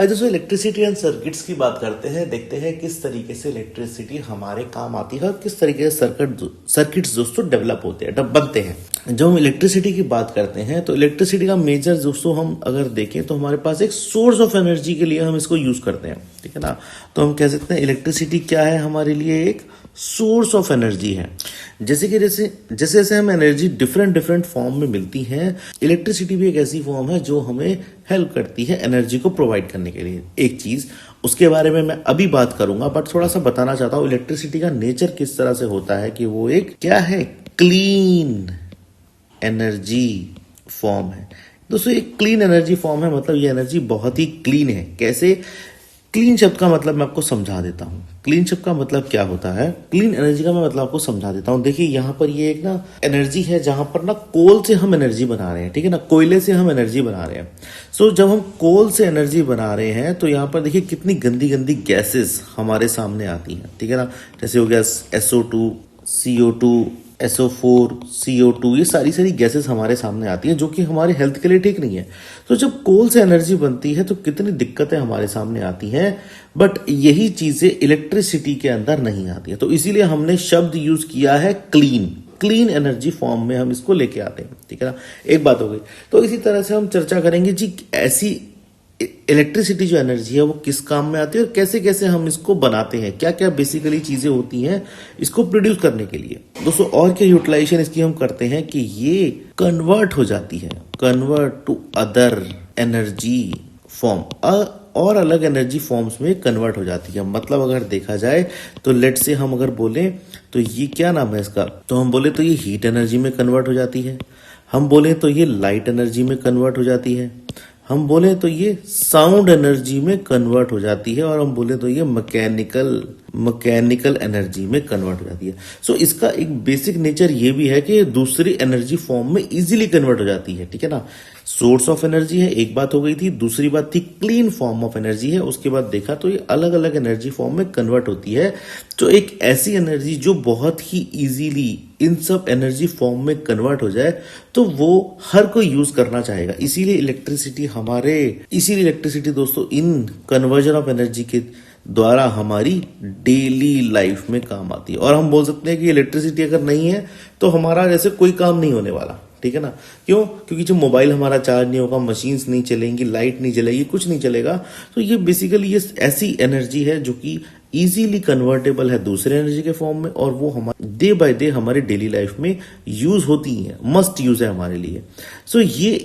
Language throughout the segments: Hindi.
आज दोस्तों इलेक्ट्रिसिटी एंड सर्किट्स की बात करते हैं, देखते हैं किस तरीके से इलेक्ट्रिसिटी हमारे काम आती है और किस तरीके से सर्किट्स दोस्तों डेवलप होते हैं, बनते हैं। जब हम इलेक्ट्रिसिटी की बात करते हैं तो इलेक्ट्रिसिटी का मेजर दोस्तों हम अगर देखें तो हमारे पास एक सोर्स ऑफ एनर्जी के लिए हम इसको यूज करते हैं, ठीक है ना। तो हम कह सकते हैं इलेक्ट्रिसिटी क्या है, हमारे लिए एक सोर्स ऑफ एनर्जी है। जैसे जैसे हम एनर्जी डिफरेंट फॉर्म में मिलती है, इलेक्ट्रिसिटी भी एक ऐसी फॉर्म है जो हमें हेल्प करती है एनर्जी को प्रोवाइड करने के लिए। एक चीज उसके बारे में मैं अभी बात करूंगा, बट थोड़ा सा बताना चाहता हूं इलेक्ट्रिसिटी का नेचर किस तरह से होता है कि वो एक क्या है, क्लीन एनर्जी फॉर्म है। दोस्तों एक क्लीन एनर्जी फॉर्म है, मतलब ये एनर्जी बहुत ही क्लीन है। कैसे? क्लीन शब्द का मतलब मैं आपको समझा देता हूं। क्लीन शब्द का मतलब क्या होता है, क्लीन एनर्जी का मैं मतलब आपको समझा देता हूं। देखिए यहाँ पर ये एक ना एनर्जी है जहां पर ना कोल से हम एनर्जी बना रहे हैं, ठीक है ना, कोयले से हम एनर्जी बना रहे हैं। सो जब हम कोल से एनर्जी बना रहे हैं तो यहाँ पर देखिए कितनी गंदी गंदी गैसेस हमारे सामने आती हैं, ठीक है ना। जैसे हो गया SO2, CO2, SO4, CO2, ये सारी गैसेस हमारे सामने आती हैं जो कि हमारे हेल्थ के लिए ठीक नहीं है। तो जब कोल से एनर्जी बनती है तो कितनी दिक्कतें हमारे सामने आती हैं, बट यही चीजें इलेक्ट्रिसिटी के अंदर नहीं आती है। तो इसीलिए हमने शब्द यूज किया है क्लीन एनर्जी फॉर्म में हम इसको लेके आते हैं, ठीक है ना। एक बात हो गई। तो इसी तरह से हम चर्चा करेंगे जी ऐसी इलेक्ट्रिसिटी जो एनर्जी है वो किस काम में आती है और कैसे कैसे हम इसको बनाते हैं, क्या क्या बेसिकली चीजें होती हैं इसको प्रोड्यूस करने के लिए। दोस्तों और क्या यूटिलाइजेशन इसकी हम करते हैं कि ये कन्वर्ट हो जाती है, convert to other energy form, और अलग एनर्जी फॉर्म्स में कन्वर्ट हो जाती है। मतलब अगर देखा जाए तो लेट से हम अगर बोले तो ये क्या नाम है इसका, तो हम बोले तो ये हीट एनर्जी में कन्वर्ट हो जाती है, हम बोले तो ये लाइट एनर्जी में कन्वर्ट हो जाती है, हम बोले तो ये साउंड एनर्जी में कन्वर्ट हो जाती है, और हम बोले तो ये मैकेनिकल एनर्जी में कन्वर्ट हो जाती है। सो इसका एक बेसिक नेचर ये भी है कि दूसरी एनर्जी फॉर्म में इजीली कन्वर्ट हो जाती है, ठीक है ना। सोर्स ऑफ एनर्जी है, एक बात हो गई थी। दूसरी बात थी क्लीन फॉर्म ऑफ एनर्जी है। उसके बाद देखा तो ये अलग अलग एनर्जी फॉर्म में कन्वर्ट होती है। तो एक ऐसी एनर्जी जो बहुत ही इजीली इन सब एनर्जी फॉर्म में कन्वर्ट हो जाए तो वो हर कोई यूज करना चाहेगा। इसीलिए इलेक्ट्रिसिटी दोस्तों इन कन्वर्जन ऑफ एनर्जी के द्वारा हमारी डेली लाइफ में काम आती है। और हम बोल सकते हैं कि इलेक्ट्रिसिटी अगर नहीं है तो हमारा जैसे कोई काम नहीं होने वाला, ठीक है ना। क्यों? क्योंकि जो मोबाइल हमारा चार्ज नहीं होगा, मशीन्स नहीं चलेंगी, लाइट नहीं जलेगी, कुछ नहीं चलेगा। तो ये बेसिकली ये ऐसी एनर्जी है जो कि इजीली कन्वर्टेबल है दूसरे एनर्जी के फॉर्म में, और वो हमारे डे बाय डे हमारे डेली लाइफ में यूज होती है, मस्ट यूज है हमारे लिए। सो ये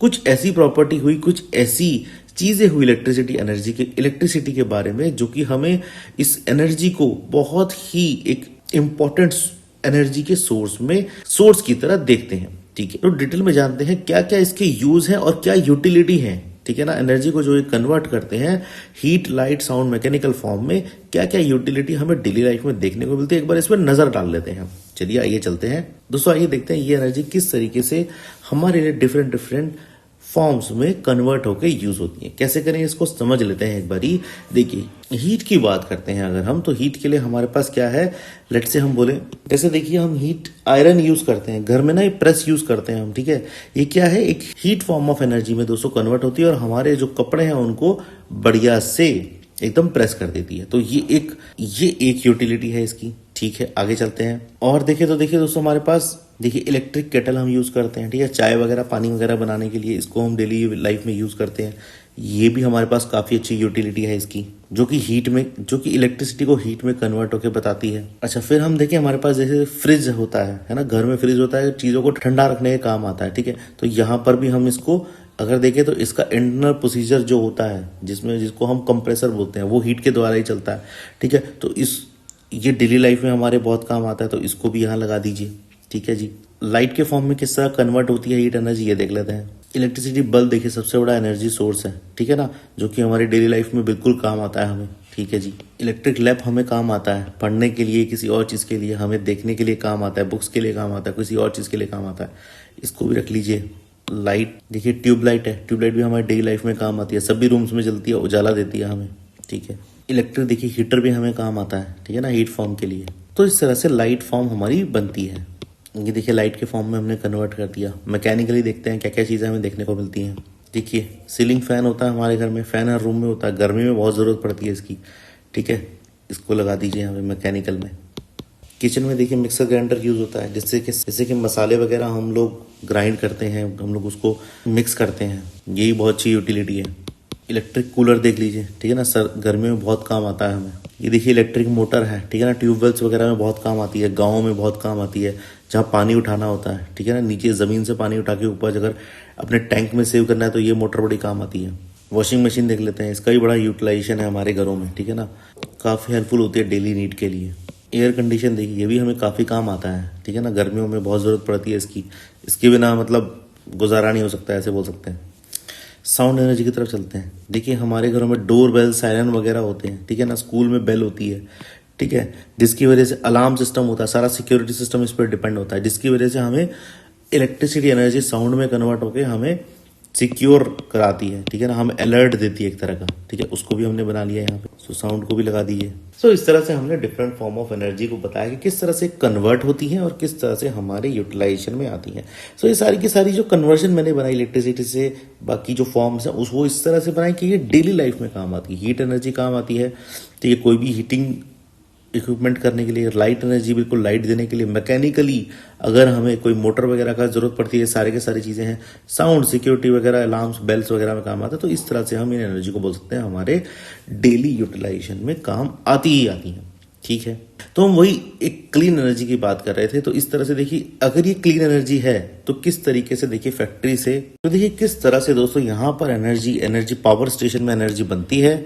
कुछ ऐसी प्रॉपर्टी हुई, कुछ ऐसी चीजें हुई इलेक्ट्रिसिटी के बारे में जो कि हमें इस एनर्जी को बहुत ही एक इंपॉर्टेंट एनर्जी के सोर्स की तरह देखते हैं, ठीक है। तो डिटेल में जानते हैं क्या क्या इसके यूज है और क्या यूटिलिटी है, ठीक है ना। एनर्जी को जो ये कन्वर्ट करते हैं heat, light, sound, mechanical form में, क्या क्या यूटिलिटी हमें डेली लाइफ में देखने को मिलती है, एक बार इस पर नजर डाल लेते हैं। चलिए आइए चलते हैं दोस्तों, आइए देखते हैं ये एनर्जी किस तरीके से हमारे लिए डिफरेंट फॉर्म्स में कन्वर्ट होकर यूज होती है। कैसे करें इसको समझ लेते हैं एक बारी। देखिए हीट की बात करते हैं अगर हम, तो हीट के लिए हमारे पास क्या है, लेट से हम बोले, जैसे देखिए हम हीट आयरन यूज करते हैं घर में ना, ये प्रेस यूज करते हैं हम, ठीक है। ये क्या है, एक हीट फॉर्म ऑफ एनर्जी में दोस्तों कन्वर्ट होती है और हमारे जो कपड़े हैं उनको बढ़िया से एकदम प्रेस कर देती है। तो ये एक यूटिलिटी है इसकी, ठीक है। आगे चलते हैं और देखिए दोस्तों हमारे पास देखिए इलेक्ट्रिक केटल हम यूज करते हैं, ठीक है, चाय वगैरह, पानी वगैरह बनाने के लिए इसको हम डेली लाइफ में यूज करते हैं। ये भी हमारे पास काफी अच्छी यूटिलिटी है इसकी, जो कि इलेक्ट्रिसिटी को हीट में कन्वर्ट होकर बताती है। अच्छा, फिर हम देखें हमारे पास जैसे फ्रिज होता है ना, घर में फ्रिज होता है, चीजों को ठंडा रखने के काम आता है, ठीक है। तो यहाँ पर भी हम इसको अगर देखें तो इसका इंटरनल प्रोसीजर जो होता है जिसको हम कंप्रेसर बोलते हैं, वो हीट के द्वारा ही चलता है, ठीक है। तो ये डेली लाइफ में हमारे बहुत काम आता है, तो इसको भी यहाँ लगा दीजिए, ठीक है जी। लाइट के फॉर्म में किस तरह कन्वर्ट होती है हीट एनर्जी, ये देख लेते हैं। इलेक्ट्रिसिटी बल्ब देखिए सबसे बड़ा एनर्जी सोर्स है, ठीक है ना, जो कि हमारी डेली लाइफ में बिल्कुल काम आता है हमें, ठीक है जी। इलेक्ट्रिक लैंप हमें काम आता है पढ़ने के लिए, किसी और चीज के लिए, हमें देखने के लिए काम आता है, बुक्स के लिए काम आता है, किसी और चीज के लिए काम आता है, इसको भी रख लीजिए। लाइट देखिए ट्यूबलाइट है, ट्यूबलाइट भी हमारी डेली लाइफ में काम आती है, सभी रूम्स में जलती है, उजाला देती है हमें, ठीक है। इलेक्ट्रिक देखिए हीटर भी हमें काम आता है, ठीक है ना, हीट फॉर्म के लिए। तो इस तरह से लाइट फॉर्म हमारी बनती है। ये देखिए लाइट के फॉर्म में हमने कन्वर्ट कर दिया। मैकेनिकली देखते हैं क्या क्या चीजें हमें देखने को मिलती हैं। देखिए सीलिंग फैन होता है हमारे घर में, फैन हर रूम में होता है, गर्मी में बहुत ज़रूरत पड़ती है इसकी, ठीक है। इसको लगा दीजिए यहाँ पे मैकेनिकल में। किचन में देखिए मिक्सर ग्राइंडर यूज़ होता है, जैसे कि मसाले वगैरह हम लोग ग्राइंड करते हैं, हम लोग उसको मिक्स करते हैं, यही बहुत अच्छी यूटिलिटी है। इलेक्ट्रिक कूलर देख लीजिए, ठीक है ना सर, गर्मी में बहुत काम आता है हमें। ये देखिए इलेक्ट्रिक मोटर है, ठीक है ना, ट्यूबवेल्स वगैरह में बहुत काम आती है, गाँव में बहुत काम आती है, जहाँ पानी उठाना होता है, ठीक है ना, नीचे ज़मीन से पानी उठा के ऊपर अगर अपने टैंक में सेव करना है तो ये मोटर बड़ी काम आती है। वॉशिंग मशीन देख लेते हैं, इसका भी बड़ा यूटिलाइजेशन है हमारे घरों में, ठीक है ना, काफ़ी हेल्पफुल होती है डेली नीड के लिए। एयर कंडीशन देखिए, ये भी हमें काफ़ी काम आता है, ठीक है ना, गर्मियों में बहुत ज़रूरत पड़ती है इसकी, इसके बिना मतलब गुजारा नहीं हो सकता, ऐसे बोल सकते हैं। साउंड एनर्जी की तरफ चलते हैं। देखिए हमारे घरों में डोर बेल, सायरन वगैरह होते हैं, ठीक है ना, स्कूल में बेल होती है, ठीक है, जिसकी वजह से अलार्म सिस्टम होता है, सारा सिक्योरिटी सिस्टम इस पर डिपेंड होता है, जिसकी वजह से हमें इलेक्ट्रिसिटी एनर्जी साउंड में कन्वर्ट होकर हमें सिक्योर कराती है, ठीक है ना, हमें अलर्ट देती है एक तरह का, ठीक है, उसको भी हमने बना लिया यहाँ पे। सो साउंड को भी लगा दीजिए। सो इस तरह से हमने डिफरेंट फॉर्म ऑफ एनर्जी को बताया कि किस तरह से कन्वर्ट होती है और किस तरह से हमारे यूटिलाइजेशन में आती है। सो ये सारी की सारी जो कन्वर्जन मैंने बनाई इलेक्ट्रिसिटी से, बाकी जो फॉर्म्स हैं वो इस तरह से बनाई कि ये डेली लाइफ में काम आती है। हीट एनर्जी काम आती है, ठीक है, कोई भी हीटिंग इक्विपमेंट करने के लिए, लाइट एनर्जी बिल्कुल लाइट देने के लिए, मैकेनिकली अगर हमें कोई मोटर वगैरह का जरूरत पड़ती है, सारे के सारी चीज़ें हैं, साउंड सिक्योरिटी वगैरह, अलार्म्स, बेल्स वगैरह में काम आता है। तो इस तरह से हम इन एनर्जी को बोल सकते हैं हमारे डेली यूटिलाइजेशन में काम आती ही आती है, ठीक है। तो हम वही एक क्लीन एनर्जी की बात कर रहे थे। तो इस तरह से देखिए अगर ये क्लीन एनर्जी है तो किस तरीके से देखिए फैक्ट्री से, तो देखिए किस तरह से दोस्तों यहाँ पर एनर्जी पावर स्टेशन में एनर्जी बनती है,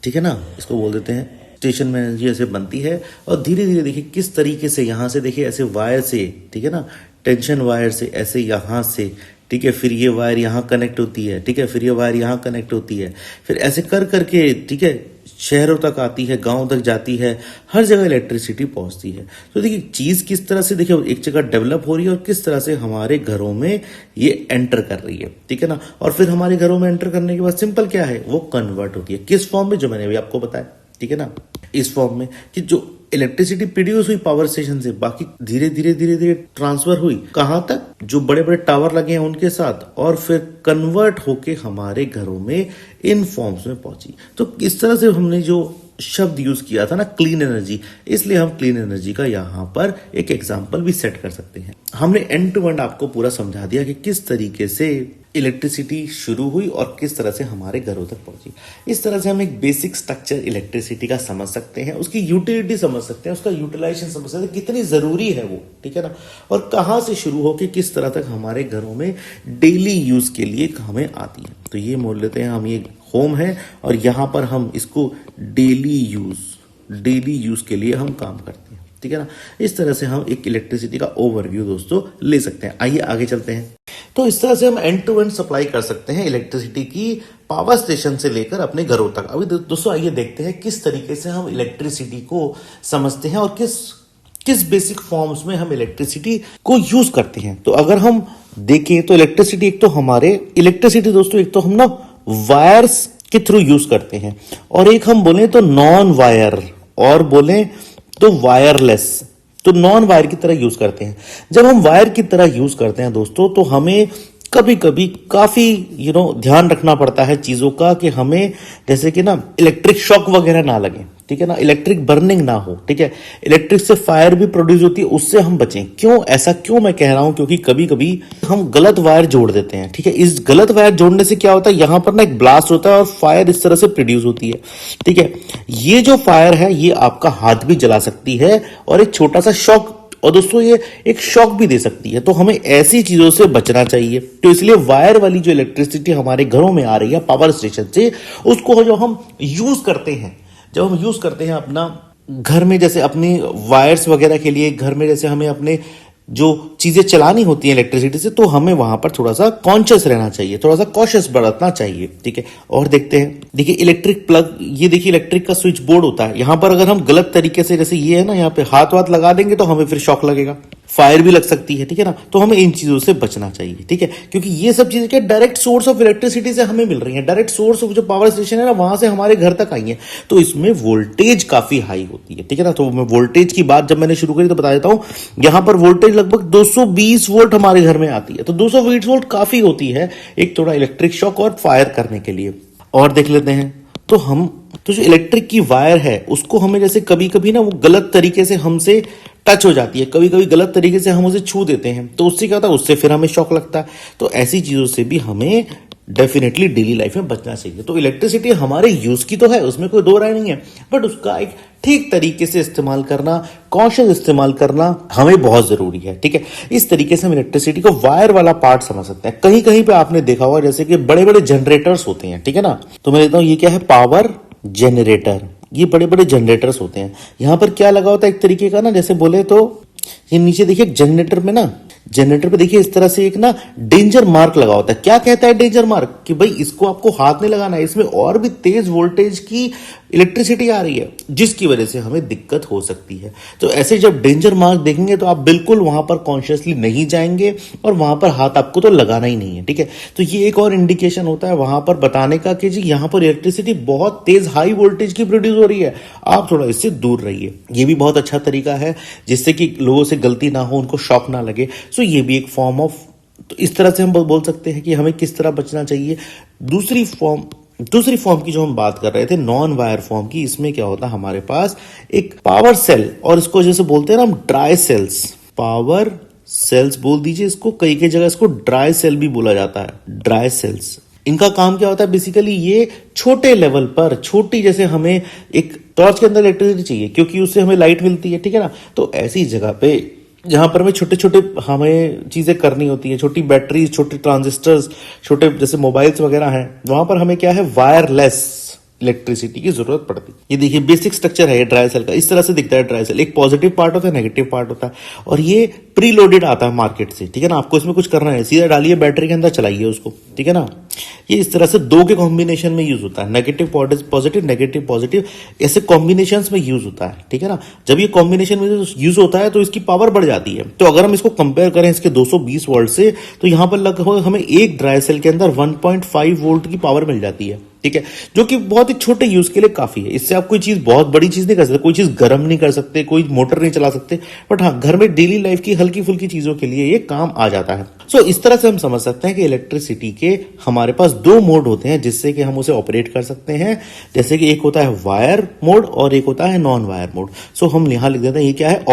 ठीक है ना, इसको बोल देते हैं स्टेशन में एनर्जी ऐसे बनती है। और धीरे धीरे देखिए किस तरीके से यहाँ से देखिए ऐसे वायर से, ठीक है ना, टेंशन वायर से ऐसे यहाँ से, ठीक है, फिर ये वायर यहाँ कनेक्ट होती है, ठीक है, फिर ये वायर यहाँ कनेक्ट होती है, फिर ऐसे कर करके, ठीक है, शहरों तक आती है, गांव तक जाती है, हर जगह इलेक्ट्रिसिटी पहुंचती है। तो देखिए चीज किस तरह से देखिए एक जगह डेवलप हो रही है और किस तरह से हमारे घरों में ये एंटर कर रही है, ठीक है ना। और फिर हमारे घरों में एंटर करने के बाद सिंपल क्या है, वो कन्वर्ट होती है किस फॉर्म में, जो मैंने अभी आपको बताया, ठीक है ना, इस फॉर्म में कि जो इलेक्ट्रिसिटी प्रोड्यूस हुई पावर स्टेशन से, बाकी धीरे धीरे धीरे धीरे ट्रांसफर हुई कहां तक, जो बड़े बड़े टावर लगे हैं उनके साथ, और फिर कन्वर्ट होके हमारे घरों में इन फॉर्म्स में पहुंची। तो इस तरह से हमने जो शब्द यूज किया था ना क्लीन एनर्जी, इसलिए हम क्लीन एनर्जी का यहाँ पर एक एग्जाम्पल भी सेट कर सकते हैं। हमने एंड टू एंड आपको पूरा समझा दिया कि किस तरीके से इलेक्ट्रिसिटी शुरू हुई और किस तरह से हमारे घरों तक पहुंची। इस तरह से हम एक बेसिक स्ट्रक्चर इलेक्ट्रिसिटी का समझ सकते हैं, उसकी यूटिलिटी समझ सकते हैं, उसका यूटिलाइजेशन समझ सकते हैं, कितनी जरूरी है वो, ठीक है ना, और कहां से शुरू होकर किस तरह तक हमारे घरों में डेली यूज के लिए हमें आती है। तो ये मोड़ लेते हैं हम, ये होम है और यहां पर हम इसको डेली यूज के लिए हम काम करते हैं, ठीक है ना। इस तरह से हम एक इलेक्ट्रिसिटी का ओवरव्यू दोस्तों ले सकते हैं। आइए आगे चलते हैं। तो इस तरह से हम एंड टू एंड सप्लाई कर सकते हैं इलेक्ट्रिसिटी की पावर स्टेशन से लेकर अपने घरों तक। अभी दोस्तों आइए देखते हैं किस तरीके से हम इलेक्ट्रिसिटी को समझते हैं और किस बेसिक फॉर्म्स में हम इलेक्ट्रिसिटी को यूज करते हैं। तो अगर हम देखें तो इलेक्ट्रिसिटी दोस्तों एक तो हम ना वायर्स के थ्रू यूज करते हैं, और एक हम बोले तो नॉन वायर, और बोले तो वायरलेस, तो नॉन वायर की तरह यूज करते हैं। जब हम वायर की तरह यूज करते हैं दोस्तों तो हमें कभी कभी काफी ध्यान रखना पड़ता है चीजों का, कि हमें जैसे कि ना इलेक्ट्रिक शॉक वगैरह ना लगे, ठीक है ना, इलेक्ट्रिक बर्निंग ना हो, ठीक है, इलेक्ट्रिक से फायर भी प्रोड्यूस होती है, उससे हम बचें। ऐसा क्यों मैं कह रहा हूं, क्योंकि कभी कभी हम गलत वायर जोड़ देते हैं, ठीक है। इस गलत वायर जोड़ने से क्या होता है, यहां पर ना एक ब्लास्ट होता है और फायर इस तरह से प्रोड्यूस होती है, ठीक है। ये जो फायर है ये आपका हाथ भी जला सकती है और एक छोटा सा शॉक, और दोस्तों ये एक शॉक भी दे सकती है। तो हमें ऐसी चीजों से बचना चाहिए। तो इसलिए वायर वाली जो इलेक्ट्रिसिटी हमारे घरों में आ रही है पावर स्टेशन से, उसको जो हम यूज करते हैं, जब हम यूज करते हैं अपना घर में, जैसे अपनी वायर्स वगैरह के लिए, घर में जैसे हमें अपने जो चीजें चलानी होती हैं इलेक्ट्रिसिटी से, तो हमें वहां पर थोड़ा सा कॉन्शियस रहना चाहिए, थोड़ा सा कॉशियस बरतना चाहिए, ठीक है। और देखते हैं, देखिए इलेक्ट्रिक प्लग, ये देखिए इलेक्ट्रिक का स्विच बोर्ड होता है। यहां पर अगर हम गलत तरीके से, जैसे ये है ना, यहाँ पे हाथ लगा देंगे तो हमें फिर शॉक लगेगा, फायर भी लग सकती है, ठीक है ना। तो हमें इन चीजों से बचना चाहिए, ठीक है, क्योंकि ये सब चीजें क्या डायरेक्ट सोर्स ऑफ इलेक्ट्रिसिटी से हमें मिल रही है, डायरेक्ट सोर्स ऑफ जो पावर स्टेशन है ना वहां से हमारे घर तक आई है, तो इसमें वोल्टेज काफी हाई होती है, ठीक है ना। तो मैं वोल्टेज की बात जब मैंने शुरू करी तो बता देता हूं, यहां पर वोल्टेज लगभग 220 वोल्ट हमारे घर में आती है, तो 220 वोल्ट काफी होती है एक थोड़ा इलेक्ट्रिक शॉक और फायर करने के लिए। और देख लेते हैं, तो जो इलेक्ट्रिक की वायर है उसको हमें जैसे कभी कभी ना वो गलत तरीके से हमसे टच हो जाती है, कभी कभी गलत तरीके से हम उसे छू देते हैं, तो उससे क्या होता है, उससे फिर हमें शॉक लगता है। तो ऐसी चीजों से भी हमें डेफिनेटली डेली लाइफ में बचना चाहिए। तो इलेक्ट्रिसिटी हमारे यूज की तो है, उसमें कोई दो राय नहीं है, बट उसका एक ठीक तरीके से इस्तेमाल करना, कॉशियस इस्तेमाल करना हमें बहुत जरूरी है, ठीक है। इस तरीके से हम इलेक्ट्रिसिटी को वायर वाला पार्ट समझ सकते हैं। कहीं कहीं पे आपने देखा होगा जैसे कि बड़े बड़े जनरेटर्स होते हैं, ठीक है ना। तो मैं देता हूं ये क्या है, पावर जनरेटर। ये बड़े बड़े जनरेटर्स होते हैं। यहां पर क्या लगा होता है एक तरीके का ना, जैसे बोले तो ये नीचे देखिए जनरेटर में ना, जनरेटर पे देखिए इस तरह से एक ना डेंजर मार्क लगा होता है। क्या कहता है डेंजर मार्क, कि भाई इसको आपको हाथ नहीं लगाना है, इसमें और भी तेज वोल्टेज की इलेक्ट्रिसिटी आ रही है जिसकी वजह से हमें दिक्कत हो सकती है। तो ऐसे जब डेंजर मार्क देखेंगे तो आप बिल्कुल वहां पर कॉन्शियसली नहीं जाएंगे और वहां पर हाथ आपको तो लगाना ही नहीं है, ठीक है। तो ये एक और इंडिकेशन होता है वहां पर बताने का कि जी यहां पर इलेक्ट्रिसिटी बहुत तेज हाई वोल्टेज की प्रोड्यूस हो रही है, आप थोड़ा इससे दूर रहिए। ये भी बहुत अच्छा तरीका है जिससे कि लोगों से गलती ना हो, उनको शॉक ना लगे। सो ये भी एक फॉर्म ऑफ, तो इस तरह से हम बोल सकते हैं कि हमें किस तरह बचना चाहिए। दूसरी फॉर्म की जो हम बात कर रहे थे नॉन वायर फॉर्म की, इसमें क्या होता है हमारे पास एक पावर सेल, और इसको जैसे बोलते हैं ना हम ड्राई सेल्स, पावर सेल्स बोल दीजिए इसको, कई कई जगह इसको ड्राई सेल भी बोला जाता है, ड्राई सेल्स। इनका काम क्या होता है, बेसिकली ये छोटे लेवल पर, छोटी जैसे हमें एक टॉर्च के अंदर इलेक्ट्रिसिटी चाहिए क्योंकि उससे हमें लाइट मिलती है, ठीक है ना। तो ऐसी जगह पे जहां पर हमें छोटे छोटे हमें चीजें करनी होती है, छोटी बैटरीज, छोटे ट्रांजिस्टर्स, छोटे जैसे मोबाइल्स वगैरह हैं, वहां पर हमें क्या है वायरलेस इलेक्ट्रिसिटी की जरूरत पड़ती है। ये देखिए बेसिक स्ट्रक्चर है ये ड्राई सेल का, इस तरह से दिखता है ड्राई सेल। एक पॉजिटिव पार्ट होता है, नेगेटिव पार्ट होता है, और ये प्री लोडेड आता है मार्केट से, ठीक है ना। आपको इसमें कुछ करना है, सीधा डालिए बैटरी के अंदर, चलाइए उसको, ठीक है ना। ये इस तरह से दो के कॉम्बिनेशन में यूज होता है, नेगेटिव पॉजिटिव, नेगेटिव पॉजिटिव, ऐसे कॉम्बिनेशन में यूज होता है, ठीक है ना। जब ये कॉम्बिनेशन में यूज होता है तो इसकी पावर बढ़ जाती है। तो अगर हम इसको कंपेयर करें इसके 220 वोल्ट से, तो यहां पर लगभग हमें एक ड्राई सेल के अंदर 1.5 वोल्ट की पावर मिल जाती है, ठीक है, जो कि बहुत ही छोटे यूज के लिए काफी है। इससे आप कोई चीज बहुत बड़ी चीज नहीं कर सकते, कोई चीज गर्म नहीं कर सकते, कोई मोटर नहीं चला सकते, बट हाँ घर में डेली लाइफ की हल्की फुल्की चीजों के लिए ये काम आ जाता है। सो इस तरह से हम समझ सकते हैं कि इलेक्ट्रिसिटी के हमारे पास दो मोड होते हैं जिससे कि हम उसे ऑपरेट कर सकते हैं। जैसे कि एक होता है वायर मोड और एक होता है नॉन वायर मोड। सो हम यहां लिख देते हैं ये क्या है,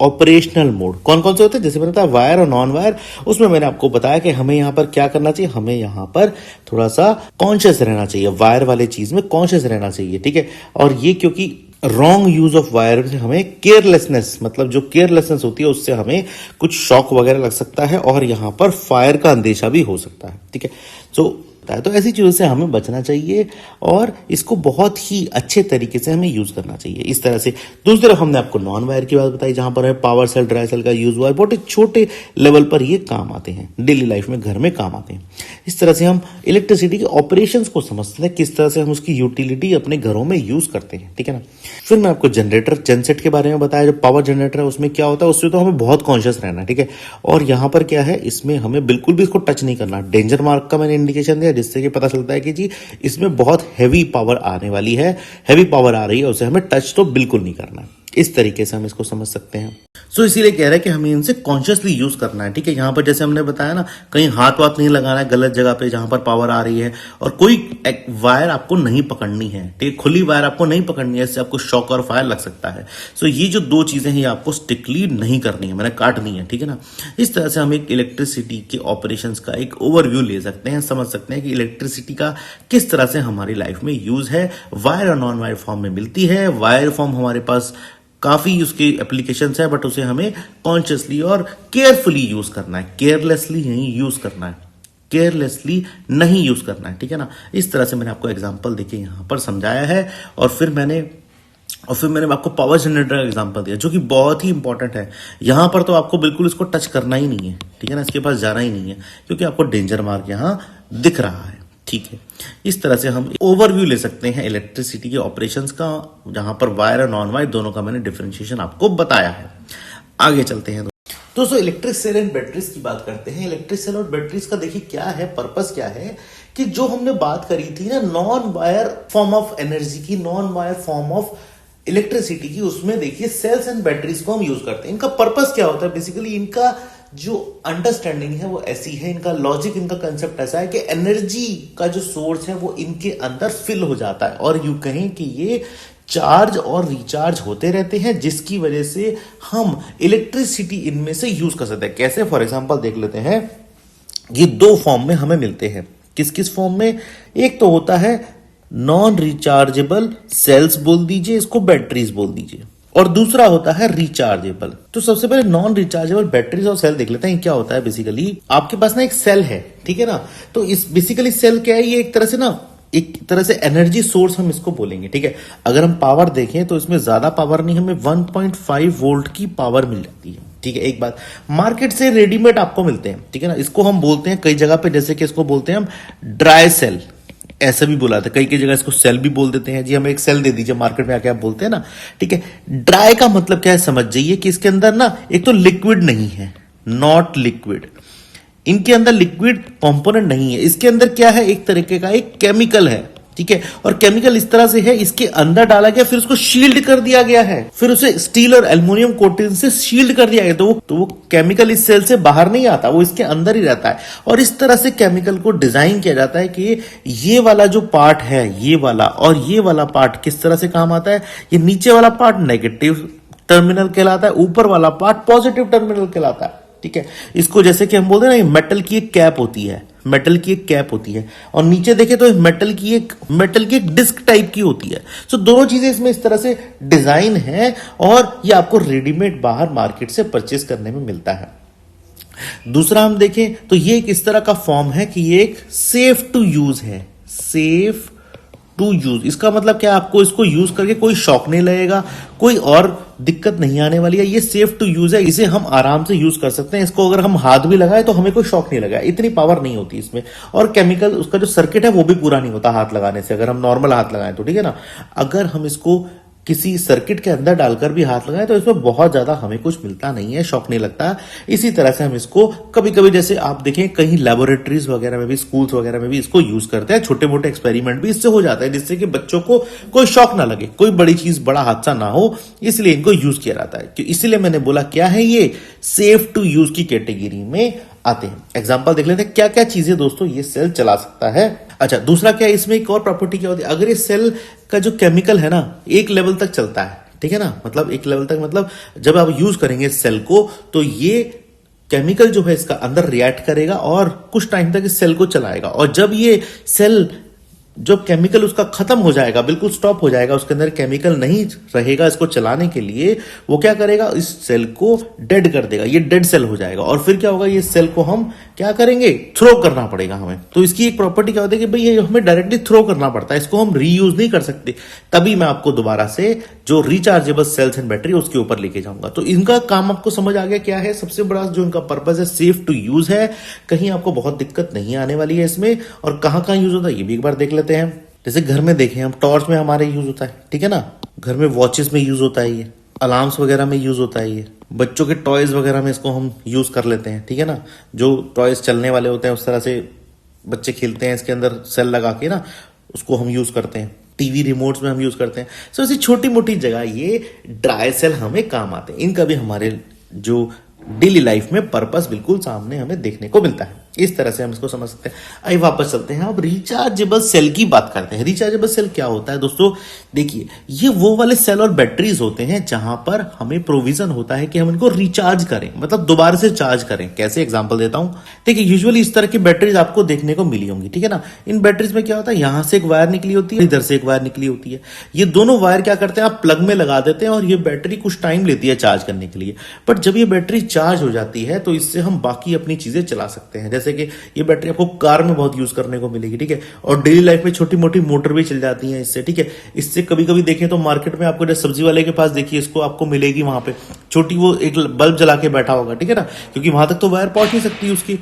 ऑपरेशनल मोड। कौन कौन से होते हैं, जैसे मैंने बताया वायर और नॉन वायर, उसमें मैंने आपको बताया कि हमें यहां पर क्या करना चाहिए, हमें यहां पर थोड़ा सा कॉन्शियस रहना चाहिए, वायर वाले चीज में कॉन्शियस रहना चाहिए, ठीक है। और ये क्योंकि रॉन्ग यूज ऑफ वायर से हमें केयरलेसनेस, मतलब जो केयरलेसनेस होती है उससे हमें कुछ शॉक वगैरह लग सकता है और यहां पर फायर का अंदेशा भी हो सकता है, ठीक है। तो ऐसी चीजों से हमें बचना चाहिए और इसको बहुत ही अच्छे तरीके से हमें यूज करना चाहिए। इस तरह से दूसरी तरफ हमने आपको नॉन वायर की बात बताई, जहां पर है पावर सेल, ड्राई सेल का यूज हुआ है, बहुत ही छोटे लेवल पर ये काम आते हैं, डेली लाइफ में घर में काम आते हैं। इस तरह से हम इलेक्ट्रिसिटी के ऑपरेशंस को समझते हैं, किस तरह से हम उसकी यूटिलिटी अपने घरों में यूज करते हैं, ठीक है ना। फिर मैं आपको जनरेटर, जेनसेट के बारे में बताया, जो पावर जनरेटर है उसमें क्या होता है, उससे तो हमें बहुत कॉन्शियस रहना है, ठीक है। और यहां पर क्या है, इसमें हमें बिल्कुल भी इसको टच नहीं करना। डेंजर मार्क का मैंने इंडिकेशन दिया जिससे कि पता चलता है कि जी इसमें बहुत हैवी पावर आने वाली है, हैवी पावर आ रही है, उसे हमें टच तो बिल्कुल नहीं करना है। इस तरीके से हम इसको समझ सकते हैं। सो इसीलिए कह रहा है कि हमें इनसे कॉन्शियसली यूज करना है, ठीक है। यहां पर जैसे हमने बताया ना, कहीं हाथ वाथ नहीं लगाना है गलत जगह पे जहां पर पावर आ रही है, और कोई वायर आपको नहीं पकड़नी है, ठीक है, खुली वायर आपको नहीं पकड़नी है, इससे आपको शॉक और फायर लग सकता है। सो ये जो दो चीजें हैं ये आपको स्ट्रिक्टली नहीं करनी है, मैंने काटनी है, ठीक है ना। इस तरह से हम एक इलेक्ट्रिसिटी के ऑपरेशंस का एक ओवरव्यू ले सकते हैं, समझ सकते हैं कि इलेक्ट्रिसिटी का किस तरह से हमारी लाइफ में यूज है। वायर और नॉन वायर फॉर्म में मिलती है। वायर फॉर्म हमारे पास काफी उसके एप्लीकेशंस है, बट उसे हमें कॉन्शियसली और केयरफुली यूज करना है, केयरलेसली नहीं यूज करना है, केयरलेसली नहीं यूज करना है, ठीक है ना। इस तरह से मैंने आपको एग्जांपल देके यहां पर समझाया है। और फिर मैंने आपको पावर जनरेटर का एग्जांपल दिया जो कि बहुत ही इंपॉर्टेंट है। यहां पर तो आपको बिल्कुल इसको टच करना ही नहीं है, ठीक है ना, इसके पास जाना ही नहीं है क्योंकि आपको डेंजर मार्क यहां दिख रहा है, ठीक है। इस तरह से हम ओवरव्यू ले सकते हैं इलेक्ट्रिसिटी के ऑपरेशंस का, जहां पर वायर और नॉन वायर दोनों का मैंने डिफरेंशिएशन आपको बताया है। आगे चलते हैं दोस्तों, इलेक्ट्रिक सेल एंड बैटरीज की बात करते हैं। इलेक्ट्रिक सेल और बैटरीज का देखिए क्या है, पर्पस क्या है कि जो हमने बात करी थी ना non wire form of energy की, non wire form of electricity की, उसमें देखिए सेल्स एंड बैटरीज को हम यूज करते हैं। इनका पर्पस क्या होता है, बेसिकली इनका जो अंडरस्टैंडिंग है वो ऐसी है, इनका लॉजिक, इनका कंसेप्ट ऐसा है कि एनर्जी का जो सोर्स है वो इनके अंदर फिल हो जाता है और यूं कहें कि ये चार्ज और रिचार्ज होते रहते हैं, जिसकी वजह से हम इलेक्ट्रिसिटी इनमें से यूज कर सकते हैं। कैसे, फॉर एग्जांपल देख लेते हैं। ये दो फॉर्म में हमें मिलते हैं। किस किस फॉर्म में? एक तो होता है नॉन रिचार्जेबल सेल्स बोल दीजिए, इसको बैटरीज बोल दीजिए, और दूसरा होता है रिचार्जेबल। तो सबसे पहले नॉन रिचार्जेबल बैटरीज और सेल देख लेते हैं। क्या होता है, बेसिकली आपके पास ना एक सेल है, ठीक है ना, तो इस बेसिकली सेल क्या है, ये एक तरह से एनर्जी सोर्स हम इसको बोलेंगे, ठीक है। अगर हम पावर देखें तो इसमें ज्यादा पावर नहीं, हमें 1.5 वोल्ट की पावर मिल जाती है, ठीक है। एक बात, मार्केट से रेडीमेड आपको मिलते हैं, ठीक है ना। इसको हम बोलते हैं कई जगह पे, जैसे कि इसको बोलते हैं हम ड्राई सेल, ऐसा भी बोला था, कई कई जगह इसको सेल भी बोल देते हैं। जी हमें एक सेल दे दीजिए, मार्केट में आके आप बोलते हैं ना, ठीक है। ड्राई का मतलब क्या है समझ जाइए कि इसके अंदर ना एक तो लिक्विड नहीं है, नॉट लिक्विड, इनके अंदर लिक्विड कंपोनेंट नहीं है। इसके अंदर क्या है, एक तरीके का एक केमिकल है, ठीक है। और केमिकल इस तरह से है, इसके अंदर डाला गया, फिर उसको शील्ड कर दिया गया है, फिर उसे स्टील और एल्युमिनियम कोटिंग से शील्ड कर दिया गया। तो वो केमिकल इस सेल से बाहर नहीं आता, वो इसके अंदर ही रहता है। और इस तरह से केमिकल को डिजाइन किया जाता है कि ये वाला जो पार्ट है, ये वाला और ये वाला पार्ट किस तरह से काम आता है। ये नीचे वाला पार्ट नेगेटिव टर्मिनल कहलाता है, ऊपर वाला पार्ट पॉजिटिव टर्मिनल कहलाता है, ठीक है। इसको जैसे कि हम बोलते हैं ना, मेटल की एक कैप होती है, मेटल की एक कैप होती है, और नीचे देखें तो मेटल की एक डिस्क टाइप की होती है। तो दोनों चीजें इसमें इस तरह से डिजाइन है, और ये आपको रेडीमेड बाहर मार्केट से परचेस करने में मिलता है। दूसरा हम देखें तो ये एक इस तरह का फॉर्म है कि ये एक सेफ टू यूज है, सेफ टू यूज। इसका मतलब क्या, आपको इसको यूज करके कोई शॉक नहीं लगेगा, कोई और दिक्कत नहीं आने वाली है। ये सेफ टू यूज है, इसे हम आराम से यूज कर सकते हैं। इसको अगर हम हाथ भी लगाए तो हमें कोई शॉक नहीं लगा, इतनी पावर नहीं होती इसमें। और केमिकल, उसका जो सर्किट है वो भी पूरा नहीं होता हाथ लगाने से, अगर हम नॉर्मल हाथ लगाएं तो, ठीक है ना। अगर हम इसको किसी सर्किट के अंदर डालकर भी हाथ लगाएं तो इसमें बहुत ज्यादा हमें कुछ मिलता नहीं है, शॉक नहीं लगता। इसी तरह से हम इसको कभी कभी, जैसे आप देखें कहीं लैबोरेटरीज वगैरह में भी, स्कूल्स वगैरह में भी इसको यूज करते हैं। छोटे मोटे एक्सपेरिमेंट भी इससे हो जाता है, जिससे कि बच्चों को कोई शॉक ना लगे, कोई बड़ी चीज, बड़ा हादसा ना हो, इसलिए इनको यूज किया जाता है। इसीलिए मैंने बोला क्या है, ये सेफ टू यूज की कैटेगरी में आते हैं। एग्जाम्पल देख लेते हैं क्या क्या चीजें दोस्तों ये सेल चला सकता है। अच्छा, दूसरा क्या है, इसमें एक और प्रॉपर्टी क्या होती है, अगर ये सेल का जो केमिकल है ना एक लेवल तक चलता है, ठीक है ना, मतलब एक लेवल तक, मतलब जब आप यूज करेंगे इस सेल को तो ये केमिकल जो है इसका अंदर रिएक्ट करेगा और कुछ टाइम तक इस सेल को चलाएगा। और जब ये सेल, जो केमिकल उसका खत्म हो जाएगा, बिल्कुल स्टॉप हो जाएगा, उसके अंदर केमिकल नहीं रहेगा इसको चलाने के लिए, वो क्या करेगा, इस सेल को डेड कर देगा, ये डेड सेल हो जाएगा। और फिर क्या होगा, ये सेल को हम क्या करेंगे, थ्रो करना पड़ेगा हमें। तो इसकी एक प्रॉपर्टी क्या होती है कि भाई ये हमें डायरेक्टली थ्रो करना पड़ता है, इसको हम रीयूज नहीं कर सकते। तभी मैं आपको दोबारा से जो रिचार्जेबल सेल्स एंड बैटरी उसके ऊपर लेके जाऊंगा। तो इनका काम आपको समझ आ गया क्या है। सबसे बड़ा जो इनका पर्पस है, सेफ टू यूज है, कहीं आपको बहुत दिक्कत नहीं आने वाली है इसमें। और कहां कहां यूज होता है ये भी एक बार देख लेते हैं। जैसे घर में देखें हम, टॉर्च में हमारे यूज होता है, ठीक है ना, घर में वॉचेस में यूज होता है, ये अलार्म्स वगैरह में यूज होता है, ये बच्चों के टॉयज वगैरह में इसको हम यूज कर लेते हैं, ठीक है ना। जो टॉयज चलने वाले होते हैं उस तरह से बच्चे खेलते हैं, इसके अंदर सेल लगा के ना उसको हम यूज करते हैं। टीवी रिमोट्स में हम यूज करते हैं। सो ऐसी छोटी मोटी जगह ये ड्राई सेल हमें काम आते हैं। इनका भी हमारे जो डेली लाइफ में पर्पस बिल्कुल सामने हमें देखने को मिलता है। इस तरह से हम इसको समझ सकते हैं। आइए वापस चलते हैं, अब रिचार्जेबल सेल की बात करते हैं। रिचार्जेबल सेल क्या होता है दोस्तों, देखिए ये वो वाले सेल और बैटरीज होते हैं जहां पर हमें प्रोविजन होता है कि हम इनको रिचार्ज करें, मतलब दोबारा से चार्ज करें। कैसे, एग्जांपल देता हूं। देखिए यूजुअली इस तरह की बैटरीज आपको देखने को मिली होंगी, ठीक है ना। इन बैटरीज में क्या होता है, यहां से एक वायर निकली होती है, इधर से एक वायर निकली होती है। ये दोनों वायर क्या करते हैं, आप प्लग में लगा देते हैं और ये बैटरी कुछ टाइम लेती है चार्ज करने के लिए। बट जब ये बैटरी चार्ज हो जाती है तो इससे हम बाकी अपनी चीजें चला सकते हैं। जैसे कि ये बैटरी आपको कार में बहुत यूज करने को मिलेगी, ठीक है। और डेली लाइफ में छोटी मोटी मोटर भी चल जाती है इससे, ठीक है। इससे कभी कभी देखें तो मार्केट में आपको सब्जी वाले के पास देखिए, इसको आपको मिलेगी वहां पे छोटी, वो एक बल्ब जला के बैठा होगा, ठीक है ना, क्योंकि वहां तक तो वायर पहुंच नहीं सकती उसकी,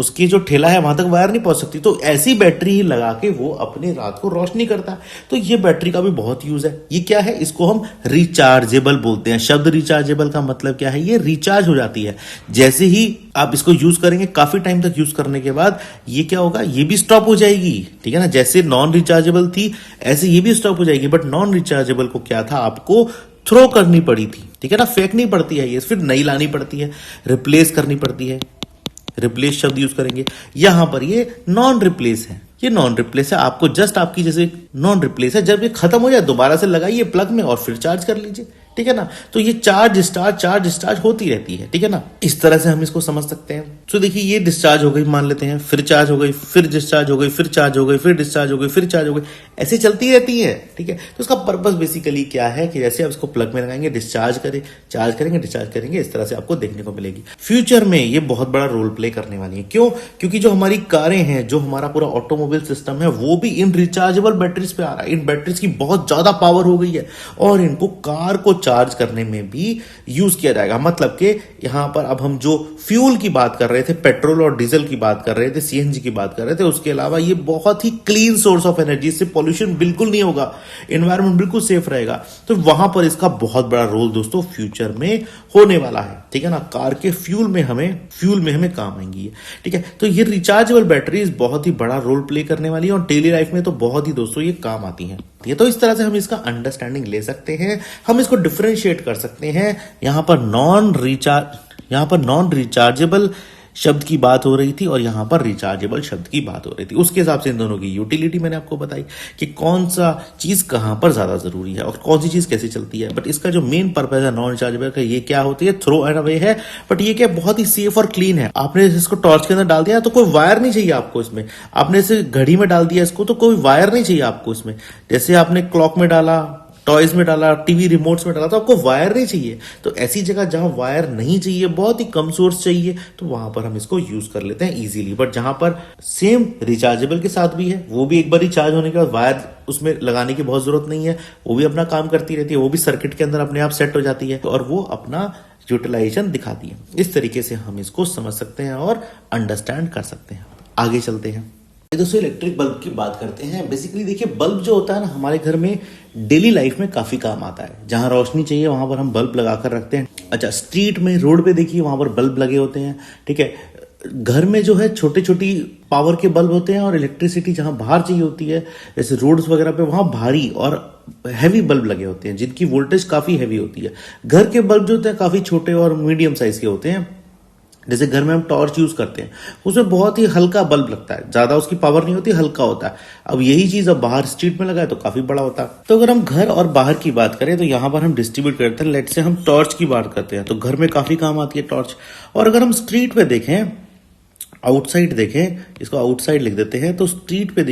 उसकी जो ठेला है वहां तक वायर नहीं पहुंच सकती, तो ऐसी बैटरी ही लगा के वो अपने रात को रोशनी करता है। तो ये बैटरी का भी बहुत यूज है। ये क्या है, इसको हम रिचार्जेबल बोलते हैं। शब्द रिचार्जेबल का मतलब क्या है, ये रिचार्ज हो जाती है। जैसे ही आप इसको यूज करेंगे, काफी टाइम तक यूज करने के बाद ये क्या होगा, ये भी स्टॉप हो जाएगी, ठीक है ना। जैसे नॉन रिचार्जेबल थी ऐसे ये भी स्टॉप हो जाएगी। बट नॉन रिचार्जेबल को क्या था, आपको थ्रो करनी पड़ी थी, ठीक है ना, फेंकनी पड़ती है ये, फिर नई लानी पड़ती है, रिप्लेस करनी पड़ती है। रिप्लेस शब्द यूज करेंगे। यहां पर ये नॉन रिप्लेस है, ये नॉन रिप्लेस है। आपको जस्ट आपकी जैसे नॉन रिप्लेस है, जब ये खत्म हो जाए दोबारा से लगाइए प्लग में और फिर चार्ज कर लीजिए, ठीक है ना। तो ये चार्ज डिस्चार्ज होती रहती है, ठीक है ना। इस तरह से हम इसको समझ सकते हैं। तो देखिए ये डिस्चार्ज हो गई मान लेते हैं, फिर चार्ज हो गई, फिर डिस्चार्ज हो गई, फिर चार्ज हो गई, फिर डिस्चार्ज हो गई, फिर चार्ज हो गई, ऐसे चलती रहती है, ठीक है। तो इसका पर्पस बेसिकली क्या है कि जैसे आप इसको प्लग में लगाएंगे, डिस्चार्ज करें, चार्ज करेंगे, डिस्चार्ज करेंगे, इस तरह से आपको देखने को मिलेगी। फ्यूचर में ये बहुत बड़ा रोल प्ले करने वाली है। क्यों? क्योंकि जो हमारी कारें हैं, जो हमारा पूरा ऑटोमोबाइल सिस्टम है, वो भी इन रिचार्जेबल बैटरीज पे आ रहा है। इन बैटरीज की बहुत ज्यादा पावर हो गई है और इनको कार को चार्ज करने में भी यूज किया जाएगा। मतलब कि यहां पर अब हम जो फ्यूल की बात कर रहे थे, पेट्रोल और डीजल की बात कर रहे थे, सीएनजी की बात कर रहे थे, उसके अलावा ये बहुत ही क्लीन सोर्स ऑफ एनर्जी, इससे पॉल्यूशन बिल्कुल नहीं होगा, एनवायरमेंट बिल्कुल सेफ रहेगा। तो वहां पर इसका बहुत बड़ा रोल दोस्तों फ्यूचर में होने वाला है, ठीक है ना। कार के फ्यूल में हमें काम आएंगी ये, ठीक है। तो ये रिचार्जेबल बैटरीज बहुत ही बड़ा रोल प्ले करने वाली है और डेली लाइफ में तो बहुत ही दोस्तों ये काम आती है। तो इस तरह से हम इसका अंडरस्टैंडिंग ले सकते हैं, हम इसको डिफरेंशिएट कर सकते हैं। यहां पर नॉन रिचार्जेबल शब्द की बात हो रही थी और यहां पर रिचार्जेबल शब्द की बात हो रही थी। उसके हिसाब से इन दोनों की यूटिलिटी मैंने आपको बताई कि कौन सा चीज कहां पर ज्यादा जरूरी है और कौन सी चीज कैसे चलती है। बट इसका जो मेन पर्पज है नॉन रिचार्जेबल का, ये क्या होती है, थ्रो एंड अवे है। बट ये क्या बहुत ही सेफ और क्लीन है। आपने इसको टॉर्च के अंदर डाल दिया तो कोई वायर नहीं चाहिए आपको इसमें। आपने इसे घड़ी में डाल दिया इसको तो कोई वायर नहीं चाहिए आपको इसमें। जैसे आपने क्लॉक में डाला, टॉयज में डाला, टीवी रिमोट्स में डाला, तो आपको वायर नहीं चाहिए। तो ऐसी जगह जहां वायर नहीं चाहिए, बहुत ही कम सोर्स चाहिए, तो वहां पर हम इसको यूज कर लेते हैं इजीली। बट जहां पर सेम रिचार्जेबल के साथ भी है, वो भी एक बार रिचार्ज होने के बाद वायर उसमें लगाने की बहुत जरूरत नहीं है, वो भी अपना काम करती रहती है, वो भी सर्किट के अंदर अपने आप सेट हो जाती है और वो अपना यूटिलाइजेशन दिखाती है। इस तरीके से हम इसको समझ सकते हैं और अंडरस्टैंड कर सकते हैं। आगे चलते हैं दोस्तों, इलेक्ट्रिक बल्ब की बात करते हैं। बेसिकली देखिए, बल्ब जो होता है ना हमारे घर में डेली लाइफ में काफी काम आता है। जहां रोशनी चाहिए वहां पर हम बल्ब लगाकर रखते हैं। अच्छा, स्ट्रीट में, रोड पे देखिए वहां पर बल्ब लगे होते हैं, ठीक है। घर में जो है छोटे छोटी पावर के बल्ब होते हैं और इलेक्ट्रिसिटी जहां बाहर चाहिए होती है, जैसे रोड्स वगैरह पे, वहां भारी और हैवी बल्ब लगे होते हैं जिनकी वोल्टेज काफी हैवी होती है। घर के बल्ब जो होते हैं काफी छोटे और मीडियम साइज के होते हैं। जैसे घर में हम टॉर्च यूज करते हैं, उसमें बहुत ही हल्का बल्ब लगता है, ज्यादा उसकी पावर नहीं होती, हल्का होता है। अब यही चीज अब बाहर स्ट्रीट में लगाए तो काफी बड़ा होता है। तो अगर हम घर और बाहर की बात करें तो यहां पर हम डिस्ट्रीब्यूट करते हैं। लेट से हम टॉर्च की बात करते हैं तो घर में काफी काम आती है टॉर्च। और अगर हम स्ट्रीट पे देखें, आउटसाइड देखें, इसको आउटसाइड लिख देते हैं, तो स्ट्रीट पे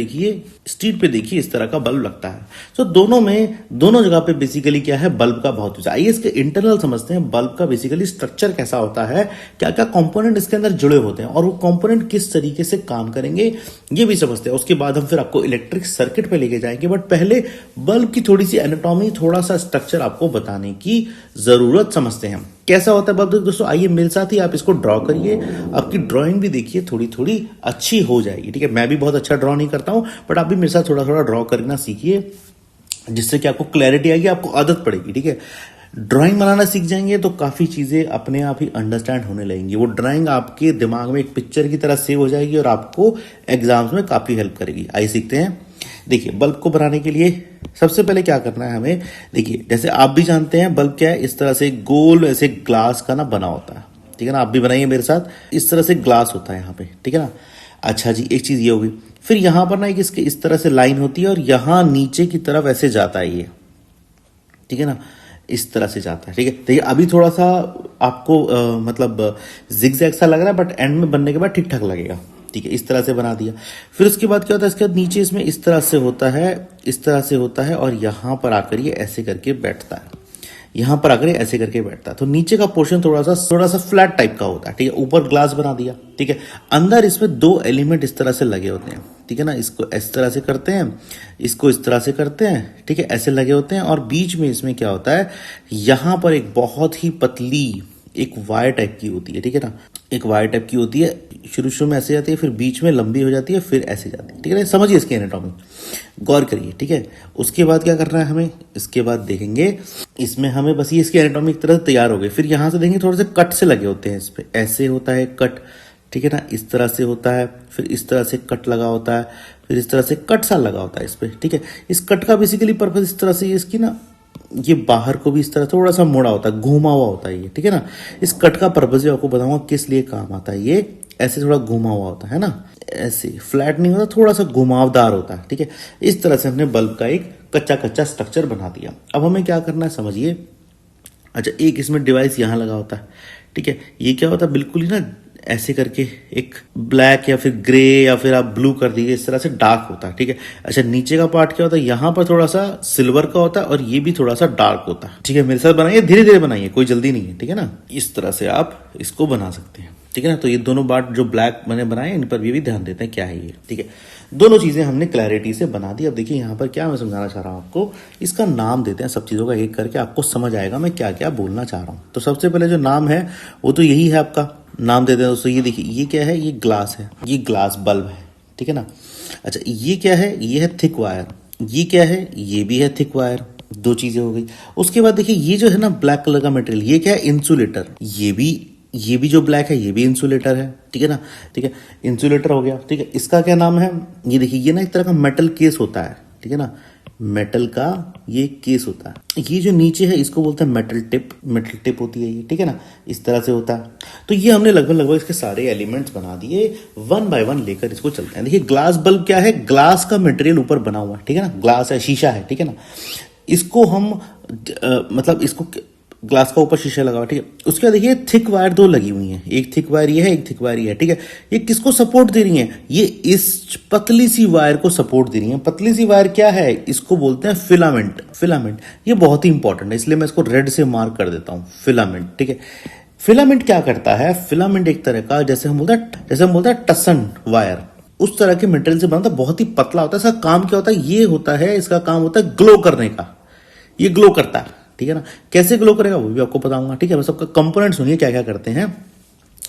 देखिए इस तरह का बल्ब लगता है। तो दोनों जगह पे बेसिकली क्या है, बल्ब का बहुत यूज। आइए इसके इंटरनल समझते हैं, बल्ब का बेसिकली स्ट्रक्चर कैसा होता है, क्या क्या कंपोनेंट इसके अंदर जुड़े होते हैं और वो कंपोनेंट किस तरीके से काम करेंगे ये भी समझते हैं। उसके बाद हम फिर आपको इलेक्ट्रिक सर्किट पे लेके जाएंगे। बट पहले बल्ब की थोड़ी सी एनाटॉमी, थोड़ा सा स्ट्रक्चर आपको बताने की जरूरत समझते हैं। कैसा होता है बल्ब दोस्तों, आइए मेरे साथ ही आप इसको ड्रॉ करिए। आपकी ड्राइंग भी देखिए थोड़ी अच्छी हो जाएगी, ठीक है। मैं भी बहुत अच्छा ड्रॉ नहीं करता हूं, बट आप भी मेरे साथ थोड़ा ड्रॉ करना सीखिए, जिससे कि आपको क्लैरिटी आएगी, आपको आदत पड़ेगी, ठीक है। ड्राइंग बनाना सीख जाएंगे तो काफी चीजें अपने आप ही अंडरस्टैंड होने लगेंगी। वो ड्राइंग आपके दिमाग में एक पिक्चर की तरह सेव हो जाएगी और आपको एग्जाम्स में काफी हेल्प करेगी। आइए सीखते हैं। देखिए, बल्ब को बनाने के लिए सबसे पहले क्या करना है हमें, देखिए जैसे आप भी जानते हैं बल्ब क्या है, इस तरह से गोल ऐसे ग्लास का ना बना होता है, ठीक है ना। आप भी बनाइए मेरे साथ, इस तरह से ग्लास होता है यहाँ पे, ठीक है ना। अच्छा जी, एक चीज ये होगी, फिर यहां पर ना एक इसके इस तरह से लाइन होती है और यहां नीचे की तरफ ऐसे जाता है ये, ठीक है ना, इस तरह से जाता है, ठीक है। देखिए अभी थोड़ा सा आपको मतलब जिगजैग सा लग रहा है, बट एंड में बनने के बाद ठीक ठाक लगेगा, ठीक है। इस तरह से बना दिया। फिर उसके बाद क्या होता है, इसके बाद नीचे इसमें इस तरह से होता है और यहां पर आकर ये ऐसे करके बैठता है, यहां पर आकर ऐसे करके बैठता है। तो नीचे का पोर्शन थोड़ा सा फ्लैट टाइप का होता है, ठीक है। ऊपर ग्लास बना दिया, ठीक है। अंदर इसमें दो एलिमेंट इस तरह से लगे होते हैं, ठीक है ना। इसको इस तरह से करते हैं, इसको इस तरह से करते हैं, ठीक है, ऐसे लगे होते हैं। और बीच में इसमें क्या होता है, यहां पर एक बहुत ही पतली एक वायर टाइप की होती है, ठीक है ना, एक वायर टाइप की होती है, शुरू में ऐसे जाती है, फिर बीच में लंबी हो जाती है, फिर ऐसे जाती है, ठीक है ना। समझिए इसकी एनाटॉमी, गौर करिए, ठीक है। उसके बाद क्या करना है हमें, इसके बाद देखेंगे इसमें हमें बस ये इसकी एनाटॉमी एक तरह से तैयार हो गई। फिर यहाँ से देखेंगे थोड़े से कट से लगे होते हैं इस पे, ऐसे होता है कट, ठीक है ना, इस तरह से होता है, फिर इस तरह से कट लगा होता है, फिर इस तरह से कट सा लगा होता है इस पे, ठीक है। इस कट का बेसिकली पर्पज इस तरह से, इसकी ना ये बाहर को भी इस तरह थोड़ा सा मोड़ा होता है, घूमा हुआ होता है ये, ठीक है ना। इस कट का पर्पज आपको बताऊंगा किस लिए काम आता है। ये ऐसे थोड़ा घुमा हुआ होता है ना, ऐसे फ्लैट नहीं होता, थोड़ा सा घुमावदार होता है, ठीक है। इस तरह से हमने बल्ब का एक कच्चा कच्चा स्ट्रक्चर बना दिया। अब हमें क्या करना है समझिए। अच्छा, एक इसमें डिवाइस यहाँ लगा होता है, ठीक है। ये क्या होता है, बिल्कुल ही ना ऐसे करके एक ब्लैक या फिर ग्रे या फिर आप ब्लू कर दीजिए, इस तरह से डार्क होता है, ठीक है। अच्छा, नीचे का पार्ट क्या होता है, यहाँ पर थोड़ा सा सिल्वर का होता है और ये भी थोड़ा सा डार्क होता है, ठीक है। मेरे साथ बनाइए, धीरे धीरे बनाइए, कोई जल्दी नहीं है, ठीक है ना। इस तरह से आप इसको बना सकते हैं, ठीक है ना। तो ये दोनों पार्ट जो ब्लैक मैंने बनाए, इन पर भी ध्यान देते हैं क्या है ये, ठीक है। दोनों चीजें हमने क्लैरिटी से बना दी। अब देखिए यहाँ पर क्या मैं समझाना चाह रहा हूँ आपको, इसका नाम देते हैं सब चीजों का, एक करके आपको समझ आएगा मैं क्या क्या बोलना चाह रहा हूँ। तो सबसे पहले जो नाम है वो तो यही है, आपका नाम देते हैं दोस्तों। ये देखिए, ये क्या है, ये ग्लास है, ये ग्लास बल्ब है, ठीक है ना। अच्छा, ये क्या है, ये है थिक वायर, ये क्या है, ये भी है थिक वायर, दो चीजें हो गई। उसके बाद देखिए ये जो है ना ब्लैक कलर का मटेरियल, ये क्या है, इंसुलेटर, ये भी जो ब्लैक है ये भी इंसुलेटर है, ठीक है ना, ठीक है। इंसुलेटर हो गया, ठीक है। इसका क्या नाम है, ये देखिए, ये ना एक तरह का मेटल केस होता है, ठीक है ना, मेटल का ये केस होता है। ये जो नीचे है इसको बोलते हैं मेटल टिप होती है ये, ठीक है ना, इस तरह से होता है। तो ये हमने लगभग इसके सारे एलिमेंट्स बना दिए, वन बाय वन लेकर इसको चलते हैं। देखिए, ग्लास बल्ब क्या है, ग्लास का मटेरियल ऊपर बना हुआ है, ठीक है ना, ग्लास है, शीशा है, ठीक है ना। इसको हम मतलब इसको ग्लास का ऊपर शीशा लगा हुआ, ठीक है। उसके बाद देखिए थिक वायर दो लगी हुई हैं, एक थिक वायर ये है, एक थिक वायर ये है, ठीक है। ये किसको सपोर्ट दे रही हैं, ये इस पतली सी वायर को सपोर्ट दे रही हैं। पतली सी वायर क्या है, इसको बोलते हैं फिलामेंट। ये बहुत ही इंपॉर्टेंट है, इसलिए मैं इसको रेड से मार्क कर देता हूं, फिलामेंट, ठीक है। फिलामेंट क्या करता है, फिलामेंट एक तरह का जैसे हम बोलते हैं टसन वायर, उस तरह के मटेरियल से बनता है, बहुत ही पतला होता है। इसका काम क्या होता है, ये होता है, इसका काम होता है ग्लो करने का, ये ग्लो करता है, ठीक है ना। कैसे ग्लो करेगा वो भी आपको बताऊंगा, ठीक है। बस सबका कंपोनेंट सुनिए क्या क्या करते हैं।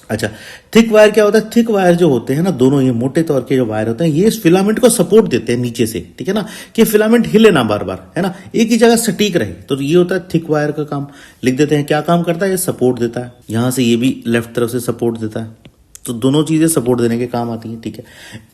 अच्छा, थिक वायर क्या होता है, थिक वायर जो होते हैं ना, दोनों ये मोटे तौर के जो वायर होते हैं, ये इस फिलामेंट को सपोर्ट देते हैं नीचे से, ठीक है ना, कि फिलामेंट हिले ना बार बार, है ना, एक ही जगह सटीक रहे। तो ये होता है थिक वायर का काम। लिख देते हैं क्या काम करता है, ये सपोर्ट देता है, यहां से ये भी लेफ्ट तरफ से सपोर्ट देता है, तो दोनों चीजें सपोर्ट देने के काम आती हैं, ठीक है।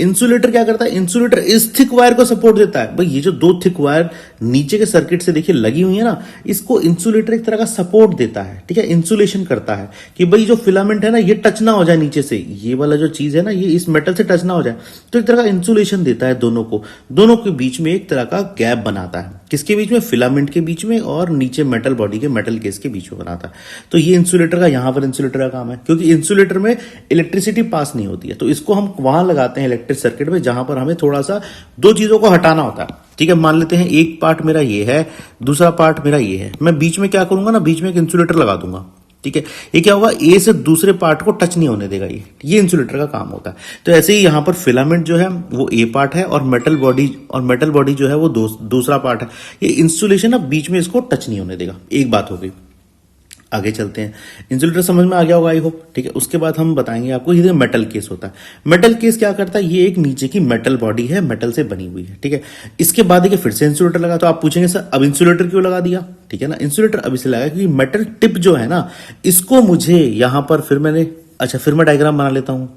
इंसुलेटर क्या करता है, इंसुलेटर इस थिक वायर को सपोर्ट देता है। भाई ये जो दो थिक वायर नीचे के सर्किट से देखिए लगी हुई है ना, इसको इंसुलेटर एक तरह का सपोर्ट देता है, ठीक है, इंसुलेशन करता है कि भाई जो फिलामेंट है ना ये टच ना हो जाए नीचे से, ये वाला जो चीज है ना ये इस मेटल से टच ना हो जाए, तो एक तरह का इंसुलेशन देता है दोनों को। दोनों के बीच में एक तरह का गैप बनाता है, किसके बीच में, फिलामेंट के बीच में और नीचे मेटल बॉडी के मेटल केस के बीच में बनाता है। तो ये इंसुलेटर का, यहां पर इंसुलेटर का काम है, क्योंकि इंसुलेटर में इलेक्ट्रिसिटी पास नहीं होती है, तो इसको हम वहां लगाते हैं इलेक्ट्रिक सर्किट में, जहां पर हमें थोड़ा सा दो चीजों को हटाना होता है, ठीक है। मान लेते हैं एक पार्ट मेरा ये है, दूसरा पार्ट मेरा ये है, मैं बीच में क्या करूंगा ना, बीच में एक इंसुलेटर लगा दूंगा, ठीक है। ये क्या होगा, ए से दूसरे पार्ट को टच नहीं होने देगा, ये इंसुलेटर का काम होता है। तो ऐसे ही यहां पर फिलामेंट जो है वो ए पार्ट है और मेटल बॉडी जो है वो दूसरा पार्ट है। ये इंसुलेशन अब बीच में इसको टच नहीं होने देगा। एक बात हो गई, आगे चलते हैं। इंसुलेटर समझ में आ गया होगा आई होप, ठीक है। उसके बाद हम बताएंगे आपको, ये मेटल केस होता है। मेटल केस क्या करता है, ये एक नीचे की मेटल बॉडी है, मेटल से बनी हुई है, ठीक है। इसके बाद देखिए फिर से इंसुलेटर लगा, तो आप पूछेंगे सर अब इंसुलेटर क्यों लगा दिया, ठीक है ना। इंसुलेटर अब इसलिए लगा क्योंकि मेटल टिप जो है ना, इसको मुझे यहां पर फिर मैं डायग्राम बना लेता हूं,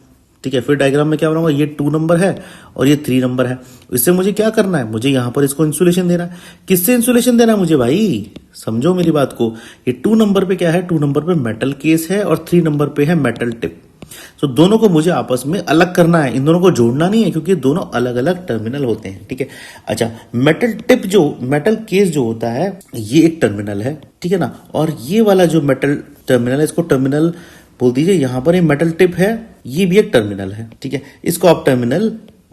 ठीक है। फिर डायग्राम में क्या बनाऊंगा, ये 2 नंबर है और ये 3 नंबर है। इससे मुझे क्या करना है, मुझे यहां पर इसको इंसुलेशन देना है। किससे इंसुलेशन देना है मुझे, भाई समझो मेरी बात को। ये 2 नंबर पे क्या है, 2 नंबर पे मेटल केस है और 3 नंबर पे है मेटल टिप। तो दोनों को मुझे आपस में अलग करना है, इन दोनों को जोड़ना नहीं है, क्योंकि दोनों अलग अलग टर्मिनल होते हैं, ठीक है। अच्छा, मेटल केस जो होता है ये एक टर्मिनल है, ठीक है ना, और ये वाला जो मेटल टर्मिनल है इसको टर्मिनल बोल दीजिए। यहां पर ये मेटल टिप है, ये भी एक टर्मिनल है, ठीक है। इसको आप टर्मिनल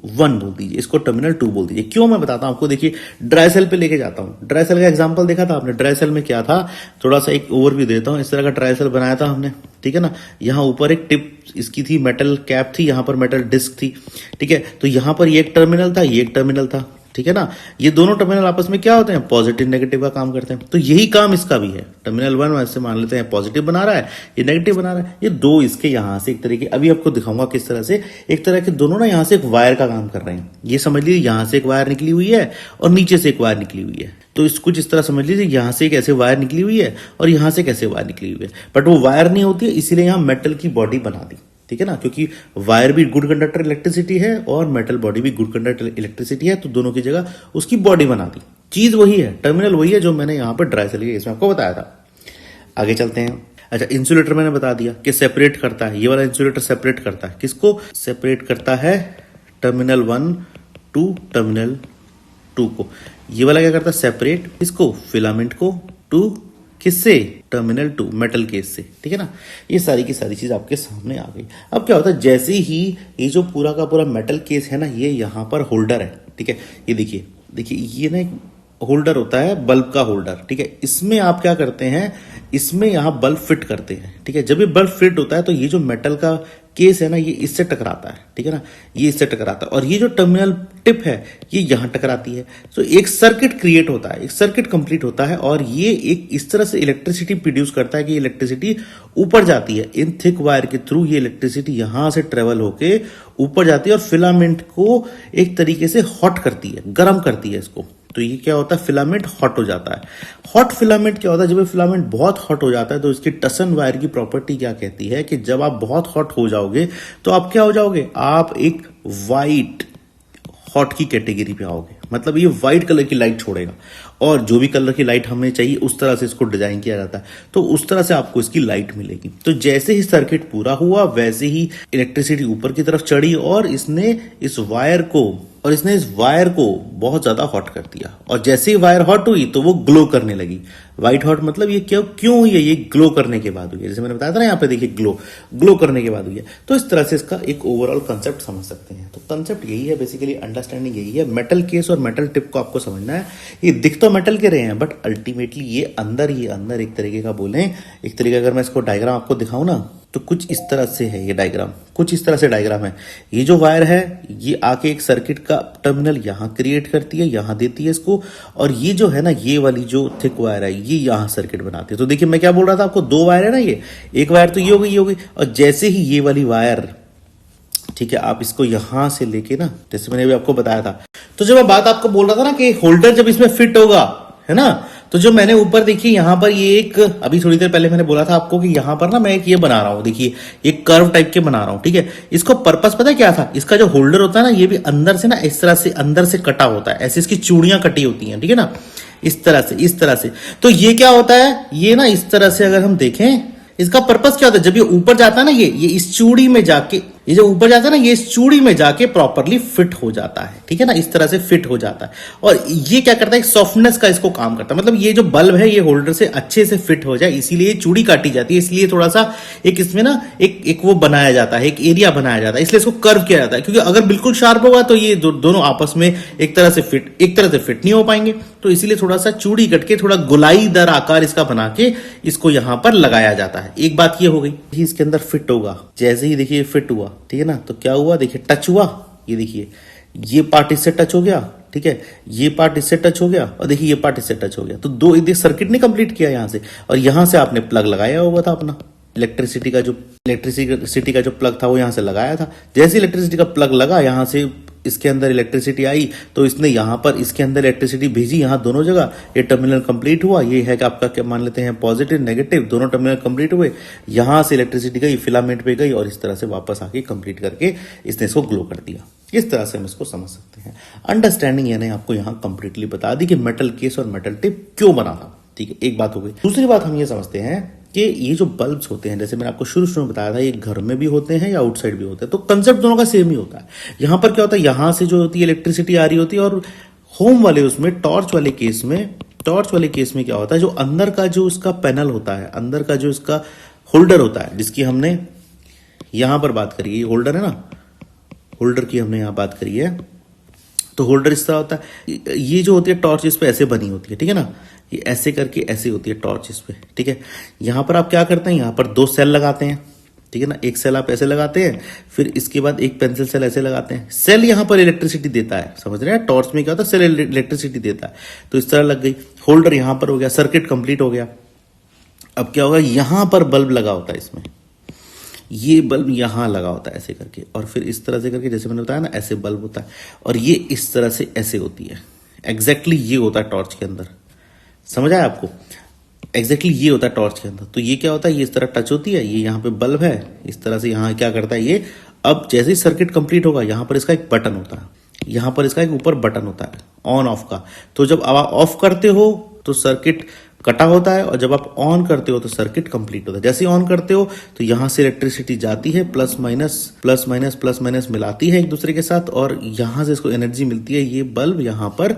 1 बोल दीजिए, इसको टर्मिनल 2 बोल दीजिए। क्यों, मैं बताता हूं आपको। देखिए ड्राई सेल पे लेके जाता हूं। ड्राई सेल का एग्जांपल देखा था आपने, ड्राई सेल में क्या था, थोड़ा सा एक ओवरव्यू देता हूं। इस तरह का ड्राई सेल बनाया था हमने, ठीक है ना। यहां ऊपर एक टिप इसकी थी, मेटल कैप थी, यहां पर मेटल डिस्क थी, ठीक है। तो यहां पर ये एक टर्मिनल था, ये एक टर्मिनल था, ठीक है ना। ये दोनों टर्मिनल आपस में क्या होते हैं, पॉजिटिव नेगेटिव का काम करते हैं। तो यही काम इसका भी है। टर्मिनल 1 वैसे मान लेते हैं पॉजिटिव बना रहा है, ये नेगेटिव बना रहा है। ये दो इसके यहां से एक तरह के, अभी आपको दिखाऊंगा किस तरह से, एक तरह के दोनों ना यहां से एक वायर का काम कर रहे हैं। ये समझ लीजिए यहां से एक वायर निकली हुई है और नीचे से एक वायर निकली हुई है। तो इसको जिस तरह समझ लीजिए यहां से एक ऐसे वायर निकली हुई है और यहां से एक ऐसे वायर निकली हुई है, बट वो वायर नहीं होती है, इसीलिए यहां मेटल की बॉडी बना दी, ठीक है ना। क्योंकि वायर भी गुड कंडक्टर इलेक्ट्रिसिटी है और मेटल बॉडी भी गुड कंडक्टर इलेक्ट्रिसिटी है, तो दोनों की जगह उसकी बॉडी बना दी। चीज वही है, टर्मिनल वही है जो मैंने यहां पर ड्राई सेल इसमें आपको बताया था। आगे चलते हैं। अच्छा, इंसुलेटर मैंने बता दिया कि सेपरेट करता है, ये वाला इंसुलेटर सेपरेट करता है। किसको सेपरेट करता है, टर्मिनल 1 टू टर्मिनल 2 को। ये वाला क्या करता है, सेपरेट इसको, फिलामेंट को टू किससे, टर्मिनल 2 मेटल केस से, ठीक है ना। ये सारी की सारी चीज आपके सामने आ गई। अब क्या होता है, जैसे ही ये जो पूरा का पूरा मेटल केस है ना, ये यहां पर होल्डर है, ठीक है। ये देखिए देखिए, ये ना एक होल्डर होता है, बल्ब का होल्डर, ठीक है। इसमें आप क्या करते हैं, इसमें यहां बल्ब फिट करते हैं, ठीक है। जब ये बल्ब फिट होता है तो ये जो मेटल का केस है ना, ये इससे टकराता है, ठीक है ना, ये इससे टकराता है और ये जो टर्मिनल टिप है ये यहां टकराती है। तो एक सर्किट क्रिएट होता है, एक सर्किट कंप्लीट होता है और ये एक इस तरह से इलेक्ट्रिसिटी प्रोड्यूस करता है कि इलेक्ट्रिसिटी ऊपर जाती है इन थिक वायर के थ्रू। ये इलेक्ट्रिसिटी यहां से ट्रेवल होके ऊपर जाती है और फिलामेंट को एक तरीके से हॉट करती है, गर्म करती है इसको। तो ये क्या होता है, फिलामेंट हॉट हो जाता है। हॉट फिलामेंट क्या होता है, जब ये फिलामेंट बहुत हॉट हो जाता है तो इसकी टसन वायर की प्रॉपर्टी क्या कहती है कि जब आप बहुत हॉट हो जाओगे तो आप क्या हो जाओगे, आप एक वाइट हॉट की कैटेगरी पे आओगे। मतलब ये व्हाइट कलर की लाइट छोड़ेगा और जो भी कलर की लाइट हमें चाहिए उस तरह से इसको डिजाइन किया जाता है, तो उस तरह से आपको इसकी लाइट मिलेगी। तो जैसे ही सर्किट पूरा हुआ वैसे ही इलेक्ट्रिसिटी ऊपर की तरफ चढ़ी और इसने इस वायर को बहुत ज्यादा हॉट कर दिया। और जैसे ही वायर हॉट हुई तो वो ग्लो करने लगी। व्हाइट हॉट मतलब ये क्यों हुई है, ये ग्लो करने के बाद हुई है। जैसे मैंने बताया था ना, यहाँ पे देखिए ग्लो करने के बाद हुई है। तो इस तरह से इसका एक ओवरऑल कंसेप्ट समझ सकते हैं। तो कंसेप्ट यही है, बेसिकली अंडरस्टैंडिंग यही है। मेटल केस और मेटल टिप को आपको समझना है। ये दिख तो मेटल के रहे हैं बट अल्टीमेटली ये अंदर एक तरीके का बोले, एक तरीके अगर मैं इसको डायग्राम आपको दिखाऊं ना तो कुछ इस तरह से है। ये डायग्राम कुछ इस तरह से डायग्राम है। ये जो वायर है ये आके एक सर्किट का टर्मिनल यहां क्रिएट करती है, यहां देती है इसको, और ये जो है ना, ये वाली जो थिक वायर है ये यहां सर्किट बनाती है। तो देखिए मैं क्या बोल रहा था आपको, दो वायर है ना, ये एक वायर तो ये हो गई और जैसे ही ये वाली वायर, ठीक है, आप इसको यहां से लेके ना, जैसे मैंने अभी आपको बताया था, तो जब मैं बात आपको बोल रहा था ना कि होल्डर जब इसमें फिट होगा, है ना, तो जो मैंने ऊपर देखिए यहां पर ये एक, अभी थोड़ी देर पहले मैंने बोला था आपको कि यहां पर ना मैं एक ये बना रहा हूं, देखिए एक कर्व टाइप के बना रहा हूं, ठीक है। इसको पर्पस पता है क्या था, इसका जो होल्डर होता है ना, ये भी अंदर से ना इस तरह से अंदर से कटा होता है, ऐसे इसकी चूड़ियां कटी होती हैं, ठीक है ना, इस तरह से। तो ये क्या होता है, ये ना इस तरह से अगर हम देखें, इसका पर्पस क्या होता है, जब ये ऊपर जाता है ना, ये इस चूड़ी में जाके, ये जो ऊपर जाता है ना, ये इस चूड़ी में जाके प्रॉपरली फिट हो जाता है, ठीक है ना, इस तरह से फिट हो जाता है। और ये क्या करता है, एक सॉफ्टनेस का इसको काम करता है। मतलब ये जो बल्ब है ये होल्डर से अच्छे से फिट हो जाए, इसीलिए चूड़ी काटी जाती है, इसलिए थोड़ा सा एक इसमें ना एक वो बनाया जाता है, एक एरिया बनाया जाता है, इसलिए इसको कर्व किया जाता है। क्योंकि अगर बिल्कुल शार्प होगा तो ये दोनों आपस में एक तरह से फिट नहीं हो पाएंगे, तो इसीलिए थोड़ा सा चूड़ी कट के थोड़ा गोलाईदार आकार इसका बना के इसको यहां पर लगाया जाता है। एक बात ये हो गई, इसके अंदर फिट होगा, जैसे ही देखिए फिट हुआ, ठीक है ना, तो क्या हुआ, देखिए टच हुआ, ये देखिए ये पार्ट इससे टच हो गया, ठीक है, ये पार्ट इससे टच हो गया और देखिए ये पार्ट इससे टच हो गया। तो दो सर्किट ने कंप्लीट किया यहां से, और यहां से आपने प्लग लगाया हुआ था अपना इलेक्ट्रिसिटी का जो प्लग था वो यहां से लगाया था। जैसे इलेक्ट्रिसिटी का प्लग लगा, यहां से इसके अंदर इलेक्ट्रिसिटी आई तो इसने यहां पर इसके अंदर इलेक्ट्रिसिटी भेजी, यहां दोनों जगह। ये टर्मिनल कंप्लीट हुआ, ये है कि आपका क्या मान लेते हैं, पॉजिटिव नेगेटिव दोनों टर्मिनल कंप्लीट हुए। यहां से इलेक्ट्रिसिटी गई, फिलामेंट पे गई और इस तरह से वापस आके कंप्लीट करके इसने इसको ग्लो कर दिया। इस तरह से हम इसको समझ सकते हैं। अंडरस्टैंडिंग यानी आपको यहां कंप्लीटली बता दी कि मेटल केस और मेटल टिप क्यों बना था, ठीक है, एक बात हो गई। दूसरी बात हम ये समझते हैं कि ये जो बल्ब्स होते हैं, जैसे मैंने आपको शुरू में बताया था, ये घर में भी होते हैं या आउटसाइड भी होते हैं, तो कंसेप्ट दोनों का सेम ही होता है। यहां पर क्या होता है, यहां से जो होती है इलेक्ट्रिसिटी आ रही होती है, और होम वाले उसमें टॉर्च वाले केस में क्या होता है, जो अंदर का जो उसका पैनल होता है, अंदर का जो इसका होल्डर होता है, जिसकी हमने यहां पर बात करी है, होल्डर है ना, होल्डर की हमने यहां बात करी है। तो होल्डर इस तरह होता है, ये जो होती है टॉर्च इस पे ऐसे बनी होती है, ठीक है ना, ये ऐसे करके ऐसे होती है टॉर्च इस पे, ठीक है। यहां पर आप क्या करते हैं, यहां पर दो सेल लगाते हैं, ठीक है ना। एक सेल आप ऐसे लगाते हैं, फिर इसके बाद एक पेंसिल सेल ऐसे लगाते हैं। सेल यहां पर इलेक्ट्रिसिटी देता है, समझ रहे हैं। टॉर्च में क्या होता है, सेल इलेक्ट्रिसिटी देता है। तो इस तरह लग गई, होल्डर यहां पर हो गया, सर्किट कंप्लीट हो गया। अब क्या होगा, यहां पर बल्ब लगा होता है, इसमें ये बल्ब यहां लगा होता है ऐसे करके, और फिर इस तरह से करके, जैसे मैंने बताया ना, ऐसे बल्ब होता है, और ये इस तरह से ऐसे होती है। एग्जैक्टली ये होता है टॉर्च के अंदर, समझ आया आपको। एग्जैक्टली ये होता है टॉर्च के अंदर। तो ये क्या होता है, ये इस तरह टच होती है, ये यहाँ पे बल्ब है, इस तरह से यहाँ क्या करता है ये। अब जैसे ही सर्किट कंप्लीट होगा, यहाँ पर इसका एक बटन होता है, यहाँ पर इसका एक ऊपर बटन होता है ऑन ऑफ का। तो जब आप ऑफ करते हो तो सर्किट कटा होता है, और जब आप ऑन करते हो तो सर्किट कंप्लीट होता है। जैसे ही ऑन करते हो तो यहां से इलेक्ट्रिसिटी जाती है, प्लस माइनस मिलाती है एक दूसरे के साथ, और यहां से इसको एनर्जी मिलती है। ये बल्ब यहां पर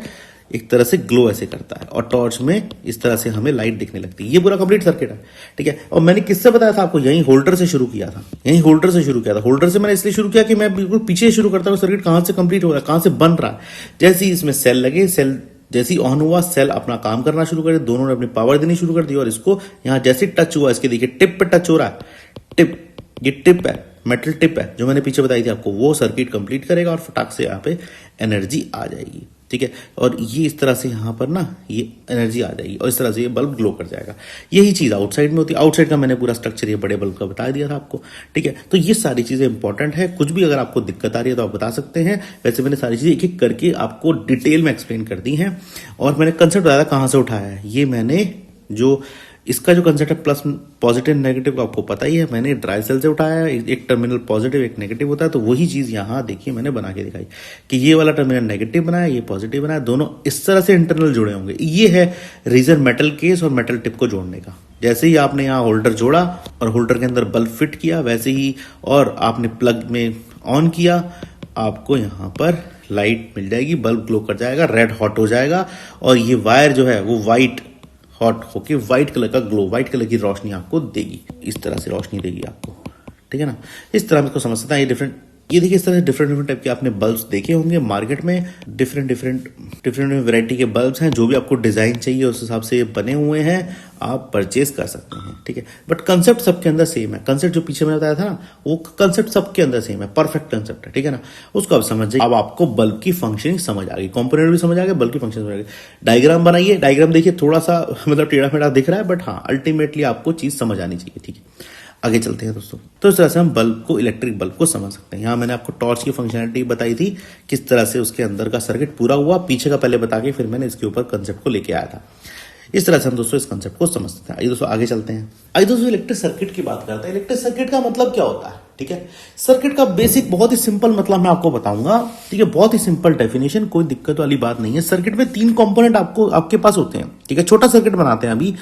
एक तरह से ग्लो ऐसे करता है, और टॉर्च में इस तरह से हमें लाइट दिखने लगती है। ये पूरा कंप्लीट सर्किट है, ठीक है। और मैंने किससे बताया था आपको, यही होल्डर से शुरू किया था, यही होल्डर से शुरू किया था। होल्डर से मैंने इसलिए शुरू किया कि मैं बिल्कुल पीछे शुरू करता हूँ, सर्किट कहां से कंप्लीट हो रहा है, कहां से बन रहा है। जैसे ही इसमें सेल लगे, सेल जैसे ही ऑन हुआ, सेल अपना काम करना शुरू करे, दोनों ने अपनी पावर देनी शुरू कर दी, और इसको यहां जैसे टच हुआ, इसके देखिए टिप पे टच हो रहा है, टिप, ये टिप है, मेटल टिप है जो मैंने पीछे बताई थी आपको, वो सर्किट कंप्लीट करेगा और फटाक से यहाँ पे एनर्जी आ जाएगी, ठीक है। और ये इस तरह से यहाँ पर ना ये एनर्जी आ जाएगी, और इस तरह से ये बल्ब ग्लो कर जाएगा। यही चीज आउटसाइड में होती है। आउटसाइड का मैंने पूरा स्ट्रक्चर ये बड़े बल्ब का बता दिया था आपको, ठीक है। तो ये सारी चीजें इंपॉर्टेंट है। कुछ भी अगर आपको दिक्कत आ रही है तो आप बता सकते हैं। वैसे मैंने सारी चीजें एक एक करके आपको डिटेल में एक्सप्लेन कर दी है, और मैंने कंसेप्ट बताया था कहां से उठाया है। ये मैंने जो इसका जो कंसेप्ट है प्लस पॉजिटिव नेगेटिव का आपको पता ही है, मैंने ड्राई सेल से उठाया है। एक टर्मिनल पॉजिटिव एक नेगेटिव होता है, तो वही चीज यहां देखिए मैंने बना के दिखाई कि ये वाला टर्मिनल नेगेटिव बनाया, ये पॉजिटिव बनाया, दोनों इस तरह से इंटरनल जुड़े होंगे। ये है रीजन मेटल केस और मेटल टिप को जोड़ने का। जैसे ही आपने यहाँ होल्डर जोड़ा और होल्डर के अंदर बल्ब फिट किया, वैसे ही और आपने प्लग में ऑन किया, आपको यहाँ पर लाइट मिल जाएगी, बल्ब ग्लो कर जाएगा, रेड हॉट हो जाएगा, और ये वायर जो है वो व्हाइट हॉट होके व्हाइट कलर का ग्लो, व्हाइट कलर की रोशनी आपको देगी। इस तरह से रोशनी देगी आपको, ठीक है ना। इस तरह इसको समझ सकते हैं। ये डिफरेंट, ये देखिए इस तरह से डिफरेंट टाइप के आपने बल्ब्स देखे होंगे मार्केट में। डिफरेंट वैरायटी के बल्ब्स हैं, जो भी आपको डिजाइन चाहिए उस हिसाब से बने हुए हैं, आप परचेज कर सकते हैं, ठीक है। बट कंसेप्ट सबके अंदर सेम है। कंसेप्ट जो पीछे मैंने बताया था ना, वो कंसेप्ट सबके अंदर सेम है, परफेक्ट कंसेप्ट है, ठीक है ना। उसको आप समझ जाइए। अब आपको बल्ब की फंक्शनिंग समझ आ गई, कंपोनेंट भी समझ आ गया, बल्ब की फंक्शन समझ आ गई। डायग्राम बनाइए, डायग्राम देखिए थोड़ा सा मतलब टेढ़ा मेढ़ा दिख रहा है, बट हाँ अल्टीमेटली आपको चीज समझ आनी चाहिए, ठीक है। आगे चलते हैं दोस्तों। तो इस तरह से हम बल्ब को, इलेक्ट्रिक बल्ब को समझ सकते हैं। यहाँ मैंने आपको टॉर्च की फंक्शनलिटी बताई थी, किस तरह से उसके अंदर का सर्किट पूरा हुआ, पीछे का पहले बता के फिर मैंने इसके ऊपर कंसेप्ट को लेके आया था। इस तरह से हम दोस्तों इस कंसेप्ट को समझ सकते हैं। आइए दोस्तों आगे चलते हैं। आइए दोस्तों इलेक्ट्रिक सर्किट की बात करते हैं। इलेक्ट्रिक सर्किट का मतलब क्या होता है, ठीक है। सर्किट का बेसिक बहुत ही सिंपल मतलब मैं आपको बताऊंगा, ठीक है। बहुत ही सिंपल डेफिनेशन, कोई दिक्कत वाली बात नहीं है। सर्किट में 3 कंपोनेंट आपको आपके पास होते हैं, ठीक है। छोटा सर्किट बनाते हैं अभी।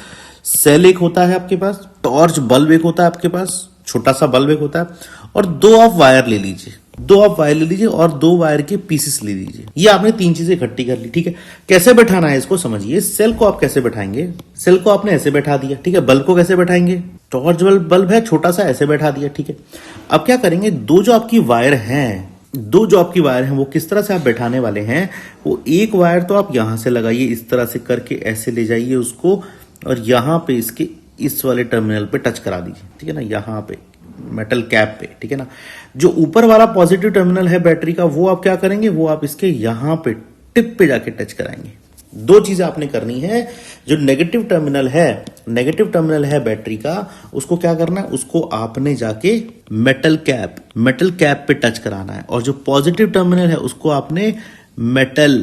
सेल एक होता है आपके पास, टॉर्च बल्ब एक होता है आपके पास, छोटा सा बल्ब एक होता है, और 2 आप वायर ले लीजिए, 2 आप वायर ले लीजिए, और 2 वायर के पीसेस ले लीजिए। ये आपने 3 चीजें इकट्ठी कर ली, ठीक है। कैसे बैठाना है इसको समझिए। सेल को आप कैसे बैठाएंगे, सेल को आपने ऐसे बैठा दिया, ठीक है। बल्ब को कैसे बैठाएंगे, टॉर्च बल्ब है छोटा सा, ऐसे बैठा दिया, ठीक है। अब क्या करेंगे, 2 जो आपकी वायर हैं, 2 जो आपकी वायर हैं वो किस तरह से आप बैठाने वाले हैं। वो एक वायर तो आप यहां से लगाइए, इस तरह से करके ऐसे ले जाइए उसको, और यहां पे इसके इस वाले टर्मिनल पे टच करा दीजिए, ठीक है ना, यहां पे मेटल कैप पे, ठीक है ना। जो ऊपर वाला पॉजिटिव टर्मिनल है बैटरी का, वो आप क्या करेंगे, वो आप इसके यहां पे टिप पे जाके टच कराएंगे। 2 चीजें आपने करनी है। जो नेगेटिव टर्मिनल है बैटरी का, उसको क्या करना है, उसको आपने जाके मेटल कैप पे टच कराना है, और जो पॉजिटिव टर्मिनल है उसको आपने मेटल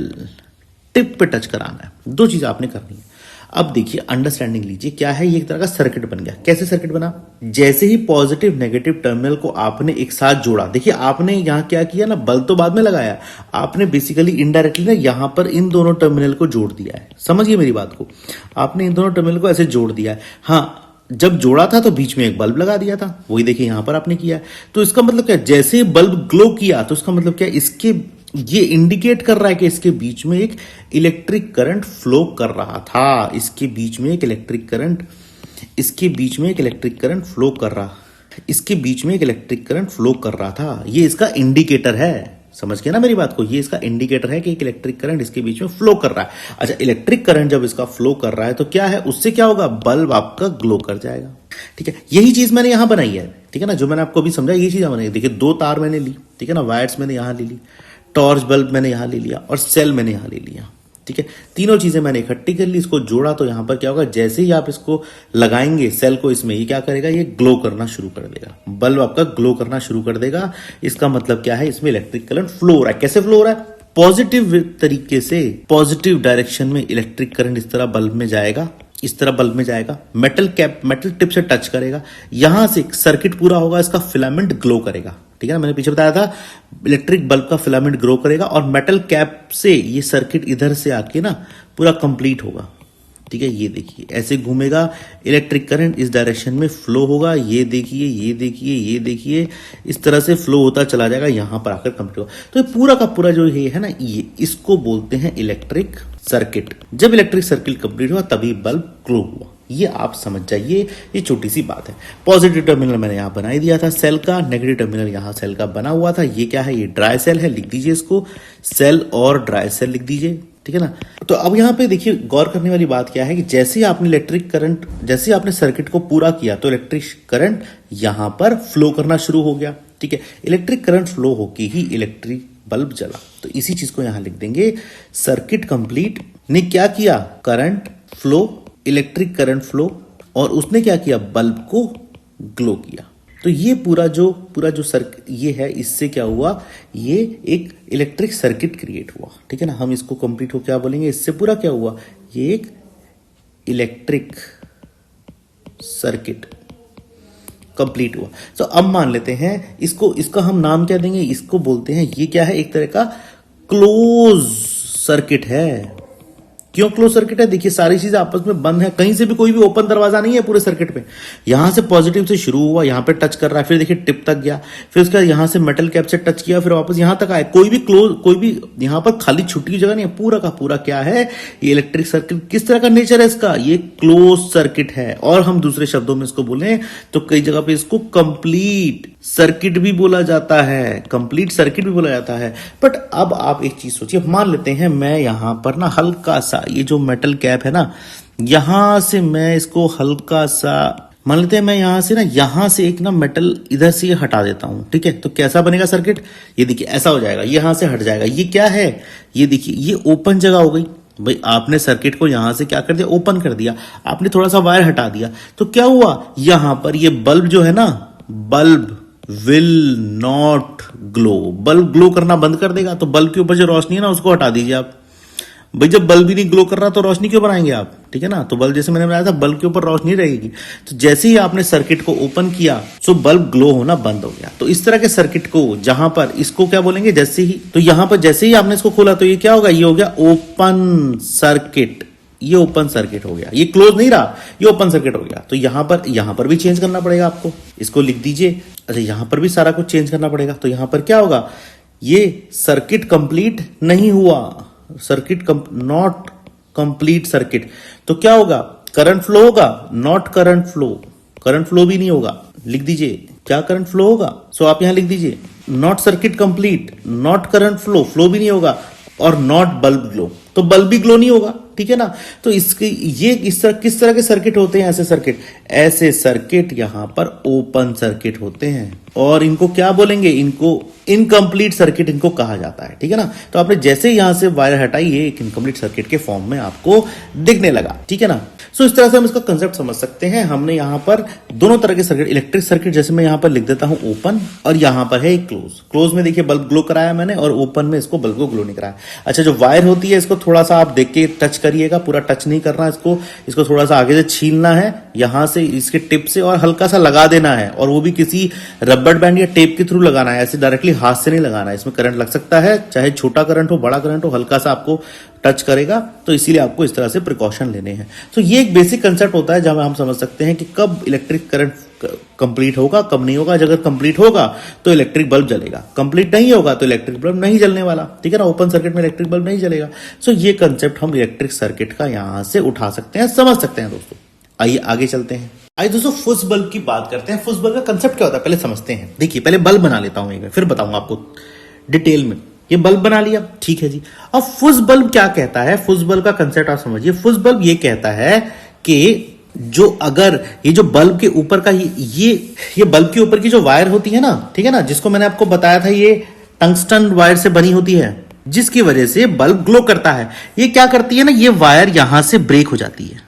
टिप पे टच कराना है। 2 चीजें आपने करनी है। अब देखिए अंडरस्टैंडिंग लीजिए, क्या है ये, एक तरह का सर्किट बन गया। कैसे सर्किट बना, जैसे ही पॉजिटिव नेगेटिव टर्मिनल को आपने एक साथ जोड़ा, देखिए आपने यहां क्या किया ना, बल्ब तो बाद में लगाया, आपने बेसिकली इनडायरेक्टली ना यहां पर इन दोनों टर्मिनल को जोड़ दिया है। समझिए मेरी बात को, आपने इन दोनों टर्मिनल को ऐसे जोड़ दिया है। हाँ, जब जोड़ा था तो बीच में एक बल्ब लगा दिया था, वही देखिए यहां पर आपने किया है। तो इसका मतलब क्या, जैसे बल्ब ग्लो किया तो इसका मतलब क्या, इसके ये इंडिकेट कर रहा है कि इसके बीच में एक इलेक्ट्रिक करंट फ्लो कर रहा था, इसके बीच में एक इलेक्ट्रिक करंट फ्लो कर रहा था। ये इसका इंडिकेटर है, समझ गया ना मेरी बात को। ये इसका इंडिकेटर है कि एक इलेक्ट्रिक करंट इसके बीच में फ्लो कर रहा है। अच्छा, इलेक्ट्रिक करंट जब इसका फ्लो कर रहा है तो क्या है, उससे क्या होगा, बल्ब आपका ग्लो कर जाएगा। ठीक है, यही चीज मैंने यहां बनाई है, ठीक है ना, जो मैंने आपको अभी समझा यही चीज बनाई है। देखिए 2 तार मैंने ली, ठीक है ना, वायर्स मैंने यहां ले ली, टॉर्च बल्ब मैंने यहां ले लिया और सेल मैंने यहां ले लिया, ठीक है। तीनों चीजें मैंने इकट्ठी कर ली, इसको जोड़ा, तो यहां पर क्या होगा, जैसे ही आप इसको लगाएंगे सेल को इसमें, ये क्या करेगा, ये ग्लो करना शुरू कर देगा, बल्ब आपका ग्लो करना शुरू कर देगा। इसका मतलब क्या है, इसमें इलेक्ट्रिक करंट फ्लो हो रहा है। कैसे फ्लो हो रहा है, पॉजिटिव तरीके से, पॉजिटिव डायरेक्शन में इलेक्ट्रिक करंट इस तरह बल्ब में जाएगा, इस तरह बल्ब में जाएगा, मेटल कैप, मेटल टिप से टच करेगा, यहां से सर्किट पूरा होगा, इसका फिलामेंट ग्लो करेगा, ठीक है ना, मैंने पीछे बताया था इलेक्ट्रिक बल्ब का फिलामेंट ग्लो करेगा और मेटल कैप से ये सर्किट इधर से आके ना पूरा कंप्लीट होगा, ठीक है। ये देखिए ऐसे घूमेगा, इलेक्ट्रिक करंट इस डायरेक्शन में फ्लो होगा, ये देखिए, ये देखिए, ये देखिए, इस तरह से फ्लो होता चला जाएगा, यहां पर आकर कंप्लीट होगा। तो ये पूरा का पूरा जो ये है ना, ये इसको बोलते हैं इलेक्ट्रिक सर्किट। जब इलेक्ट्रिक सर्किट कंप्लीट हुआ तभी बल्ब ग्लो हुआ, ये आप समझ जाइए, ये छोटी सी बात है। पॉजिटिव टर्मिनल मैंने यहां बना ही दिया था सेल का, नेगेटिव टर्मिनल यहां सेल का बना हुआ था। ये क्या है, ये ड्राई सेल है, लिख दीजिए इसको, सेल और ड्राई सेल लिख दीजिए, ठीक है ना। तो अब यहां पे देखिए गौर करने वाली बात क्या है कि जैसे ही आपने इलेक्ट्रिक करंट, जैसे ही आपने सर्किट को पूरा किया तो इलेक्ट्रिक करंट यहां पर फ्लो करना शुरू हो गया, ठीक है। इलेक्ट्रिक करंट फ्लो होके ही इलेक्ट्रिक बल्ब जला, तो इसी चीज को यहां लिख देंगे, सर्किट कंप्लीट ने क्या किया, current flow, electric current flow, और उसने क्या किया, बल्ब को ग्लो किया। तो ये पूरा जो सर्किट ये है, इससे क्या हुआ, ये एक इलेक्ट्रिक सर्किट क्रिएट हुआ, ठीक है ना। हम इसको कंप्लीट हो क्या बोलेंगे, इससे पूरा क्या हुआ, ये एक इलेक्ट्रिक सर्किट कंप्लीट हुआ। तो अब मान लेते हैं इसको, इसका हम नाम क्या देंगे, इसको बोलते हैं, ये क्या है, एक तरह का क्लोज सर्किट है। क्यों क्लोज सर्किट है, देखिए सारी चीजें आपस में बंद है, कहीं से भी कोई भी ओपन दरवाजा नहीं है पूरे सर्किट में। यहां से पॉजिटिव से शुरू हुआ, यहां पे टच कर रहा है, फिर देखिए टिप तक गया, फिर उसके बाद यहां से मेटल कैप से टच किया, फिर वापस यहां तक आया, कोई भी यहां पर खाली छुट्टी की जगह नहीं है, पूरा का पूरा क्या है, ये इलेक्ट्रिक सर्किट। किस तरह का नेचर है इसका, ये क्लोज सर्किट है। और हम दूसरे शब्दों में इसको बोले तो कई जगह पे इसको कंप्लीट सर्किट भी बोला जाता है, कंप्लीट सर्किट भी बोला जाता है। बट अब आप एक चीज सोचिए, मान लेते हैं मैं यहां पर ना हल्का सा, ये जो मेटल कैप है ना, यहां से मैं इसको हल्का सा, मान लेते हैं मैं यहां से ना, यहां से एक ना मेटल इधर से ये हटा देता हूं, ठीक है। तो कैसा बनेगा सर्किट, ये देखिए ऐसा हो जाएगा, यहां से हट जाएगा। ये क्या है, ये देखिए ये ओपन जगह हो गई। भाई आपने सर्किट को यहां से क्या कर दिया, ओपन कर दिया, आपने थोड़ा सा वायर हटा दिया, तो क्या हुआ, यहां पर ये बल्ब जो है ना, bulb will not glow, bulb glow करना बंद कर देगा। तो बल्ब के ऊपर जो रोशनी है ना, उसको हटा दीजिए आप। भाई जब बल्ब ही नहीं ग्लो कर रहा तो रोशनी क्यों बनाएंगे आप, ठीक है ना। तो बल्ब, जैसे मैंने बताया था, बल्ब के ऊपर रोशनी रहेगी। तो जैसे ही आपने सर्किट को ओपन किया तो बल्ब ग्लो होना बंद हो गया। तो इस तरह के सर्किट को, जहां पर इसको क्या बोलेंगे, जैसे ही, तो यहां पर जैसे ही आपने इसको खोला तो ये क्या होगा, ये हो गया ओपन सर्किट, ये ओपन सर्किट हो गया, ये क्लोज नहीं रहा, ये ओपन सर्किट हो गया। तो यहां पर भी चेंज करना पड़ेगा आपको, इसको लिख दीजिए। अच्छा, यहां पर भी सारा कुछ चेंज करना पड़ेगा। तो यहां पर क्या होगा, ये सर्किट कंप्लीट नहीं हुआ, सर्किट नॉट कंप्लीट सर्किट। तो क्या होगा, करंट फ्लो होगा, not current flow, current flow भी नहीं होगा। लिख दीजिए क्या करंट फ्लो होगा, सो आप यहां लिख दीजिए not circuit complete, not current flow, flow भी नहीं होगा, और नॉट बल्ब ग्लो, तो बल्ब भी ग्लो नहीं होगा, ठीक है ना। तो इसके ये किस तरह के सर्किट होते हैं, ऐसे सर्किट यहां पर ओपन सर्किट होते हैं, और इनको क्या बोलेंगे, इनको इनकम्प्लीट सर्किट इनको कहा जाता है, ठीक है ना। तो आपने जैसे यहां से वायर हटाई, ये एक इनकम्प्लीट सर्किट के फॉर्म में आपको दिखने लगा, ठीक है ना। सो इस तरह से हम इसका कंसेप्ट समझ सकते हैं। हमने यहां पर दोनों तरह के सर्किट, इलेक्ट्रिक सर्किट जैसे मैं यहां पर लिख देता हूं ओपन, और यहां पर है क्लोज। क्लोज में देखिए बल्ब ग्लो कराया मैंने, और ओपन में इसको बल्ब को ग्लो नहीं कराया। अच्छा, जो वायर होती है इसको थोड़ा सा आप देख के टच करिएगा, पूरा टच नहीं करना इसको थोड़ा सा आगे से छीलना है, यहां से इसके टिप से, और हल्का सा लगा देना है, और वो भी किसी रबड़ बैंड या टेप के थ्रू लगाना है, ऐसे डायरेक्टली हाथ से नहीं लगाना है। इसमें करंट लग सकता है, चाहे छोटा करंट हो बड़ा करंट हो, हल्का सा आपको टच करेगा, तो इसीलिए आपको इस तरह से प्रिकॉशन लेने हैं। तो ये एक बेसिक कंसेप्ट होता है जहां हम समझ सकते हैं कि कब इलेक्ट्रिक करंट कंप्लीट होगा, कब नहीं होगा। अगर कंप्लीट होगा तो इलेक्ट्रिक बल्ब जलेगा, कंप्लीट नहीं होगा तो इलेक्ट्रिक बल्ब नहीं जलने वाला, ठीक है ना। ओपन सर्किट में इलेक्ट्रिक बल्ब नहीं जलेगा। सो ये कंसेप्ट हम इलेक्ट्रिक सर्किट का यहां से उठा सकते हैं, समझ सकते हैं दोस्तों। आइए आगे चलते हैं। आइए दोस्तों फुस बल्ब की बात करते हैं। फुस बल्ब का कंसेप्ट क्या होता है पहले समझते हैं। देखिए पहले बल्ब बना लेता हूं, फिर बताऊंगा आपको डिटेल में। ये बल्ब बना लिया, ठीक है जी। अब फुस बल्ब क्या कहता है, फुस बल्ब का कंसेप्ट आप समझिए। फुस बल्ब ये कहता है कि जो अगर ये जो बल्ब के ऊपर का ये बल्ब के ऊपर की जो वायर होती है ना, ठीक है ना, जिसको मैंने आपको बताया था ये टंगस्टन वायर से बनी होती है, जिसकी वजह से बल्ब ग्लो करता है। ये क्या करती है ना, ये वायर यहां से ब्रेक हो जाती है,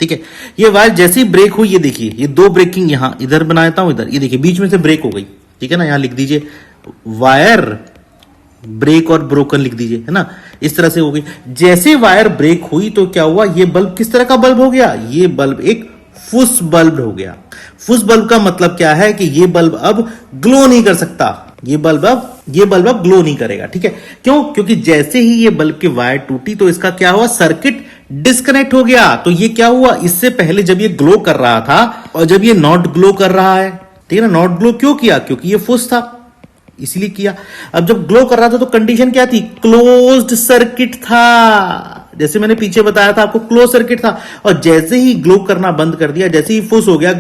ठीक है। ये वायर जैसे ही ब्रेक हुई, ये देखिए ये दो ब्रेकिंग यहां इधर बना देता हूं, इधर ये देखिए बीच में से ब्रेक हो गई, ठीक है ना। यहां लिख दीजिए वायर ब्रेक और ब्रोकन लिख दीजिए, है ना, इस तरह से हो गई। जैसे वायर ब्रेक हुई तो क्या हुआ, ये बल्ब किस तरह का बल्ब हो गया, ये बल्ब एक फुस बल्ब हो गया। फुस बल्ब का मतलब क्या है कि ये बल्ब अब ग्लो नहीं कर सकता, ये बल्ब अब ग्लो नहीं करेगा, ठीक है। क्यों? क्योंकि जैसे ही ये बल्ब की वायर टूटी तो इसका क्या हुआ, सर्किट डिस्कनेक्ट हो गया। तो ये क्या हुआ, इससे पहले जब ये ग्लो कर रहा था और जब ये नॉट ग्लो कर रहा है, ठीक है ना, नॉट ग्लो क्यों किया, क्योंकि ये फुस था इसलिए किया। अब जब ग्लो कर रहा था तो कंडीशन क्या थी, क्लोज्ड सर्किट था, जैसे मैंने पीछे बताया था आपको क्लोज सर्किट था। और जैसे ही ग्लो करना बंद कर दिया, जैसे ही फुस हो गया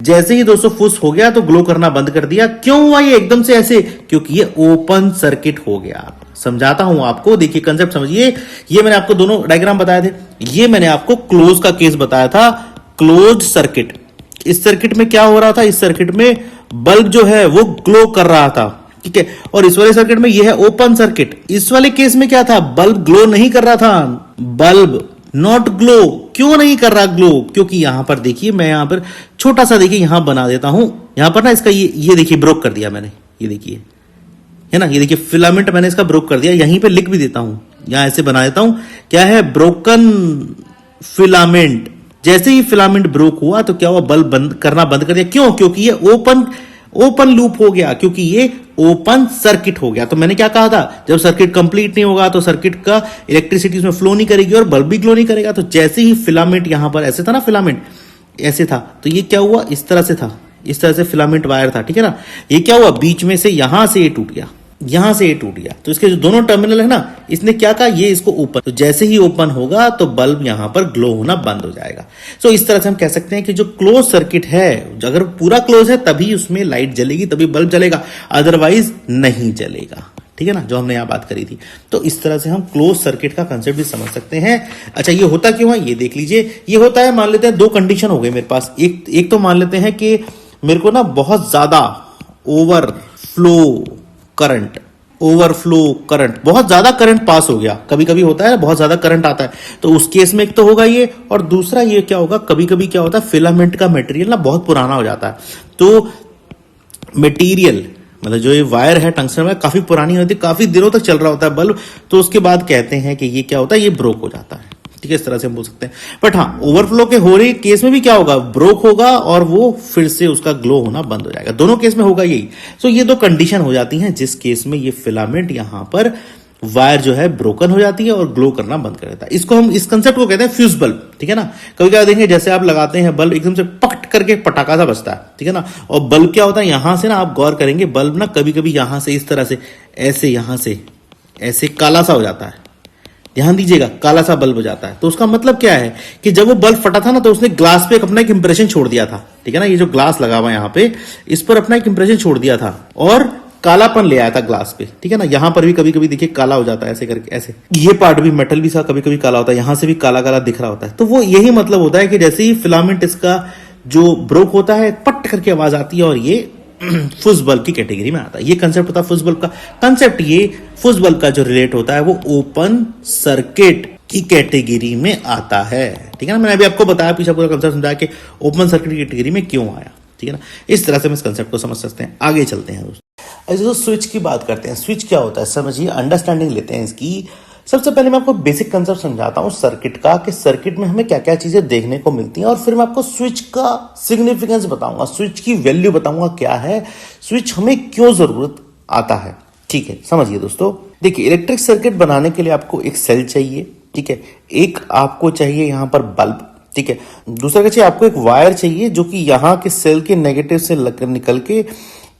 जैसे ही दोस्तों फुस हो गया तो ग्लो करना बंद कर दिया। क्यों हुआ ये एकदम से ऐसे, क्योंकि ये ओपन सर्किट हो गया। समझाता हूं आपको, देखिए कंसेप्ट समझिए। ये मैंने आपको दोनों डायग्राम बताए थे, ये मैंने आपको क्लोज का केस बताया था, क्लोज सर्किट। इस सर्किट में क्या हो रहा था, इस सर्किट में बल्ब जो है वो ग्लो कर रहा था, ठीक है। और इस वाले सर्किट में ये है ओपन सर्किट। इस वाले केस में क्या था, बल्ब ग्लो नहीं कर रहा था, बल्ब नॉट ग्लो। क्यों नहीं कर रहा ग्लो, क्योंकि यहां पर देखिए, मैं यहां पर छोटा सा देखिए यहां बना देता हूं, यहां पर ना इसका ये देखिए ब्रोक कर दिया मैंने, ये देखिए, है ना, ये देखिए फिलामेंट मैंने इसका ब्रोक कर दिया। यहीं पे लिख भी देता हूं, यहां ऐसे बना देता हूं, क्या है, ब्रोकन फिलामेंट। जैसे ही फिलामेंट ब्रोक हुआ तो क्या हुआ, बल्ब करना बंद कर दिया। क्यों? क्योंकि ये ओपन लूप हो गया, क्योंकि ये ओपन सर्किट हो गया। तो मैंने क्या कहा था, जब सर्किट कंप्लीट नहीं होगा तो सर्किट का इलेक्ट्रिसिटी उसमें फ्लो नहीं करेगी और बल्ब भी ग्लो नहीं करेगा। तो जैसे ही फिलामेंट यहां पर ऐसे था ना, फिलामेंट ऐसे था, तो ये क्या हुआ, इस तरह से था, इस तरह से फिलामेंट वायर था, ठीक है ना। ये क्या हुआ, बीच में से यहां से ये टूट गया, यहां से ये टूट गया। तो इसके जो दोनों टर्मिनल है ना, इसने क्या कहा, ये इसको ओपन, तो जैसे ही ओपन होगा तो बल्ब यहां पर ग्लो होना बंद हो जाएगा। सो इस तरह से हम कह सकते हैं कि जो क्लोज सर्किट है, अगर पूरा क्लोज है तभी उसमें लाइट जलेगी, तभी बल्ब जलेगा, अदरवाइज नहीं जलेगा, ठीक है ना, जो हमने यहां बात करी थी। तो इस तरह से हम क्लोज सर्किट का कंसेप्ट भी समझ सकते हैं। अच्छा, ये होता क्यों है, ये देख लीजिए। ये होता है, मान लेते हैं दो कंडीशन हो गई मेरे पास। एक तो मान लेते हैं कि मेरे को ना बहुत ज्यादा ओवरफ्लो करंट, बहुत ज्यादा करंट पास हो गया। कभी कभी होता है बहुत ज्यादा करंट आता है, तो उस केस में एक तो होगा ये, और दूसरा ये क्या होगा, कभी कभी क्या होता है, फिलामेंट का मटेरियल ना बहुत पुराना हो जाता है। तो मटेरियल मतलब जो ये वायर है टंगस्टन वायर काफी पुरानी होती है, काफी दिनों तक चल रहा होता है बल्ब, तो उसके बाद कहते हैं कि ये क्या होता है, ये ब्रोक हो जाता है, ठीक है। इस तरह से हम बोल सकते हैं। बट हाँ, ओवरफ्लो के हो रही केस में भी क्या होगा, ब्रोक होगा और वो फिर से उसका ग्लो होना बंद हो जाएगा। दोनों केस में होगा यही। सो ये दो कंडीशन हो जाती हैं जिस केस में ये फिलामेंट यहां पर वायर जो है ब्रोकन हो जाती है और ग्लो करना बंद कर देता है। इसको हम, इस कंसेप्ट को कहते हैं फ्यूज बल्ब, ठीक है ना। कभी क्या देखेंगे, जैसे आप लगाते हैं बल्ब, एकदम से पकट करके पटाखा सा बजता है, ठीक है ना। और बल्ब क्या होता है, यहां से ना आप गौर करेंगे, बल्ब ना कभी कभी यहां से इस तरह से ऐसे, यहां से ऐसे काला सा हो जाता है, ध्यान दीजिएगा, काला सा बल्ब हो जाता है। तो उसका मतलब क्या है कि जब वो बल्ब फटा था ना, तो उसने ग्लास पे अपना एक इंप्रेशन छोड़ दिया था, ठीक है ना। ये जो ग्लास लगा हुआ यहां पे, इस पर अपना एक इंप्रेशन छोड़ दिया था और कालापन ले आया था ग्लास पे, ठीक है ना। यहां पर भी कभी कभी देखिए काला हो जाता है ऐसे करके, ऐसे ये पार्ट भी मेटल भी सा कभी कभी काला होता है, यहां से भी काला काला दिख रहा होता है। तो वो यही मतलब होता है कि जैसे ही फिलामेंट इसका जो ब्रोक होता है, पट करके आवाज आती है और ये फुस बल्ब की कैटेगरी में आता है। ये कंसेप्ट होता है फुस बल्ब का। कंसेप्ट ये फुस बल्ब का जो रिलेट होता है वो ओपन सर्किट की कैटेगरी में आता है, ठीक है ना। मैंने अभी आपको बताया, पीछे पूरा कंसेप्ट समझाया कि ओपन सर्किट की कैटेगरी में क्यों आया, ठीक है ना। इस तरह से हम इस कंसेप्ट को समझ सकते हैं। आगे चलते हैं दोस्तों। ऐसे तो स्विच की बात करते हैं। स्विच क्या होता है समझिए, अंडरस्टैंडिंग लेते हैं इसकी। सबसे पहले मैं आपको बेसिक कंसेप्ट समझाता हूं सर्किट का, कि सर्किट में हमें क्या क्या चीजें देखने को मिलती हैं, और फिर मैं आपको स्विच का सिग्निफिकेंस बताऊंगा, स्विच की वैल्यू बताऊंगा क्या है, स्विच हमें क्यों जरूरत आता है, ठीक है। समझिए दोस्तों, देखिए इलेक्ट्रिक सर्किट बनाने के लिए आपको एक सेल चाहिए, ठीक है, एक आपको चाहिए यहां पर बल्ब, ठीक है, दूसरा क्या चाहिए, आपको एक वायर चाहिए जो कि यहां के सेल के नेगेटिव से निकल के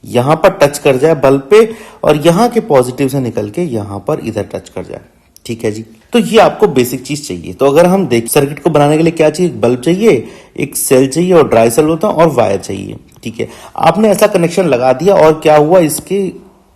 यहां पर टच कर जाए बल्ब पे, और यहां के पॉजिटिव से निकल के यहां पर इधर टच कर जाए, ठीक है जी। तो ये आपको बेसिक चीज चाहिए। तो अगर हम देख सर्किट को बनाने के लिए क्या चाहिए, बल्ब चाहिए, एक सेल चाहिए और ड्राई सेल होता है, और वायर चाहिए, ठीक है। आपने ऐसा कनेक्शन लगा दिया और क्या हुआ,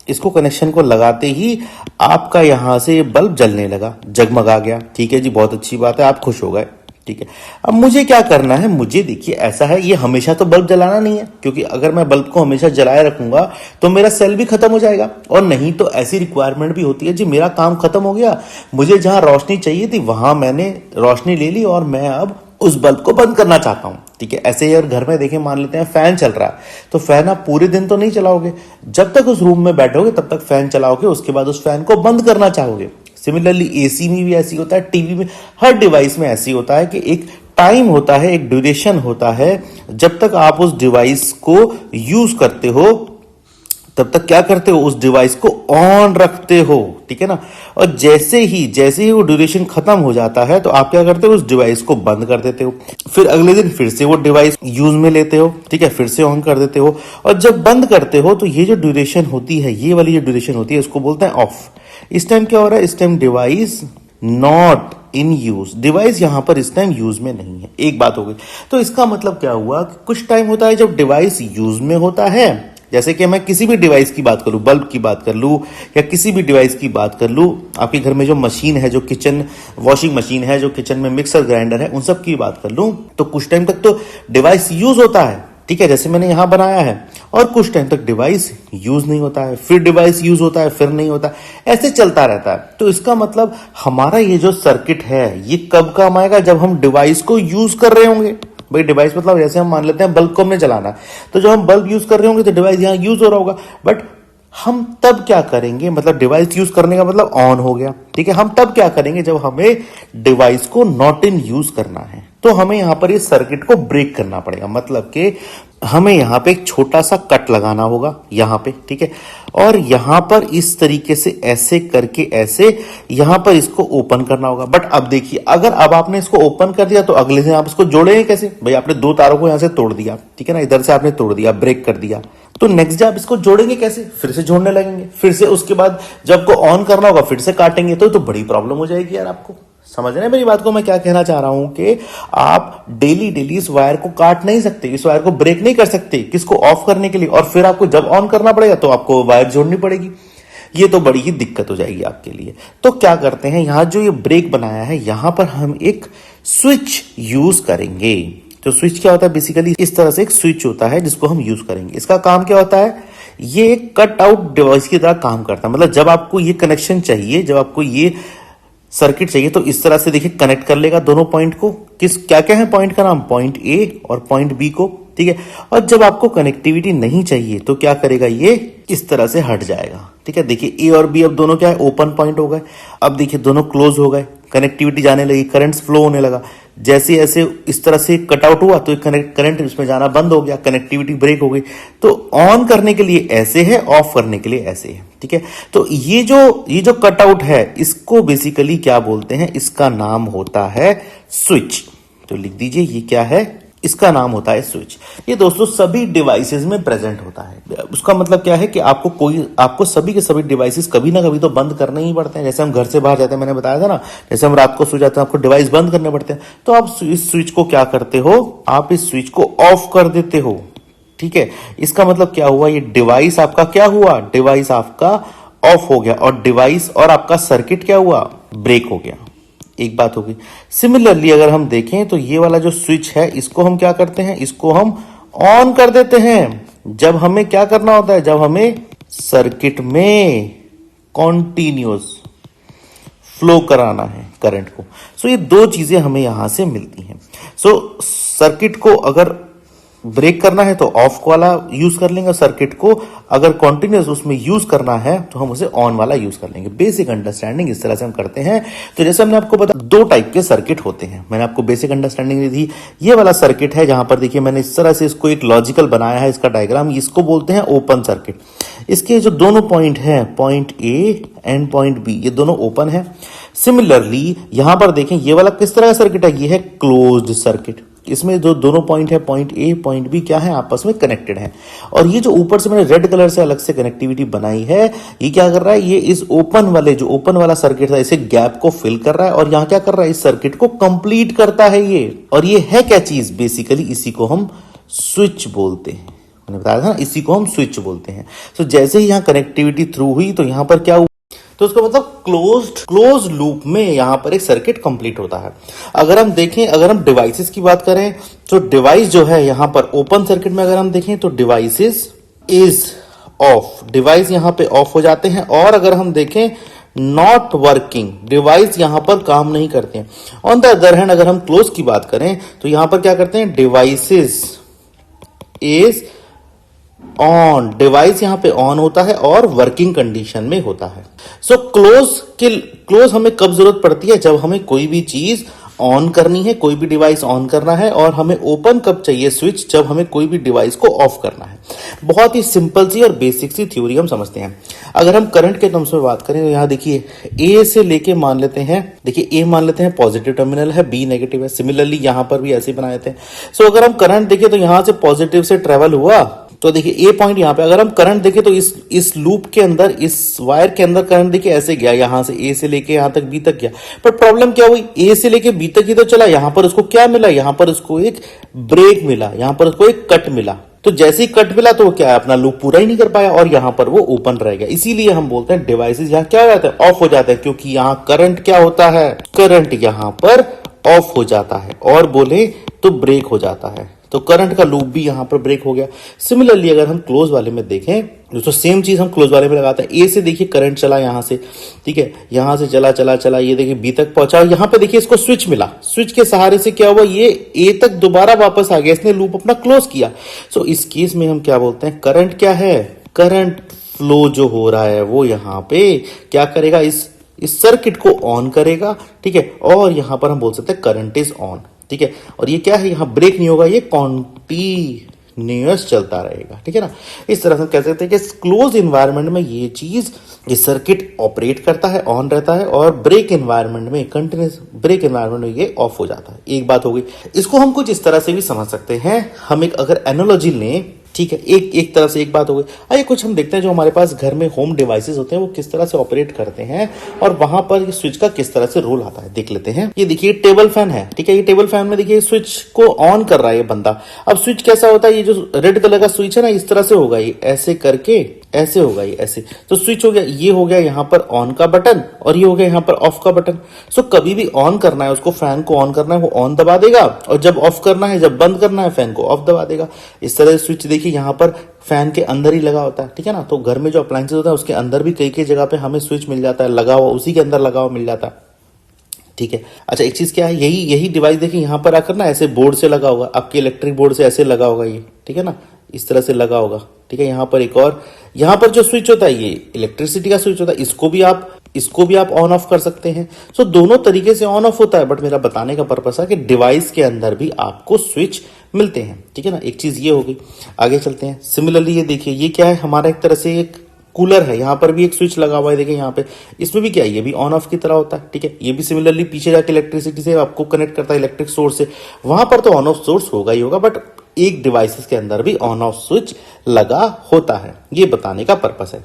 इसको कनेक्शन को लगाते ही आपका यहां से बल्ब जलने लगा, जगमगा गया, ठीक है जी, बहुत अच्छी बात है, आप खुश हो गए, ठीक है। अब मुझे क्या करना है, मुझे देखिए ऐसा है, ये हमेशा तो बल्ब जलाना नहीं है, क्योंकि अगर मैं बल्ब को हमेशा जलाए रखूंगा तो मेरा सेल भी खत्म हो जाएगा। और नहीं तो ऐसी रिक्वायरमेंट भी होती है जी, मेरा काम खत्म हो गया, मुझे जहां रोशनी चाहिए थी वहां मैंने रोशनी ले ली और मैं अब उस बल्ब को बंद करना चाहता हूं। ठीक है, ऐसे ही अगर घर में देखें, मान लेते हैं फैन चल रहा है, तो फैन आप पूरे दिन तो नहीं चलाओगे, जब तक उस रूम में बैठोगे तब तक फैन चलाओगे, उसके बाद उस फैन को बंद करना चाहोगे। सिमिलरली एसी में भी ऐसी होता है, टीवी में, हर डिवाइस में ऐसी होता है कि एक टाइम होता है, एक ड्यूरेशन होता है, जब तक आप उस डिवाइस को यूज करते हो तब तक क्या करते हो, उस डिवाइस को ऑन रखते हो। ठीक है ना। और जैसे ही वो ड्यूरेशन खत्म हो जाता है तो आप क्या करते हो, उस डिवाइस को बंद कर देते हो। फिर अगले दिन फिर से वो डिवाइस यूज में लेते हो, ठीक है, फिर से ऑन कर देते हो। और जब बंद करते हो तो ये जो ड्यूरेशन होती है, ये वाली जो ड्यूरेशन होती है, उसको बोलते हैं ऑफ। इस टाइम क्या हो रहा है, इस time device not in use, device यहां पर इस टाइम यूज में नहीं है। एक बात हो गई। तो इसका मतलब क्या हुआ कि कुछ टाइम होता है जब डिवाइस यूज में होता है, जैसे कि मैं किसी भी डिवाइस की बात करूं, बल्ब की बात कर लूं या किसी भी डिवाइस की बात कर लूं, आपके घर में जो मशीन है, जो किचन वॉशिंग मशीन है, जो किचन में मिक्सर ग्राइंडर है, उन सब की बात कर लूं, तो कुछ टाइम तक तो डिवाइस यूज होता है, ठीक है, जैसे मैंने यहां बनाया है, और कुछ टाइम तक डिवाइस यूज नहीं होता है, फिर डिवाइस यूज होता है, फिर नहीं होता, ऐसे चलता रहता है। तो इसका मतलब हमारा ये जो सर्किट है ये कब काम आएगा, जब हम डिवाइस को यूज कर रहे होंगे। भाई डिवाइस मतलब जैसे हम मान लेते हैं बल्ब को हमने जलाना है, तो जब हम बल्ब यूज कर रहे होंगे तो डिवाइस यहां यूज हो रहा होगा, बट हम तब क्या करेंगे, मतलब डिवाइस यूज करने का मतलब ऑन हो गया, ठीक है, हम तब क्या करेंगे जब हमें डिवाइस को नॉट इन यूज करना है, तो हमें यहां पर इस सर्किट को ब्रेक करना पड़ेगा। मतलब कि हमें यहां पे एक छोटा सा कट लगाना होगा यहां पे, ठीक है, और यहां पर इस तरीके से ऐसे करके ऐसे यहां पर इसको ओपन करना होगा। बट अब देखिए, अगर अब आपने इसको ओपन कर दिया तो अगले से आप इसको जोड़ेंगे कैसे, भाई आपने दो तारों को यहां से तोड़ दिया, ठीक है ना, इधर से आपने तोड़ दिया, ब्रेक कर दिया, तो नेक्स्ट डे आप इसको जोड़ेंगे कैसे, फिर से जोड़ने लगेंगे, फिर से उसके बाद जब को ऑन करना होगा फिर से काटेंगे, तो बड़ी प्रॉब्लम हो जाएगी यार। आपको समझ रहे हैं मेरी बात को, मैं क्या कहना चाह रहा हूं कि आप डेली इस वायर को काट नहीं सकते, इस वायर को ब्रेक नहीं कर सकते, किसको ऑफ करने के लिए, और फिर आपको जब ऑन करना पड़ेगा तो आपको वायर जोड़नी पड़ेगी, ये तो बड़ी ही दिक्कत हो जाएगी आपके लिए। तो क्या करते हैं, यहां जो ये ब्रेक बनाया है यहां पर हम एक स्विच यूज करेंगे। तो स्विच क्या होता है, बेसिकली इस तरह से एक स्विच होता है जिसको हम यूज करेंगे। इसका काम क्या होता है, ये एक कट आउट डिवाइस की तरह काम करता है। मतलब जब आपको ये कनेक्शन चाहिए, जब आपको ये सर्किट चाहिए, तो इस तरह से देखिए कनेक्ट कर लेगा दोनों पॉइंट को। किस क्या क्या है पॉइंट का नाम, पॉइंट ए और पॉइंट बी को, ठीक है। और जब आपको कनेक्टिविटी नहीं चाहिए तो क्या करेगा, ये इस तरह से हट जाएगा, ठीक है। देखिए ए और बी अब दोनों क्या है, ओपन पॉइंट हो गए। अब देखिए दोनों क्लोज हो गए, कनेक्टिविटी जाने लगी, करंट फ्लो होने लगा। जैसे ऐसे इस तरह से कट आउट हुआ तो करंट इसमें जाना बंद हो गया, कनेक्टिविटी ब्रेक हो गई। तो ऑन करने के लिए ऐसे है, ऑफ करने के लिए ऐसे है, ठीक है। तो ये जो कट आउट है इसको बेसिकली क्या बोलते हैं, इसका नाम होता है स्विच। तो लिख दीजिए ये क्या है, इसका नाम होता है स्विच। ये दोस्तों सभी डिवाइसेस में प्रेजेंट होता है। उसका मतलब क्या है कि आपको सभी के सभी डिवाइसेस कभी ना कभी तो बंद करने ही पड़ते हैं। जैसे हम घर से बाहर जाते हैं, मैंने बताया था ना, जैसे हम रात को सो जाते हैं आपको डिवाइस बंद करने पड़ते हैं, तो आप इस स्विच को क्या करते हो, आप इस स्विच को ऑफ कर देते हो, ठीक है। इसका मतलब क्या हुआ, ये डिवाइस आपका क्या हुआ, डिवाइस आपका ऑफ हो गया, और डिवाइस और आपका सर्किट क्या हुआ, ब्रेक हो गया। एक बात होगी। सिमिलरली अगर हम देखें तो ये वाला जो स्विच है इसको हम क्या करते हैं, इसको हम ऑन कर देते हैं जब हमें क्या करना होता है, जब हमें सर्किट में कॉन्टिन्यूअस फ्लो कराना है करंट को। सो ये दो चीजें हमें यहां से मिलती हैं। सो सर्किट को अगर ब्रेक करना है तो ऑफ वाला यूज कर लेंगे, सर्किट को अगर कॉन्टिन्यूस उसमें यूज करना है तो हम उसे ऑन वाला यूज कर लेंगे। बेसिक अंडरस्टैंडिंग इस तरह से हम करते हैं। तो जैसे हमने आपको बताया दो टाइप के सर्किट होते हैं, मैंने आपको बेसिक अंडरस्टैंडिंग दी थी। ये वाला सर्किट है जहां पर देखिए मैंने इस तरह से इसको एक लॉजिकल बनाया है, इसका डायग्राम, इसको बोलते हैं ओपन सर्किट। इसके जो दोनों पॉइंट हैं, point A and point B, ये दोनों ओपन है। सिमिलरली यहां पर देखें ये वाला किस तरह का सर्किट है, ये है क्लोज्ड सर्किट। इसमें जो दोनों पॉइंट है, पॉइंट ए पॉइंट बी, क्या है, आपस में कनेक्टेड है। और ये जो ऊपर से मैंने रेड कलर से अलग से कनेक्टिविटी बनाई है, ये क्या कर रहा है, ये इस ओपन वाला सर्किट था, इसे गैप को फिल कर रहा है, और यहां क्या कर रहा है, इस सर्किट को कंप्लीट करता है ये। और ये है क्या चीज, बेसिकली इसी को हम स्विच बोलते हैं। मैंने बताया था ना, इसी को हम स्विच बोलते हैं। तो जैसे ही यहां कनेक्टिविटी थ्रू हुई तो यहां पर क्या हुआ, तो उसका मतलब क्लोज लूप में यहाँ पर एक सर्किट कंप्लीट होता है। अगर हम देखें, अगर हम डिवाइसेस की बात करें तो डिवाइस जो है यहाँ पर ओपन सर्किट में अगर हम देखें तो डिवाइसेस इज ऑफ, डिवाइस यहाँ पे ऑफ हो जाते हैं। और अगर हम देखें नॉट वर्किंग, डिवाइस यहां पर काम नहीं करते हैं। ऑन द अदर हैंड अगर हम क्लोज की बात करें तो यहां पर क्या करते हैं, डिवाइसेस इज ऑन, डिवाइस यहां पे ऑन होता है और वर्किंग कंडीशन में होता है। सो क्लोज हमें कब जरूरत पड़ती है, जब हमें कोई भी चीज ऑन करनी है, कोई भी डिवाइस ऑन करना है, और हमें ओपन कब चाहिए स्विच, जब हमें कोई भी डिवाइस को ऑफ करना है। बहुत ही सिंपल सी और बेसिक सी थ्योरी हम समझते हैं। अगर हम करंट के टर्म्स में बात करें तो यहां देखिए ए से लेके मान लेते हैं, देखिए ए मान लेते हैं पॉजिटिव टर्मिनल है, बी नेगेटिव है। सिमिलरली यहां पर भी ऐसे ही बनाए थे। सो अगर हम करंट देखें तो यहां से पॉजिटिव से ट्रेवल हुआ तो देखिए ए पॉइंट यहां पे, अगर हम करंट देखें तो इस लूप के अंदर, इस वायर के अंदर करंट देखिए ऐसे गया, यहां से ए से लेके यहां तक बी तक गया। पर प्रॉब्लम क्या हुई, ए से लेके बी तक ही तो चला, यहां पर उसको क्या मिला, यहां पर उसको एक ब्रेक मिला, यहां पर उसको एक कट मिला। तो जैसे ही कट मिला तो वो क्या है, अपना लूप पूरा ही नहीं कर पाया और यहां पर वो ओपन रह गया। इसीलिए हम बोलते हैं डिवाइसेस यहां क्या हो जाता है, ऑफ हो जाता है, क्योंकि यहां करंट क्या होता है, करंट यहां पर ऑफ हो जाता है, और बोले तो ब्रेक हो जाता है। तो करंट का लूप भी यहां पर ब्रेक हो गया। सिमिलरली अगर हम क्लोज वाले में देखें दोस्तों, सेम चीज हम क्लोज वाले में लगाते हैं। ए से देखिए करंट चला यहां से, ठीक है, यहां से चला चला चला, ये देखिए बी तक पहुंचा, और यहां पे देखिए इसको स्विच मिला। स्विच के सहारे से क्या हुआ, ये ए तक दोबारा वापस आ गया, इसने लूप अपना क्लोज किया। सो इस केस में हम क्या बोलते हैं, करंट क्या है, करंट फ्लो जो हो रहा है वो यहां पे क्या करेगा, इस सर्किट को ऑन करेगा, ठीक है, और यहां पर हम बोल सकते हैं करंट इज ऑन, ठीक है। और ये क्या है, यहां ब्रेक नहीं होगा, ये कॉन्टिन्यूअस चलता रहेगा, ठीक है ना। इस तरह से कह सकते हैं कि क्लोज इन्वायरमेंट में ये चीज, ये सर्किट ऑपरेट करता है, ऑन रहता है, और ब्रेक इन्वायरमेंट में, कंटिन्यूअस ब्रेक इन्वायरमेंट में ये ऑफ हो जाता है। एक बात हो गई। इसको हम कुछ इस तरह से भी समझ सकते हैं, हम एक अगर एनालॉजी लें, ठीक है, एक तरह से एक बात हो गई। आइए कुछ हम देखते हैं जो हमारे पास घर में होम डिवाइसेस होते हैं वो किस तरह से ऑपरेट करते हैं और वहां पर ये स्विच का किस तरह से रोल आता है, देख लेते हैं। ये देखिए टेबल फैन है, ठीक है, ये टेबल फैन में देखिए स्विच को ऑन कर रहा है ये बंदा। अब स्विच कैसा होता है, ये जो रेड कलर का स्विच है ना, इस तरह से होगा, ये ऐसे करके ऐसे होगा, ये ऐसे, तो स्विच हो गया, ये हो गया यहाँ पर ऑन का बटन और ये हो गया यहाँ पर ऑफ का बटन। सो कभी भी ऑन करना है उसको, फैन को ऑन करना है, वो ऑन दबा देगा, और जब ऑफ करना है, जब बंद करना है, फैन को ऑफ दबा देगा। इस तरह से स्विच देखिए यहाँ पर फैन के अंदर ही लगा होता है, ठीक है ना। तो घर में जो अप्लायंसेस होता है उसके अंदर भी कई कई जगह पे हमें स्विच मिल जाता है, लगा हुआ, उसी के अंदर लगा हुआ मिल जाता है, ठीक है। अच्छा एक चीज क्या है, यही डिवाइस देखिए यहाँ पर आकर ना ऐसे बोर्ड से लगा होगा, आपके इलेक्ट्रिक बोर्ड से ऐसे लगा होगा ये, ठीक है ना, इस तरह से लगा होगा, ठीक है। यहाँ पर एक और, यहाँ पर जो स्विच होता है ये इलेक्ट्रिसिटी का स्विच होता है, इसको भी आप ऑन ऑफ कर सकते हैं। सो दोनों तरीके से ऑन ऑफ होता है, बट मेरा बताने का पर्पस है कि डिवाइस के अंदर भी आपको स्विच मिलते हैं, ठीक है ना। एक चीज ये होगी, आगे चलते हैं। सिमिलरली ये देखिए, ये क्या है, हमारा एक तरह से एक कूलर है, यहाँ पर भी एक स्विच लगा हुआ है, देखिए यहाँ पे, इसमें भी क्या है, ये भी ऑन ऑफ की तरह होता है, ठीक है। ये भी सिमिलरली पीछे जाके इलेक्ट्रिसिटी से आपको कनेक्ट करता है, इलेक्ट्रिक सोर्स से, वहां पर तो ऑन ऑफ सोर्स होगा ही होगा, बट एक डिवाइसेस के अंदर भी ऑन ऑफ स्विच लगा होता है, ये बताने का पर्पस है।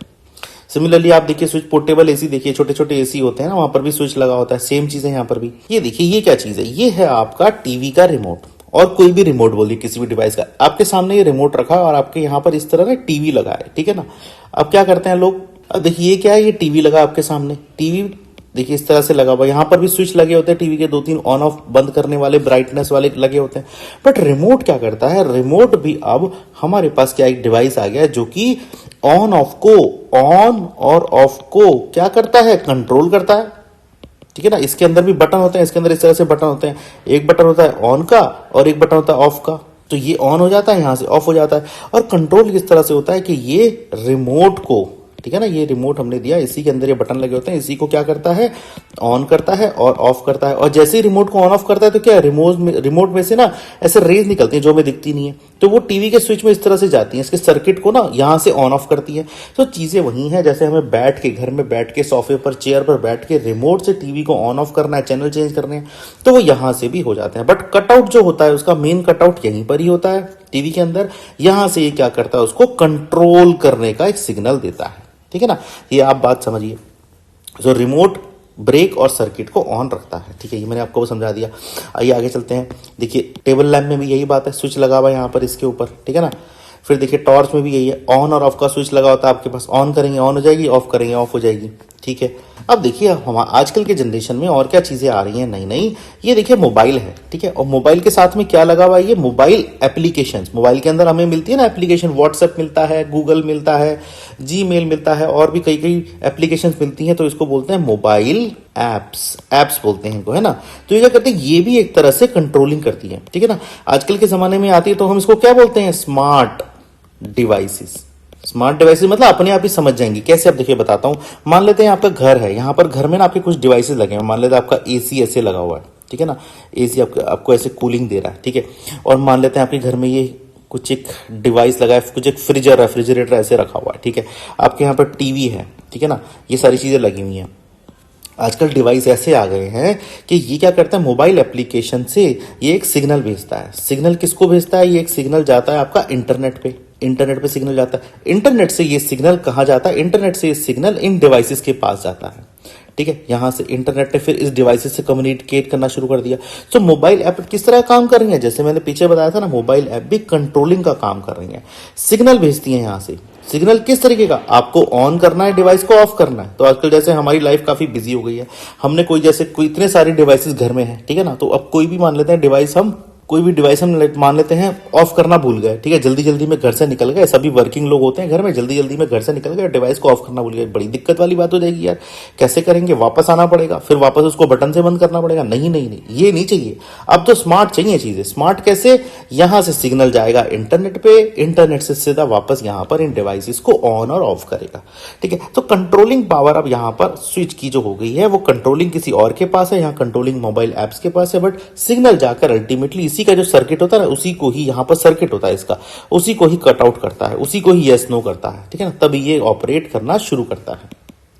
सिमिलरली आप देखिए स्विच पोर्टेबल एसी, देखिए छोटे छोटे एसी होते हैं ना, वहां पर भी स्विच लगा होता है, सेम चीज है यहाँ पर भी। ये देखिए ये क्या चीज है, ये है आपका टीवी का रिमोट, और कोई भी रिमोट बोलिए किसी भी डिवाइस का, आपके सामने ये रिमोट रखा है और आपके यहाँ पर इस तरह ना टीवी लगा है, ठीक है ना। अब क्या करते हैं लोग, अब देखिए ये क्या है, ये टीवी लगा आपके सामने, टीवी देखिए इस तरह से लगा हुआ, यहाँ पर भी स्विच लगे होते हैं टीवी के, 2-3 ऑन ऑफ बंद करने वाले, ब्राइटनेस वाले लगे होते हैं। बट रिमोट क्या करता है, रिमोट भी अब हमारे पास क्या एक डिवाइस आ गया है जो कि ऑन ऑफ को, ऑन और ऑफ को क्या करता है, कंट्रोल करता है, ठीक है ना। इसके अंदर भी बटन होते हैं, इसके अंदर इस तरह से बटन होते हैं, एक बटन होता है ऑन का और एक बटन होता है ऑफ का। तो ये ऑन हो जाता है, यहां से ऑफ हो जाता है। और कंट्रोल किस तरह से होता है कि ये रिमोट को, ठीक है ना, ये रिमोट हमने दिया, इसी के अंदर ये बटन लगे होते हैं, इसी को क्या करता है, ऑन करता है और ऑफ करता है। और जैसे ही रिमोट को ऑन ऑफ करता है तो क्या, रिमोट में से ना ऐसे रेज निकलती है जो हमें दिखती नहीं है, तो वो टीवी के स्विच में इस तरह से जाती है, इसके सर्किट को ना यहां से ऑन ऑफ करती है। तो चीजें वही है, जैसे हमें बैठ के, घर में बैठ के, सोफे पर, चेयर पर बैठ के रिमोट से टीवी को ऑन ऑफ करना है, चैनल चेंज करने हैं, तो वो यहां से भी हो जाते हैं। बट कटआउट जो होता है, उसका मेन कटआउट यहीं पर ही होता है टीवी के अंदर। यहां से ये क्या करता है, उसको कंट्रोल करने का एक सिग्नल देता है, ठीक है ना। ये आप बात समझिए। जो रिमोट ब्रेक और सर्किट को ऑन रखता है, ठीक है, ये मैंने आपको समझा दिया। आइए आगे चलते हैं। देखिए टेबल लैंप में भी यही बात है, स्विच लगा हुआ है यहाँ पर इसके ऊपर, ठीक है ना। फिर देखिए टॉर्च में भी यही है, ऑन और ऑफ का स्विच लगा होता है आपके पास, ऑन करेंगे ऑन हो जाएगी, ऑफ करेंगे ऑफ हो जाएगी, ठीक है। अब देखिए हम आजकल के जनरेशन में और क्या चीजें आ रही हैं नई नई, ये देखिए मोबाइल है, ठीक है, और मोबाइल के साथ में क्या लगा हुआ है, ये मोबाइल एप्लीकेशंस मोबाइल के अंदर हमें मिलती है ना एप्लीकेशन, व्हाट्सएप मिलता है, गूगल मिलता है, जीमेल मिलता है, और भी कई कई एप्लीकेशंस मिलती हैं, तो इसको बोलते हैं मोबाइल एप्स बोलते हैं इनको, है ना। तो ये क्या करते हैं, ये भी एक तरह से कंट्रोलिंग करती है, ठीक है ना। आजकल के जमाने में आती है तो हम इसको क्या बोलते हैं, स्मार्ट डिवाइसेस। स्मार्ट डिवाइसेस मतलब अपने आप ही समझ जाएंगी कैसे। अब देखिए बताता हूं, मान लेते हैं आपका घर है, यहां पर घर में ना आपके कुछ डिवाइसेस लगे हैं, मान लेते हैं आपका एसी ऐसे लगा हुआ है, ठीक है ना, एसी आपको ऐसे कूलिंग दे रहा है, ठीक है। और मान लेते हैं आपके घर में ये कुछ एक डिवाइस लगा है, कुछ एक फ्रिज और रेफ्रिजरेटर ऐसे रखा हुआ है, ठीक है। आपके यहाँ पर टीवी है, ठीक है ना, ये सारी चीजें लगी हुई हैं। आजकल डिवाइस ऐसे आ गए हैं कि ये क्या करता है, मोबाइल एप्लीकेशन से ये एक सिग्नल भेजता है। सिग्नल किसको भेजता है, ये एक सिग्नल जाता है आपका इंटरनेट पे, इंटरनेट पे सिग्नल जाता है। इंटरनेट से ये सिग्नल कहाँ जाता है, इंटरनेट से ये सिग्नल इन डिवाइसेस के पास जाता है, ठीक है। यहां से इंटरनेट ने फिर इस डिवाइसेस से कम्युनिकेट करना शुरू कर दिया। तो मोबाइल ऐप किस तरह काम कर रही है, जैसे मैंने पीछे बताया था ना, मोबाइल ऐप भी कंट्रोलिंग का काम कर रही है, सिग्नल भेजती है यहां से। सिग्नल किस तरीके का, आपको ऑन करना है, डिवाइस को ऑफ करना है। तो आजकल जैसे हमारी लाइफ काफी बिजी हो गई है, हमने कोई इतने सारे डिवाइसेस घर में है, ठीक है ना, तो अब कोई भी मान लेते हैं डिवाइस, हम कोई भी डिवाइस हम मान लेते हैं ऑफ करना भूल गए, ठीक है, जल्दी जल्दी में घर से निकल गए, सभी वर्किंग लोग होते हैं घर में, जल्दी जल्दी में घर से निकल गए, डिवाइस को ऑफ करना भूल गए, बड़ी दिक्कत वाली बात हो जाएगी यार। कैसे करेंगे, वापस आना पड़ेगा, फिर वापस उसको बटन से बंद करना पड़ेगा। नहीं नहीं नहीं, ये नहीं चाहिए। अब तो स्मार्ट चाहिए चीजें। स्मार्ट कैसे, यहां से सिग्नल जाएगा इंटरनेट पे, इंटरनेट से सीधा वापस यहां पर इन डिवाइसेस को ऑन और ऑफ करेगा, ठीक है। तो कंट्रोलिंग पावर अब यहां पर स्विच की जो हो गई है, वो कंट्रोलिंग किसी और के पास है, यहां कंट्रोलिंग मोबाइल एप्स के पास है, बट सिग्नल जाकर अल्टीमेटली इसी का जो सर्किट होता है ना, उसी को ही यहां पर सर्किट होता है इसका, उसी को ही कट आउट करता है, उसी को ही यस नो करता है, ठीक है ना, तभी ये ऑपरेट करना शुरू करता है,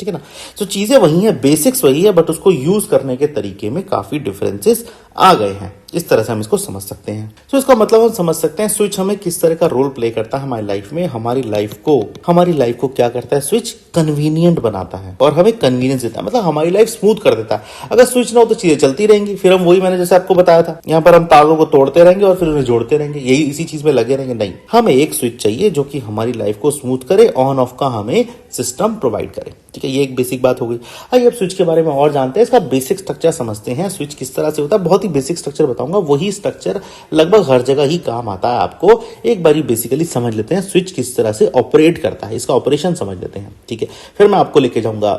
ठीक है ना। तो चीजें वही है, बेसिक्स वही है, बट उसको यूज करने के तरीके में काफी डिफरेंसेस आ गए हैं। इस तरह से हम इसको समझ सकते हैं। तो इसका मतलब हम समझ सकते हैं स्विच हमें किस तरह का रोल प्ले करता है हमारी लाइफ में। हमारी लाइफ को क्या करता है, स्विच कन्वीनियंट बनाता है और हमें कन्वीनियंस देता है, मतलब हमारी लाइफ स्मूथ कर देता है। अगर स्विच ना हो तो चीजें चलती रहेंगी, फिर हम वही, मैंने जैसे आपको बताया था, यहाँ पर हम तारों को तोड़ते रहेंगे और फिर उन्हें जोड़ते रहेंगे, यही इसी चीज में लगे रहेंगे। नहीं, हमें एक स्विच चाहिए जो कि हमारी लाइफ को स्मूथ करे, ऑन ऑफ का हमें सिस्टम प्रोवाइड करे, ठीक है। ये एक बेसिक बात हो गई। आइए अब स्विच के बारे में और जानते हैं, इसका बेसिक स्ट्रक्चर समझते हैं। स्विच किस तरह से होता है, बहुत ही बेसिक स्ट्रक्चर बताऊंगा, वही स्ट्रक्चर लगभग हर जगह ही काम आता है आपको। एक बारी बेसिकली समझ लेते हैं स्विच किस तरह से ऑपरेट करता है, इसका ऑपरेशन समझ लेते हैं, ठीक है। फिर मैं आपको लेके जाऊंगा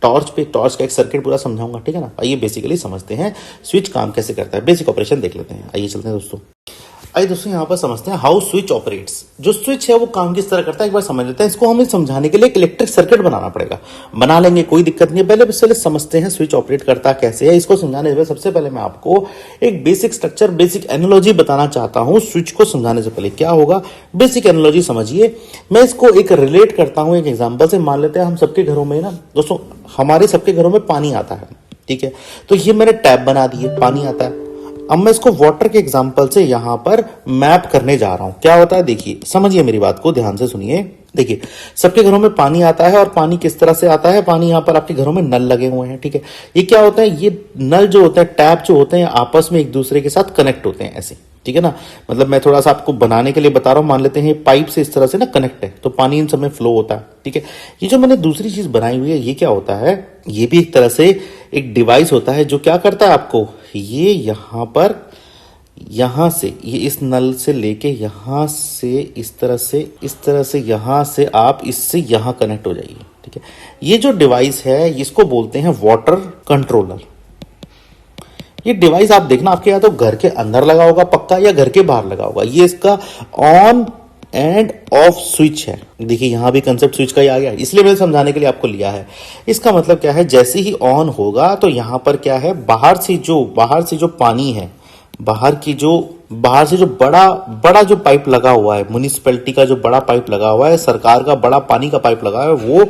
टॉर्च पे, टॉर्च का एक सर्किट पूरा समझाऊंगा, ठीक है ना। आइए बेसिकली समझते हैं स्विच काम कैसे करता है, बेसिक ऑपरेशन देख लेते हैं। आइए चलते हैं दोस्तों। आइए दोस्तों यहाँ पर समझते हैं हाउ स्विच ऑपरेट्स। जो स्विच है वो काम किस तरह करता है एक बार समझ लेते हैं। इसको हमें समझाने के लिए एक इलेक्ट्रिक सर्किट बनाना पड़ेगा, बना लेंगे, कोई दिक्कत नहीं है। पहले समझते हैं स्विच ऑपरेट करता कैसे है। इसको समझाने से सबसे पहले मैं आपको एक बेसिक स्ट्रक्चर, बेसिक एनालॉजी बताना चाहता हूं। स्विच को समझाने से पहले क्या होगा, बेसिक एनालॉजी समझिए। मैं इसको एक रिलेट करता हूं एक एग्जाम्पल से। मान लेते हैं हम सबके घरों में ना दोस्तों, हमारे सबके घरों में पानी आता है, ठीक है। तो ये मैंने टैप बना दी है, पानी आता है। अब मैं इसको वाटर के एग्जांपल से यहां पर मैप करने जा रहा हूं। क्या होता है देखिए, समझिए मेरी बात को, ध्यान से सुनिए। देखिए सबके घरों में पानी आता है, और पानी किस तरह से आता है, पानी यहां पर आपके घरों में नल लगे हुए हैं, ठीक है। ये क्या होता है, ये नल जो होते हैं, टैप जो होते हैं, आपस में एक दूसरे के साथ कनेक्ट होते हैं ऐसे, ठीक है ना। मतलब मैं थोड़ा सा आपको बनाने के लिए बता रहा हूं। मान लेते हैं पाइप से इस तरह से ना कनेक्ट है, तो पानी इन सब में फ्लो होता है, ठीक है। ये जो मैंने दूसरी चीज बनाई हुई है, ये क्या होता है, ये भी एक तरह से एक डिवाइस होता है जो क्या करता है आपको, ये यहां पर, यहां से, ये इस नल से लेके यहां से इस तरह से यहां से आप इससे यहां कनेक्ट हो जाइए, ठीक है। ये जो डिवाइस है इसको बोलते हैं वाटर कंट्रोलर। ये डिवाइस आप देखना आपके या तो घर के अंदर लगा होगा पक्का, या घर के बाहर लगा होगा। ये इसका ऑन एंड ऑफ स्विच है। देखिए यहां भी कंसेप्ट स्विच का ही आ गया, इसलिए मैंने समझाने के लिए आपको लिया है। इसका मतलब क्या है, जैसे ही ऑन होगा तो यहां पर क्या है, बाहर से जो पानी है, बाहर से जो बड़ा जो पाइप लगा हुआ है, म्युनिसिपैलिटी का जो बड़ा पाइप लगा हुआ है, सरकार का बड़ा पानी का पाइप लगा है, वो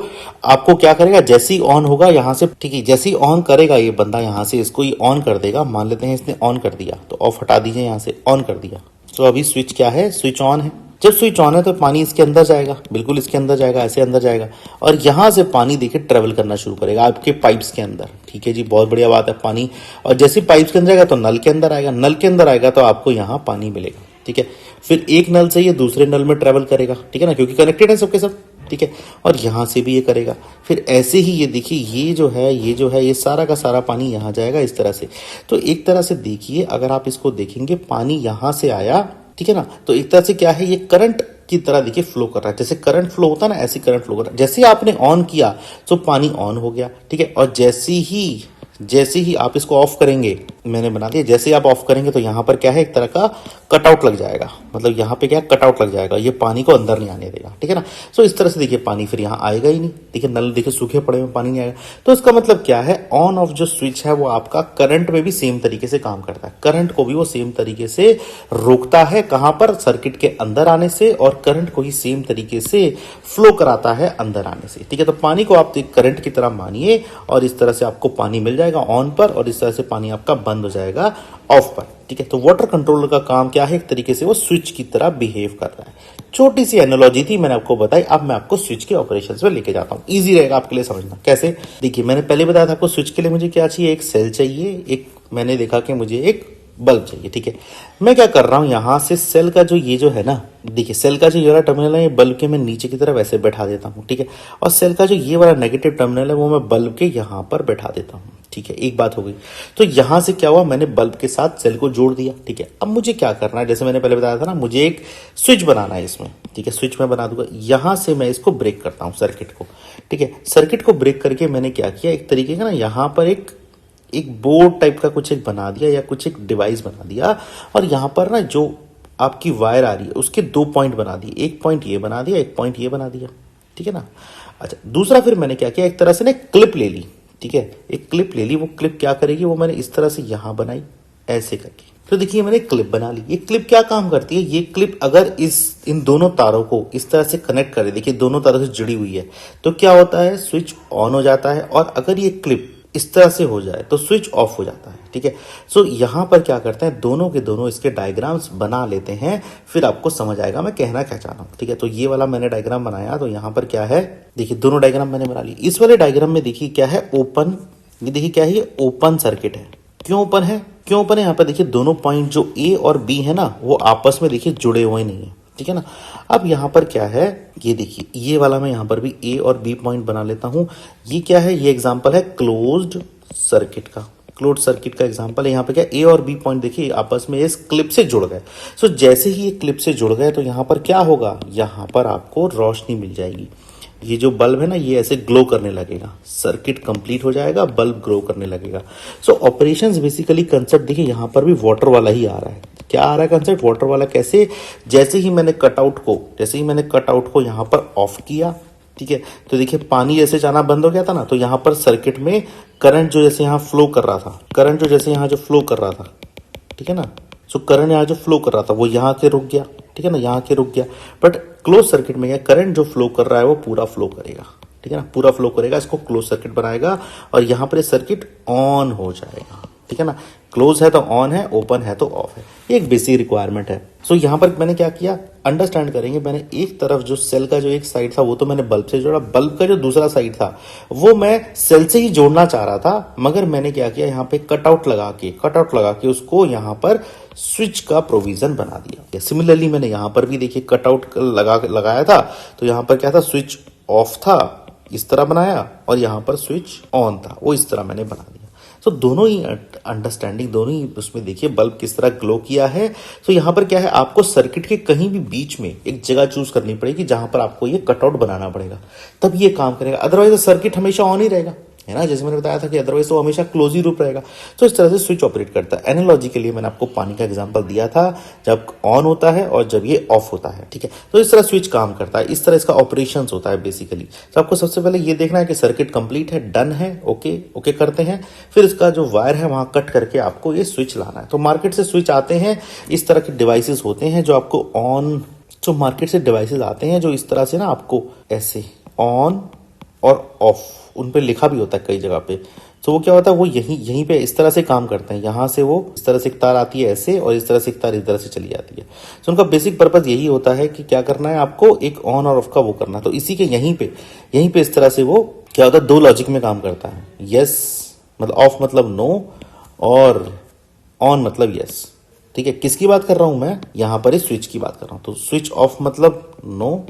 आपको क्या करेगा, जैसे ही ऑन होगा यहां से, ठीक है, जैसे ही ऑन करेगा ये बंदा, यहां से इसको ही ऑन कर देगा। मान लेते हैं इसने ऑन कर दिया, तो ऑफ हटा दीजिए, यहां से ऑन कर दिया। तो अभी स्विच क्या है, स्विच ऑन है। जब स्विच ऑन है तो पानी इसके अंदर जाएगा, बिल्कुल इसके अंदर जाएगा, ऐसे अंदर जाएगा, और यहां से पानी देखिए ट्रेवल करना शुरू करेगा आपके पाइप्स के अंदर, ठीक है जी, बहुत बढ़िया बात है। पानी, और जैसे पाइप्स के अंदर आएगा तो नल के अंदर आएगा, नल के अंदर आएगा तो आपको यहां पानी मिलेगा, ठीक है। फिर एक नल से ये दूसरे नल में ट्रेवल करेगा, ठीक है ना, क्योंकि कनेक्टेड है सबके सब। ठीक है, और यहाँ से भी ये करेगा। फिर ऐसे ही ये देखिए, ये जो है ये सारा का सारा पानी यहाँ जाएगा इस तरह से। तो एक तरह से देखिए, अगर आप इसको देखेंगे, पानी यहाँ से आया, ठीक है ना, तो एक तरह से क्या है, ये करंट की तरह देखिए फ्लो कर रहा है। जैसे करंट फ्लो होता है ना, ऐसे करंट फ्लो कर रहा है। जैसे ही आपने ऑन किया तो पानी ऑन हो गया, ठीक है, और जैसे ही आप इसको ऑफ करेंगे, मैंने बना दिया, जैसे ही आप ऑफ करेंगे तो यहाँ पर क्या है, एक तरह का कटआउट लग जाएगा। मतलब यहाँ पे क्या कटआउट लग जाएगा, ये पानी को अंदर नहीं आने देगा, ठीक है ना। सो इस तरह से देखिए पानी फिर यहाँ आएगा ही नहीं। देखिए नल देखिए सूखे पड़े में पानी नहीं आएगा। तो इसका मतलब क्या है, ऑन ऑफ जो स्विच है वो आपका करंट में भी सेम तरीके से काम करता है। करंट को भी वो सेम तरीके से रोकता है, कहां पर, सर्किट के अंदर आने से, और करंट को ही सेम तरीके से फ्लो कराता है अंदर आने से, ठीक है। तो पानी को आप करंट की तरह मानिए और इस तरह से आपको पानी मिल जाएगा ऑन पर, और इस तरह से पानी आपका बंद हो जाएगा ऑफ पर, ठीक है। तो वाटर कंट्रोलर का काम क्या है, एक तरीके से वो स्विच की तरह बिहेव कर रहा है। छोटी सी एनालॉजी थी, मैंने आपको बताई। अब मैं आपको स्विच के ऑपरेशंस में लेके जाता हूं, इजी रहेगा आपके लिए समझना। कैसे, देखिए मैंने पहले बताया था आपको, स्विच के लिए मुझे क्या चाहिए, एक सेल चाहिए, एक मैंने देखा कि मुझे एक बल्ब चाहिए, ठीक है। मैं क्या कर रहा हूं, यहां से सेल का जो ये जो है ना, देखिए सेल का जो ये वाला टर्मिनल है, ये बल्ब के मैं नीचे की तरफ ऐसे बैठा देता हूं, ठीक है। और सेल का जो ये वाला नेगेटिव टर्मिनल है वो मैं बल्ब के यहां पर बैठा देता हूं, ठीक है। एक बात हो गई। तो यहां से क्या हुआ, मैंने बल्ब के साथ सेल को जोड़ दिया, ठीक है। अब मुझे क्या करना है, जैसे मैंने पहले बताया था ना, मुझे एक स्विच बनाना है इसमें, ठीक है। स्विच मैं बना दूंगा, यहां से मैं इसको ब्रेक करता हूं सर्किट को, ठीक है। सर्किट को ब्रेक करके मैंने क्या किया, एक तरीके का ना यहां पर एक बोर्ड टाइप का कुछ एक बना दिया, या कुछ एक डिवाइस बना दिया, और यहां पर ना जो आपकी वायर आ रही है उसके 2 पॉइंट बना दिए, एक पॉइंट ये बना दिया, एक पॉइंट ये बना दिया, ठीक है ना। अच्छा, दूसरा फिर मैंने क्या किया, एक तरह से ना क्लिप ले ली, ठीक है। एक क्लिप ले ली, वो क्लिप क्या करेगी, वो मैंने इस तरह से यहां बनाई ऐसे करके। तो देखिए मैंने क्लिप बना ली। ये क्लिप क्या काम करती है, ये क्लिप अगर इन दोनों तारों को इस तरह से कनेक्ट करे, देखिए दोनों तारों से जुड़ी हुई है, तो क्या होता है, स्विच ऑन हो जाता है। और अगर ये क्लिप इस तरह से हो जाए तो स्विच ऑफ हो जाता है, ठीक है। सो यहां पर क्या करते हैं, दोनों के दोनों इसके डायग्राम्स बना लेते हैं, फिर आपको समझ आएगा मैं कहना क्या चाह रहा हूं, ठीक है। तो ये वाला मैंने डायग्राम बनाया, तो यहां पर क्या है, देखिए दोनों डायग्राम मैंने बना ली। इस वाले डायग्राम में देखिए क्या है, ओपन, ये देखिए क्या है, ये ओपन सर्किट है। क्यों ओपन है, क्यों ओपन है, यहाँ पर देखिए दोनों पॉइंट जो ए और बी है ना, वो आपस में देखिए जुड़े हुए नहीं है, ठीक है ना। अब यहां पर क्या है, ये देखिए ये वाला मैं यहां पर भी ए और बी पॉइंट बना लेता हूं। ये क्या है, ये एग्जांपल है क्लोज्ड सर्किट का, क्लोज्ड सर्किट का एग्जांपल है। यहां पे क्या, ए और बी पॉइंट देखिए आपस में इस क्लिप से जुड़ गए। सो जैसे ही ये क्लिप से जुड़ गए तो यहां पर क्या होगा, यहां पर आपको रोशनी मिल जाएगी। ये जो बल्ब है ना, ये ऐसे ग्लो करने लगेगा, सर्किट कंप्लीट हो जाएगा, बल्ब ग्लो करने लगेगा। सो ऑपरेशंस बेसिकली कंसेप्ट देखिए यहां पर भी वाटर वाला ही आ रहा है। क्या आ रहा है कंसेप्ट, वाटर वाला। कैसे, जैसे ही मैंने कटआउट को यहां पर ऑफ किया, ठीक है, तो देखिए पानी जैसे जाना बंद हो गया था ना, तो यहां पर सर्किट में करंट जो जैसे यहां फ्लो कर रहा था, करंट जो जैसे यहां जो फ्लो कर रहा था, ठीक है ना। सो करंट यहां जो फ्लो कर रहा था वो यहां के रुक गया, ठीक है ना, यहां के रुक गया। बट क्लोज सर्किट में क्या, करंट जो फ्लो कर रहा है वो पूरा फ्लो करेगा, ठीक है ना, पूरा फ्लो करेगा, इसको क्लोज सर्किट बनाएगा, और यहां पर सर्किट ऑन हो जाएगा, ठीक है ना। क्लोज है तो ऑन है, ओपन है तो ऑफ है। ये एक बेसिक रिक्वायरमेंट है। सो यहां पर मैंने क्या किया, अंडरस्टैंड करेंगे, मैंने एक तरफ जो सेल का जो एक साइड था वो तो मैंने बल्ब से जोड़ा, बल्ब का जो दूसरा साइड था वो मैं सेल से ही जोड़ना चाह रहा था, मगर मैंने क्या किया, यहाँ पे कटआउट लगा के उसको यहाँ पर स्विच का प्रोविजन बना दिया। सिमिलरली मैंने यहाँ पर भी देखिए कटआउट लगाया था, तो यहाँ पर क्या था, स्विच ऑफ था, इस तरह बनाया, और यहाँ पर स्विच ऑन था, वो इस तरह मैंने बना दिया। सो दोनों ही अंडरस्टैंडिंग, दोनों ही उसमें देखिए बल्ब किस तरह ग्लो किया है। सो यहाँ पर क्या है, आपको सर्किट के कहीं भी बीच में एक जगह चूज करनी पड़ेगी जहां पर आपको ये कटआउट बनाना पड़ेगा, तब ये काम करेगा। अदरवाइज सर्किट हमेशा ऑन ही रहेगा, है ना, जैसे मैंने बताया था कि अदरवाइज तो हमेशा क्लोज ही रूप रहेगा। तो इस तरह से स्विच ऑपरेट करता है। एनालॉजी के लिए मैंने आपको पानी का एग्जांपल दिया था, जब ऑन होता है और जब ये ऑफ होता है, ठीक है। तो इस तरह स्विच काम करता है, इस तरह इसका ऑपरेशन होता है बेसिकली। तो आपको सबसे पहले ये देखना है कि सर्किट कंप्लीट है, डन है, ओके करते हैं। फिर इसका जो वायर है वहां कट करके आपको ये स्विच लाना है। तो मार्केट से स्विच आते हैं, इस तरह के डिवाइसेस होते हैं जो आपको ऑन, जो मार्केट से डिवाइसेस आते हैं जो इस तरह से ना आपको ऐसे ऑन और ऑफ, उन पे लिखा भी होता है कई जगह पे। तो वो क्या होता है, वो यहीं पे इस तरह से काम करते हैं। यहां से वो इस तरह से एक तार आती है ऐसे, और इस तरह से एक तार इस तरह से चली जाती है। तो उनका बेसिक पर्पस यही होता है कि क्या करना है, आपको एक ऑन और ऑफ का वो करना। तो इसी के यहीं पे इस तरह से वो क्या होता है, दो लॉजिक में काम करता है। यस मतलब ऑफ मतलब नो, और ऑन मतलब यस, ठीक है। किसकी बात कर रहा हूं मैं, यहां पर इस स्विच की बात कर रहा हूं। तो स्विच ऑफ मतलब नो,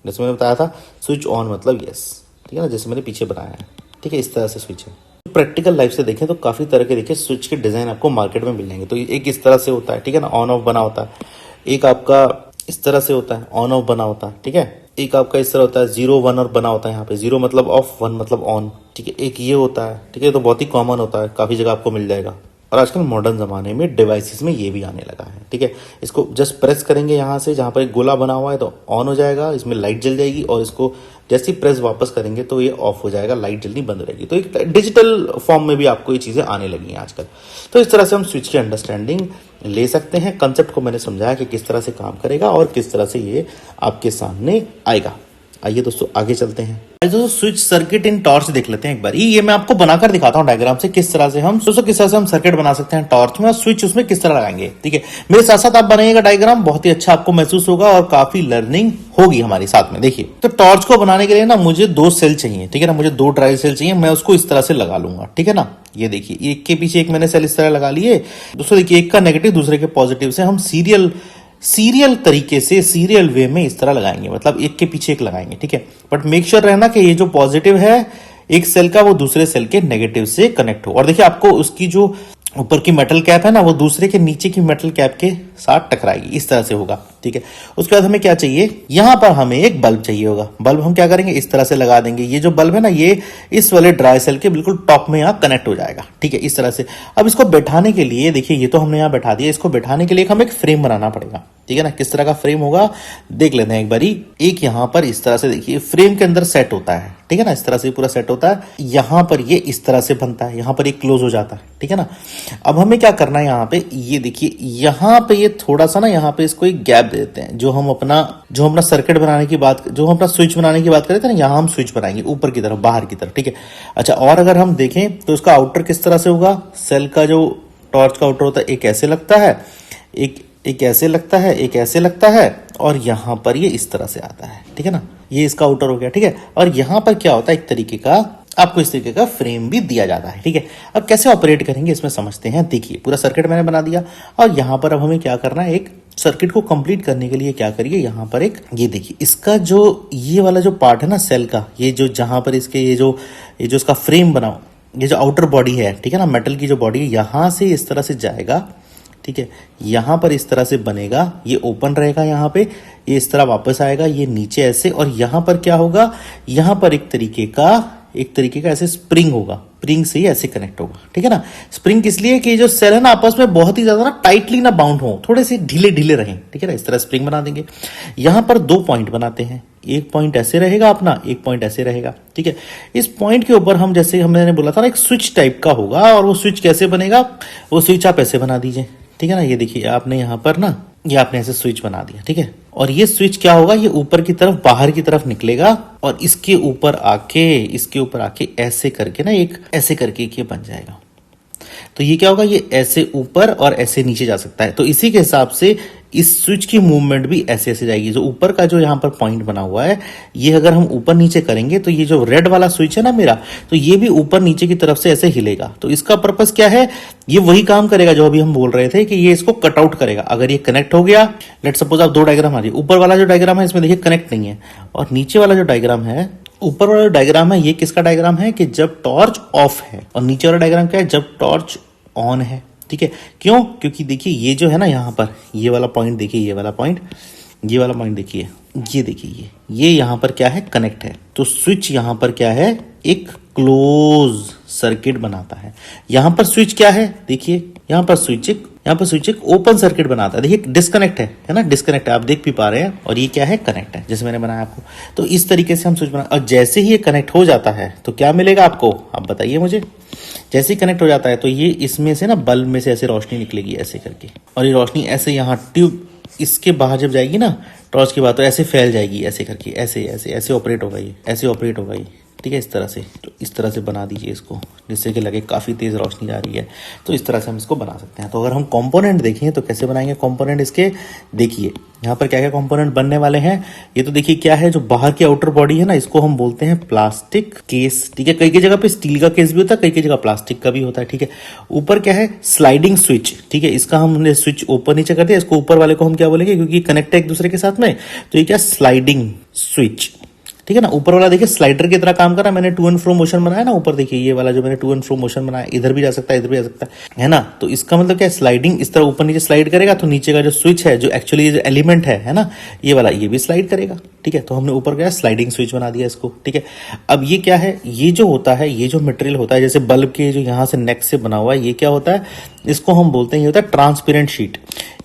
जैसे मैंने बताया था स्विच ऑन मतलब यस, ठीक है ना, जैसे मैंने पीछे बनाया है, ठीक है, इस तरह से स्विच है। प्रैक्टिकल लाइफ से देखें तो काफी तरह के देखिए स्विच के डिजाइन आपको मार्केट में मिल जाएंगे। तो एक इस तरह से होता है, ठीक है ना, ऑन ऑफ बना होता है। एक आपका इस तरह से होता है, ऑन ऑफ बना होता है, ठीक है। एक आपका इस तरह होता है 0 1 और बना होता है, यहाँ पे 0 मतलब ऑफ, 1 मतलब ऑन, ठीक है। एक ये होता है, ठीक है, तो बहुत ही कॉमन होता है, काफी जगह आपको मिल जाएगा। और आजकल मॉडर्न जमाने में डिवाइसेस में ये भी आने लगा है, ठीक है। इसको जस्ट प्रेस करेंगे यहाँ से, जहाँ पर एक गोला बना हुआ है तो ऑन हो जाएगा, इसमें लाइट जल जाएगी, और इसको जैसे ही प्रेस वापस करेंगे तो ये ऑफ हो जाएगा, लाइट जल्दी बंद रहेगी। तो एक डिजिटल फॉर्म में भी आपको ये चीजें आने लगी हैं आजकल। तो इस तरह से हम स्विच की अंडरस्टैंडिंग ले सकते हैं। कंसेप्ट को मैंने समझाया कि किस तरह से काम करेगा और किस तरह से ये आपके सामने आएगा। आइए दोस्तों आगे चलते हैं। दोस्तों स्विच सर्किट इन टॉर्च देख लेते हैं एक बार। ये मैं आपको बनाकर दिखाता हूँ डायग्राम से, किस तरह से हम सर्किट बना सकते हैं टॉर्च में, और स्विच उसमें किस तरह लगाएंगे, ठीक है। मेरे साथ साथ आप बनाइएगा डायग्राम, बहुत ही अच्छा आपको महसूस होगा और काफी लर्निंग होगी हमारे साथ में। देखिए, तो टॉर्च को बनाने के लिए ना मुझे 2 सेल चाहिए, ठीक है ना, मुझे 2 ड्राई सेल चाहिए। मैं उसको इस तरह से लगा लूंगा, ठीक है ना। ये देखिए, एक के पीछे एक मैंने सेल इस तरह लगा लिए। दोस्तों देखिए, एक का नेगेटिव दूसरे के पॉजिटिव से हम सीरियल तरीके से, सीरियल वे में इस तरह लगाएंगे, मतलब एक के पीछे एक लगाएंगे, ठीक है। बट मेक श्योर रहना कि ये जो पॉजिटिव है एक सेल का, वो दूसरे सेल के नेगेटिव से कनेक्ट हो। और देखिए, आपको उसकी जो ऊपर की मेटल कैप है ना, वो दूसरे के नीचे की मेटल कैप के साथ टकराएगी, इस तरह से होगा, ठीक है। उसके बाद हमें क्या चाहिए, यहां पर हमें एक बल्ब चाहिए होगा। बल्ब हम क्या करेंगे, इस तरह से लगा देंगे। ये जो बल्ब है ना, ये इस वाले ड्राई सेल के बिल्कुल टॉप में यहाँ कनेक्ट हो जाएगा, ठीक है, इस तरह से। अब इसको बैठाने के लिए देखिए, ये तो हमने यहाँ बैठा दिया, इसको बैठाने के लिए हमें एक फ्रेम बनाना पड़ेगा, ठीक है ना। किस तरह का फ्रेम होगा देख लेते हैं एक बारी। एक यहाँ पर इस तरह से देखिए फ्रेम के अंदर सेट होता है, ठीक है ना, इस तरह से पूरा सेट होता है। यहां पर ये इस तरह से बनता है, यहां पर एक क्लोज हो जाता है, ठीक है ना। अब हमें क्या करना है, यहाँ पे ये देखिए, यहाँ पे ये थोड़ा सा ना, यहाँ पे इसको एक गैप दे देते हैं। जो हम अपना सर्किट बनाने की बात, जो हम अपना स्विच बनाने की बात करें थे ना, यहाँ हम स्विच बनाएंगे ऊपर की तरफ, बाहर की तरफ, ठीक है। अच्छा, और अगर हम देखें तो उसका आउटर किस तरह से होगा, सेल का जो टॉर्च का आउटर होता है, एक ऐसे लगता है, एक ऐसे लगता है, एक ऐसे लगता है, और यहां पर ये इस तरह से आता है, ठीक है ना। ये इसका आउटर हो गया, ठीक है। और यहां पर क्या होता है, एक तरीके का आपको इस तरीके का फ्रेम भी दिया जाता है, ठीक है। अब कैसे ऑपरेट करेंगे इसमें समझते हैं। देखिए, पूरा सर्किट मैंने बना दिया, और यहां पर अब हमें क्या करना है, एक सर्किट को कंप्लीट करने के लिए क्या करिए, यहां पर एक ये देखिए, इसका जो ये वाला जो पार्ट है ना सेल का, ये जो जहां पर इसके ये जो इसका फ्रेम बना, ये जो आउटर बॉडी है, ठीक है ना, मेटल की जो बॉडी है, यहां से इस तरह से जाएगा, ठीक है। यहां पर इस तरह से बनेगा, ये ओपन रहेगा, यहां पे ये इस तरह वापस आएगा, ये नीचे ऐसे, और यहां पर क्या होगा, यहां पर एक तरीके का ऐसे स्प्रिंग होगा, स्प्रिंग से ही ऐसे कनेक्ट होगा, ठीक है ना। स्प्रिंग किस लिए, कि जो सेल है ना आपस में बहुत ही ज्यादा ना टाइटली ना बाउंड हो, थोड़े से ढीले ढीले रहें, ठीक है ना। इस तरह स्प्रिंग बना देंगे। यहां पर 2 पॉइंट बनाते हैं, एक पॉइंट ऐसे रहेगा अपना, एक पॉइंट ऐसे रहेगा, ठीक है। इस पॉइंट के ऊपर हम, जैसे हमने बोला था ना, एक स्विच टाइप का होगा, और वो स्विच कैसे बनेगा, वो स्विच आप ऐसे बना दीजिए, ठीक है ना। ये देखिए, आपने यहां पर ना, ये आपने ऐसे स्विच बना दिया, ठीक है। और ये स्विच क्या होगा, ये ऊपर की तरफ, बाहर की तरफ निकलेगा, और इसके ऊपर आके ऐसे करके ना, एक ऐसे करके ये बन जाएगा। तो ये क्या होगा, ये ऐसे ऊपर और ऐसे नीचे जा सकता है। तो इसी के हिसाब से इस स्विच की मूवमेंट भी ऐसे ऐसे जाएगी। जो ऊपर का जो यहाँ पर पॉइंट बना हुआ है, ये अगर हम ऊपर नीचे करेंगे तो ये जो रेड वाला स्विच है ना मेरा, तो ये भी ऊपर नीचे की तरफ से ऐसे हिलेगा। तो इसका पर्पस क्या है, ये वही काम करेगा जो अभी हम बोल रहे थे, कि ये इसको कट आउट करेगा। अगर ये कनेक्ट हो गया, लेट सपोज आप 2 डायग्राम आ रही है, ऊपर वाला जो डायग्राम है इसमें देखिए कनेक्ट नहीं है, और नीचे वाला जो डायग्राम है, ऊपर वाला डायग्राम है, ये किसका डायग्राम है, कि जब टॉर्च ऑफ है, और नीचे वाला डायग्राम क्या है, जब टॉर्च ऑन है, ठीक है। क्यों, क्योंकि देखिए, ये जो है ना यहाँ पर, ये वाला पॉइंट देखिए, ये वाला पॉइंट देखिए, ये देखिए, ये यहाँ पर क्या है, कनेक्ट है। तो स्विच यहाँ पर क्या है, एक क्लोज सर्किट बनाता है। यहाँ पर स्विच क्या है, देखिए, यहाँ पर स्विच एक ओपन सर्किट बनाता है। देखिए, डिस्कनेक्ट है ना, डिस्कनेक्ट है, आप देख भी पा रहे हैं, और ये क्या है, कनेक्ट है, जैसे मैंने बनाया आपको। तो इस तरीके से हम स्विच बना, और जैसे ही ये कनेक्ट हो जाता है तो क्या मिलेगा आपको, आप बताइए मुझे। जैसे ही कनेक्ट हो जाता है तो ये इसमें से ना, बल्ब में से ऐसे रोशनी निकलेगी ऐसे करके, और ये रोशनी ऐसे यहाँ ट्यूब इसके बाहर जब जाएगी ना टॉर्च की बात, तो ऐसे फैल जाएगी ऐसे करके, ऐसे ऑपरेट होगा ये, ऐसे ऑपरेट होगा ये, ठीक है, इस तरह से। तो इस तरह से बना दीजिए इसको, जिससे कि लगे काफ़ी तेज़ रोशनी जा रही है। तो इस तरह से हम इसको बना सकते हैं। तो अगर हम कंपोनेंट देखें तो कैसे बनाएंगे कंपोनेंट इसके, देखिए यहाँ पर क्या क्या कंपोनेंट बनने वाले हैं। ये तो देखिए क्या है, जो बाहर की आउटर बॉडी है ना, इसको हम बोलते हैं प्लास्टिक केस, ठीक है। कई कई जगह पे स्टील का केस भी होता है, कई कई जगह प्लास्टिक का भी होता है, ठीक है। ऊपर क्या है, स्लाइडिंग स्विच, ठीक है। इसका हमने स्विच ऊपर नीचे कर दिया, इसको ऊपर वाले को हम क्या बोलेंगे, क्योंकि कनेक्ट है एक दूसरे के साथ में, तो ये क्या, स्लाइडिंग स्विच, ठीक है ना। ऊपर वाला देखिए स्लाइडर की तरह काम कर रहा है। मैंने टू एंड फ्रो मोशन बनाया ना ऊपर, देखिए ये वाला जो मैंने टू एंड फ्रो मोशन बनाया, इधर भी जा सकता है, इधर भी जा सकता है ना। तो इसका मतलब क्या है, स्लाइडिंग इस तरह ऊपर नीचे स्लाइड करेगा, तो नीचे का जो स्विच है, जो एक्चुअली जो एलिमेंट है ना, ये वाला, ये भी स्लाइड करेगा, ठीक है। तो हमने ऊपर क्या स्लाइडिंग स्विच बना दिया इसको, ठीक है। अब ये क्या है, ये जो होता है, ये जो मटेरियल होता है, जैसे बल्ब के जो यहाँ से नेक से बना हुआ है, ये क्या होता है, इसको हम बोलते हैं, ये होता है ट्रांसपेरेंट शीट।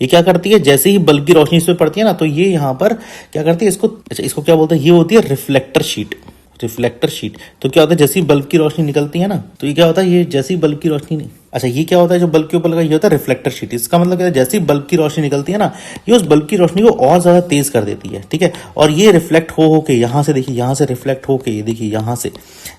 ये क्या करती है, जैसे ही बल्ब की रोशनी इस पर पड़ती है ना, तो ये यहाँ पर क्या करती है, इसको, अच्छा इसको क्या बोलते हैं, ये होती है रिफ्लेक्टर शीट। रिफ्लेक्टर शीट, तो क्या होता है, जैसे ही बल्ब की रोशनी निकलती है ना, तो ये क्या होता है, ये जैसे ही बल्ब की रोशनी नहीं, अच्छा ये क्या होता है, जो बल्ब के ऊपर लगा, ये होता है रिफ्लेक्टर शीट। इसका मतलब क्या है, जैसे ही बल्ब की रोशनी निकलती है ना, ये उस बल्ब की रोशनी को और ज्यादा तेज कर देती है, ठीक है। और ये रिफ्लेक्ट हो के यहाँ से, देखिए यहाँ से रिफ्लेक्ट हो के, ये देखिए यहाँ से,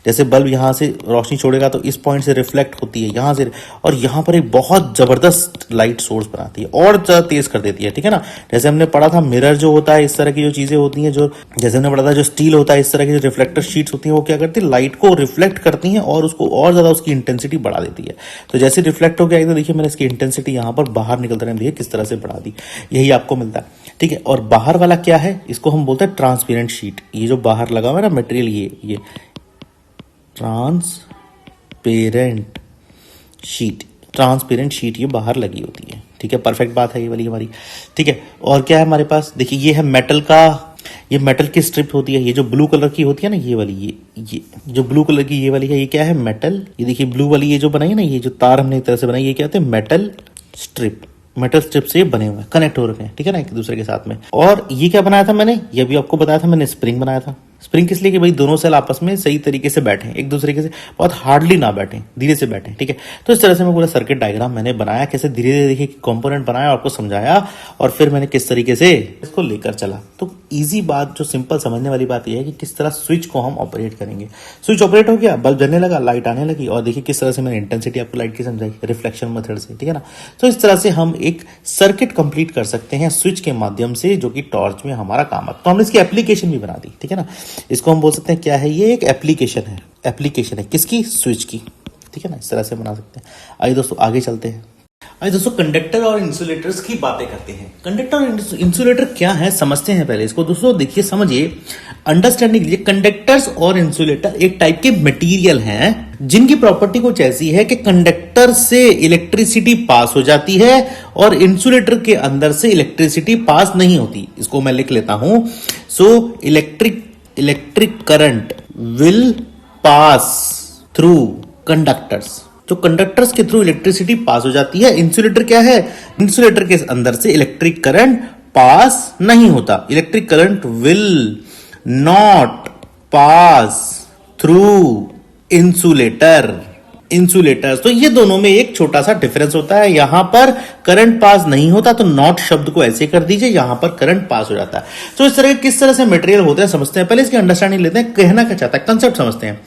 जैसे बल्ब यहाँ से रोशनी छोड़ेगा तो इस पॉइंट से रिफ्लेक्ट होती है यहाँ से, और यहाँ पर एक बहुत जबरदस्त लाइट सोर्स बनाती है और ज्यादा तेज कर देती है, ठीक है ना। जैसे हमने पढ़ा था मिरर जो होता है, इस तरह की जो चीजें होती हैं, जो जैसे हमने पढ़ा था जो स्टील होता है, इस तरह की जो रिफ्लेक्टर शीट्स होती हैं, वो क्या करती है, लाइट को रिफ्लेक्ट करती हैं और उसको और ज्यादा उसकी इंटेंसिटी बढ़ा देती है। तो जैसे रिफ्लेक्ट हो गया, तो देखिए मैंने इसकी इंटेंसिटी यहाँ पर बाहर निकलते रहने दी, किस तरह से बढ़ा दी, यही आपको मिलता है, ठीक है। और बाहर वाला क्या है, इसको हम बोलते हैं ट्रांसपेरेंट शीट। ये जो बाहर लगा हुआ है ना मटेरियल, ये ट्रांसपेरेंट शीट, ट्रांसपेरेंट शीट ये बाहर लगी होती है, ठीक है। परफेक्ट बात है ये वाली हमारी, ठीक है। और क्या है हमारे पास, देखिए ये है मेटल का, ये मेटल की स्ट्रिप होती है, ये जो ब्लू कलर की होती है ना, ये वाली, ये जो ब्लू कलर की ये वाली है, ये क्या है, मेटल। ये देखिए ब्लू वाली ये जो बनाई है ना, ये जो तार हमने एक तरह से बनाई, ये क्या होते हैं, मेटल स्ट्रिप। मेटल स्ट्रिप से बने हुए हैं, कनेक्ट हो रखे हैं, ठीक है ना, एक दूसरे के साथ में। और ये क्या बनाया था मैंने, ये भी आपको बताया था मैंने, स्प्रिंग बनाया था। स्प्रिंग किस लिए, कि भाई दोनों सेल आपस में सही तरीके से बैठे, एक दूसरे के से बहुत हार्डली ना बैठे, धीरे से बैठे, ठीक है। तो इस तरह से मैं पूरा सर्किट डायग्राम मैंने बनाया, कैसे धीरे धीरे देखिए कंपोनेंट बनाया, आपको समझाया, और फिर मैंने किस तरीके से इसको लेकर चला। तो इजी बात, जो सिंपल समझने वाली बात यह है कि किस तरह स्विच को हम ऑपरेट करेंगे। स्विच ऑपरेट हो गया, बल्ब जलने लगा, लाइट आने लगी, और देखिए किस तरह से मैंने इंटेंसिटी आपको लाइट की समझाई, रिफ्लेक्शन मेथड से, ठीक है ना। तो इस तरह से हम एक सर्किट कंप्लीट कर सकते हैं स्विच के माध्यम से, जो कि टॉर्च में हमारा काम आता है। तो हमने इसकी एप्लीकेशन भी बना दी, ठीक है ना। इसको हम बोल सकते हैं क्या है, ये एक एप्लीकेशन है, एप्लीकेशन है किसकी, स्विच की, ठीक है ना। इस तरह से बना सकते हैं। आइए दोस्तों आगे चलते हैं। आइए दोस्तों कंडक्टर और इंसुलेटर्स की बातें करते हैं। कंडक्टर और इंसुलेटर क्या है समझते हैं पहले इसको। दोस्तों देखिए समझिए, अंडरस्टैंडिंग लीजिए, कंडक्टर्स और इंसुलेटर एक टाइप के मटेरियल हैं जिनकी प्रॉपर्टी कुछ ऐसी है कि कंडक्टर से इलेक्ट्रिसिटी पास हो जाती है और इंसुलेटर के अंदर से इलेक्ट्रिसिटी पास नहीं होती। इसको मैं लिख लेता हूं। So electric current will pass through conductors. तो कंडक्टर्स के थ्रू इलेक्ट्रिसिटी पास हो जाती है। इंसुलेटर क्या है, इंसुलेटर के अंदर से इलेक्ट्रिक करंट पास नहीं होता। Electric current will not pass through insulator. तो ये दोनों में एक छोटा सा डिफरेंस होता है। यहां पर करंट पास नहीं होता, तो नॉट शब्द को ऐसे कर दीजिए, यहां पर करंट पास हो जाता है। तो इस तरह किस तरह से मटेरियल होते हैं समझते हैं, पहले इसकी अंडरस्टैंडिंग लेते हैं, कहना क्या चाहता है, कंसेप्ट समझते हैं।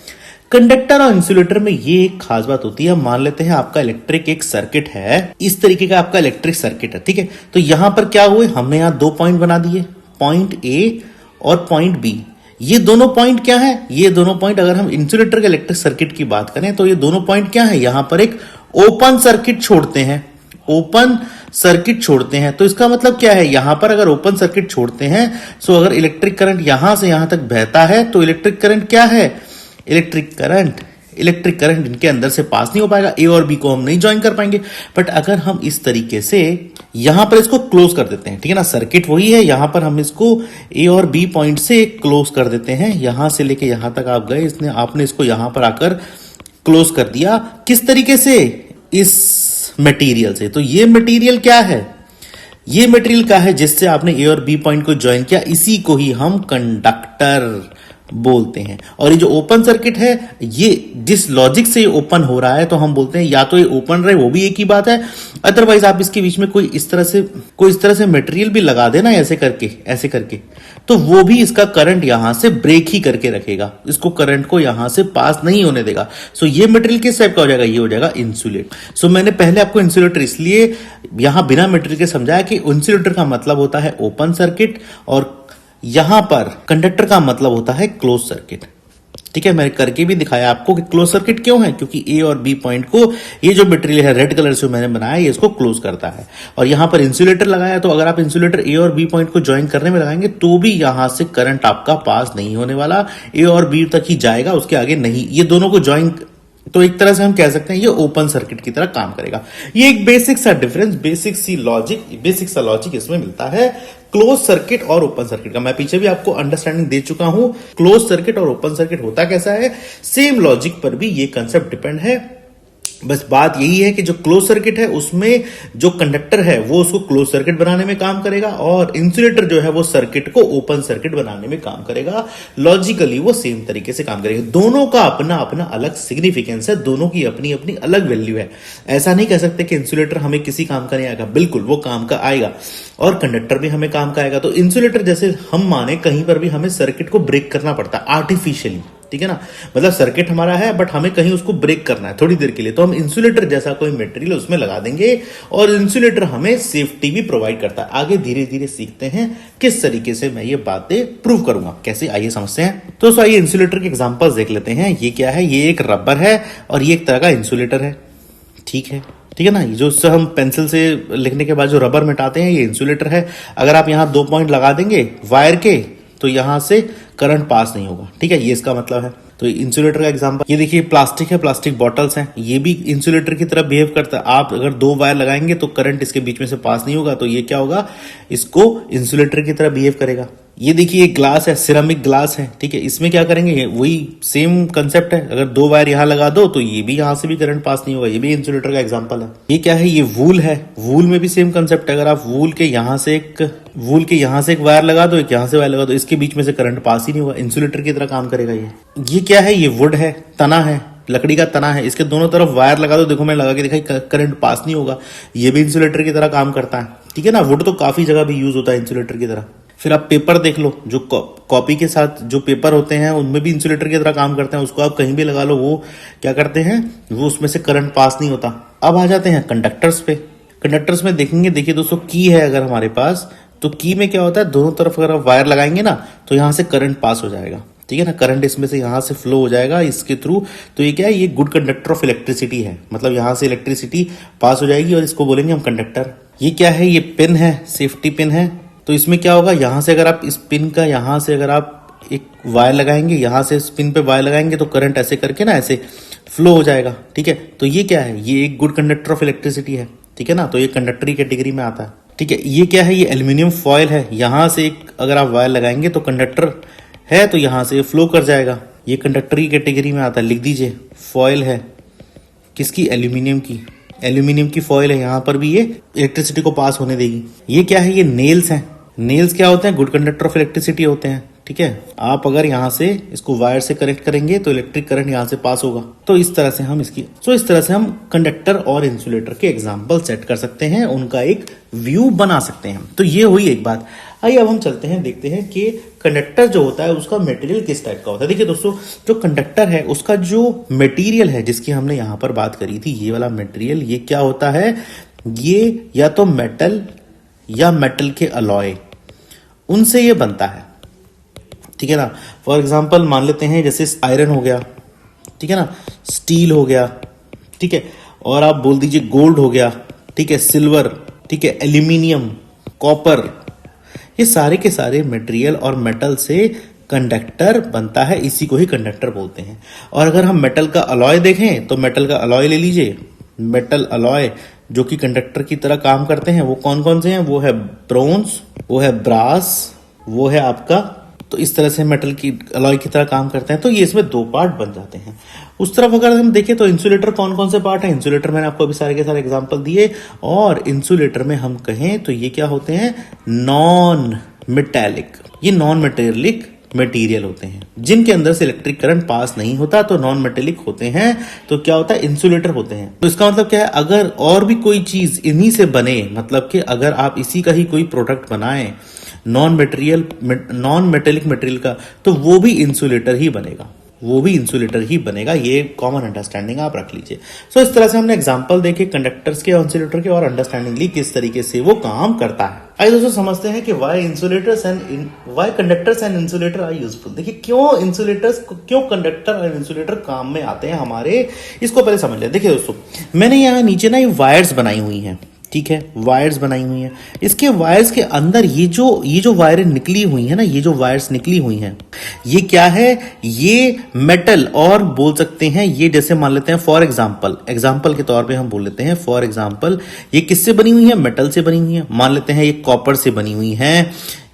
कंडक्टर और इंसुलेटर में ये एक खास बात होती है। मान लेते हैं आपका इलेक्ट्रिक एक सर्किट है, इस तरीके का आपका इलेक्ट्रिक सर्किट है, ठीक है। तो यहां पर क्या हुए, हमने यहां दो पॉइंट बना दिए, पॉइंट ए और पॉइंट बी। ये दोनों पॉइंट क्या है, ये दोनों पॉइंट, अगर हम इंसुलेटर के इलेक्ट्रिक सर्किट की बात करें तो ये दोनों पॉइंट क्या है, यहां पर एक ओपन सर्किट छोड़ते हैं, ओपन सर्किट छोड़ते हैं। तो इसका मतलब क्या है, यहां पर अगर ओपन सर्किट छोड़ते हैं, सो अगर इलेक्ट्रिक करंट यहां से यहां तक बहता है, तो इलेक्ट्रिक करंट क्या है, इलेक्ट्रिक करंट इनके अंदर से पास नहीं हो पाएगा, ए और बी को हम नहीं ज्वाइन कर पाएंगे। बट अगर हम इस तरीके से यहां पर इसको क्लोज कर देते हैं, ठीक है ना, सर्किट वही है, यहां पर हम इसको ए और बी पॉइंट से क्लोज कर देते हैं, यहां से लेके यहां तक आप गए, आपने इसको यहां पर आकर क्लोज कर दिया। किस तरीके से, इस मटेरियल से। तो ये मटेरियल क्या है, ये मटेरियल क्या है जिससे आपने ए और बी पॉइंट को ज्वाइन किया, इसी को ही हम कंडक्टर बोलते हैं। और ये जो ओपन सर्किट है, ये जिस लॉजिक से ये ओपन हो रहा है तो हम बोलते हैं या तो ये ओपन रहे, वो भी एक ही बात है, अदरवाइज आप इसके बीच में कोई इस तरह से मटेरियल भी लगा देना ऐसे करके तो वो भी इसका करंट यहां से ब्रेक ही करके रखेगा, इसको करंट को यहां से पास नहीं होने देगा। सो ये मटेरियल किस टाइप का हो जाएगा, ये हो जाएगा इंसुलेटर। सो मैंने पहले आपको इंसुलेटर इसलिए यहां बिना मटेरियल के समझाया कि इंसुलेटर का मतलब होता है ओपन सर्किट और यहां पर कंडक्टर का मतलब होता है क्लोज सर्किट। ठीक है, मैंने करके भी दिखाया आपको कि क्लोज सर्किट क्यों है, क्योंकि ए और बी पॉइंट को ये जो मटेरियल है रेड कलर से मैंने बनाया ये इसको क्लोज करता है। और यहां पर इंसुलेटर लगाया, तो अगर आप इंसुलेटर ए और बी पॉइंट को ज्वाइन करने में लगाएंगे तो भी यहां से करंट आपका पास नहीं होने वाला, ए और बी तक ही जाएगा, उसके आगे नहीं। ये दोनों को ज्वाइन, तो एक तरह से हम कह सकते हैं ये ओपन सर्किट की तरह काम करेगा। ये एक बेसिक सा डिफरेंस, बेसिक सा लॉजिक इसमें मिलता है क्लोज सर्किट और ओपन सर्किट का। मैं पीछे भी आपको अंडरस्टैंडिंग दे चुका हूं क्लोज सर्किट और ओपन सर्किट होता कैसा है। सेम लॉजिक पर भी ये कंसेप्ट डिपेंड है, बस बात यही है कि जो क्लोज सर्किट है उसमें जो कंडक्टर है वो उसको क्लोज सर्किट बनाने में काम करेगा और इंसुलेटर जो है वो सर्किट को ओपन सर्किट बनाने में काम करेगा। लॉजिकली वो सेम तरीके से काम करेगा। दोनों का अपना अपना अलग सिग्निफिकेंस है, दोनों की अपनी अपनी अलग वैल्यू है। ऐसा नहीं कह सकते कि इंसुलेटर हमें किसी काम का नहीं आएगा, बिल्कुल वो काम का आएगा और कंडक्टर भी हमें काम का आएगा। तो इंसुलेटर जैसे हम माने कहीं पर भी हमें सर्किट को ब्रेक करना पड़ता है आर्टिफिशियली, ठीक है ना, मतलब सर्किट हमारा है बट हमें कहीं उसको ब्रेक करना है थोड़ी देर के लिए, तो हम इंसुलेटर जैसा कोई मटेरियल उसमें लगा देंगे और इंसुलेटर हमें सेफ्टी भी प्रोवाइड करता है। आगे धीरे धीरे सीखते हैं किस तरीके से मैं ये बातें प्रूव करूंगा, कैसे आइए समझते हैं। तो आइए इंसुलेटर के एग्जांपल्स देख लेते हैं। ये क्या है, ये एक रबर है और ये एक तरह का इंसुलेटर है, ठीक है ना। जो उससे हम पेंसिल से लिखने के बाद जो रबर मिटाते हैं ये इंसुलेटर है। अगर आप यहां 2 पॉइंट लगा देंगे वायर के तो यहां से करंट पास नहीं होगा, ठीक है, ये इसका मतलब है। तो इंसुलेटर का एग्जांपल ये देखिए, प्लास्टिक है, प्लास्टिक बॉटल्स हैं, ये भी इंसुलेटर की तरह बिहेव करता है। आप अगर 2 वायर लगाएंगे तो करंट इसके बीच में से पास नहीं होगा, तो ये क्या होगा, इसको इंसुलेटर की तरह बिहेव करेगा। ये देखिए एक ग्लास है, सिरेमिक ग्लास है, ठीक है, इसमें क्या करेंगे, वही सेम कंसेप्ट है। अगर 2 वायर यहां लगा दो तो ये भी यहां से भी करंट पास नहीं होगा, ये भी इंसुलेटर का एग्जांपल है। ये क्या है, ये वूल है, वूल में भी सेम कंसेप्ट है। अगर आप वूल के यहां से एक वायर लगा दो, एक यहां से वायर लगा दो, इसके बीच में से करंट पास ही नहीं होगा, इंसुलेटर की तरह काम करेगा ये क्या है, ये वुड है, तना है, लकड़ी का तना है, इसके दोनों तरफ वायर लगा दो, देखो मैं लगा के दिखाई, करंट पास नहीं होगा, ये भी इंसुलेटर की तरह काम करता है, ठीक है ना। वुड तो काफी जगह भी यूज होता है इंसुलेटर की तरह। फिर आप पेपर देख लो, जो कॉपी के साथ जो पेपर होते हैं उनमें भी इंसुलेटर की तरह काम करते हैं, उसको आप कहीं भी लगा लो, वो क्या करते हैं, वो उसमें से करंट पास नहीं होता। अब आ जाते हैं कंडक्टर्स पे। कंडक्टर्स में देखेंगे, देखिए दोस्तों, की है अगर हमारे पास, तो की में क्या होता है, दोनों तरफ अगर आप वायर लगाएंगे ना तो यहां से करंट पास हो जाएगा, ठीक है ना, करंट इसमें से यहां से फ्लो हो जाएगा इसके थ्रू। तो ये क्या है, ये गुड कंडक्टर ऑफ इलेक्ट्रिसिटी है, मतलब यहां से इलेक्ट्रिसिटी पास हो जाएगी और इसको बोलेंगे हम कंडक्टर। ये क्या है, ये पिन है, सेफ्टी पिन है। तो इसमें क्या होगा, यहां से अगर आप इस पिन का यहां से अगर आप एक वायर लगाएंगे, यहां से इस पिन पे वायर लगाएंगे तो करंट ऐसे करके ना ऐसे फ्लो हो जाएगा, ठीक है। तो ये क्या है, ये एक गुड कंडक्टर ऑफ इलेक्ट्रिसिटी है, ठीक है ना, तो ये कंडक्टरी कैटेगरी में आता है, ठीक है। ये क्या है, ये एल्यूमिनियम फॉयल है, यहां से एक अगर आप वायर लगाएंगे तो कंडक्टर है तो यहां से फ्लो कर जाएगा, ये कंडक्टरी कैटेगरी में आता है। लिख दीजिए, फॉयल है किसकी, एल्यूमिनियम की फॉयल है, यहां पर भी ये इलेक्ट्रिसिटी को पास होने देगी। ये क्या है, ये नेल्स हैं। नेल्स क्या होते हैं, गुड कंडक्टर ऑफ इलेक्ट्रिसिटी होते हैं, ठीक है। आप अगर यहां से इसको वायर से कनेक्ट करेंगे तो इलेक्ट्रिक करंट यहां से पास होगा। तो इस तरह से हम कंडक्टर और इंसुलेटर के एग्जांपल सेट कर सकते हैं, उनका एक व्यू बना सकते हैं। तो ये हुई एक बात। आइए अब हम चलते हैं, देखते हैं कि कंडक्टर जो होता है उसका मटेरियल किस टाइप का होता है। देखिए दोस्तों, जो कंडक्टर है उसका जो मटेरियल है जिसकी हमने यहां पर बात करी थी, ये वाला मटेरियल, ये क्या होता है, ये या तो मेटल या मेटल के अलॉय, उनसे ये बनता है, ठीक है ना। फॉर एग्जाम्पल मान लेते हैं जैसे आयरन हो गया, ठीक है ना, स्टील हो गया, ठीक है, और आप बोल दीजिए गोल्ड हो गया, ठीक है, सिल्वर, ठीक है, एल्यूमिनियम, कॉपर, ये सारे के सारे मटेरियल और मेटल से कंडक्टर बनता है, इसी को ही कंडक्टर बोलते हैं। और अगर हम मेटल का अलॉय देखें तो मेटल का अलॉय ले लीजिए, मेटल अलॉय जो कि कंडक्टर की तरह काम करते हैं वो कौन कौन से हैं, वो है ब्रोंज, वो है ब्रास, वो है आपका, तो इस तरह से मेटल की अलॉय की तरह काम करते हैं। तो ये इसमें 2 पार्ट बन जाते हैं। उस तरफ अगर हम देखें तो इंसुलेटर कौन कौन से पार्ट है, इंसुलेटर मैंने आपको अभी सारे के सारे एग्जांपल दिए। और इंसुलेटर में हम कहें तो ये क्या होते हैं, नॉन मेटेलिक, ये नॉन मेटेरियलिक मटेरियल होते हैं जिनके अंदर से इलेक्ट्रिक करंट पास नहीं होता, तो नॉन मेटेलिक होते हैं, तो क्या होता है, इंसुलेटर होते हैं। तो इसका मतलब क्या है, अगर और भी कोई चीज इन्हीं से बने, मतलब कि अगर आप इसी का ही कोई प्रोडक्ट बनाएं नॉन मेटेलिक मटेरियल का, तो वो भी इंसुलेटर ही बनेगा, वो भी इंसुलेटर ही बनेगा। ये कॉमन अंडरस्टैंडिंग आप रख लीजिए। सो इस तरह से हमने एग्जांपल देखे कंडक्टर्स के और इंसुलेटर के, और अंडरस्टैंडिंग ली किस तरीके से वो काम करता है। आइए दोस्तों समझते हैं कि why conductors and insulator are useful. देखिए क्यों कंडक्टर और इंसुलेटर काम में आते हैं हमारे, इसको पहले समझ लें। देखिए दोस्तों, मैंने यहाँ नीचे ना ये वायर्स बनाई हुई हैं, ठीक है, वायर्स बनाई हुई हैं। इसके वायर्स के अंदर ये जो वायरें निकली हुई हैं ना, ये जो वायर्स निकली हुई हैं, ये क्या है, ये मेटल, और बोल सकते हैं ये, जैसे मान लेते हैं फॉर एग्जांपल के तौर पे हम बोल लेते हैं, फॉर एग्जांपल ये किससे बनी हुई है, मेटल से बनी हुई है। मान लेते हैं ये कॉपर से बनी हुई है,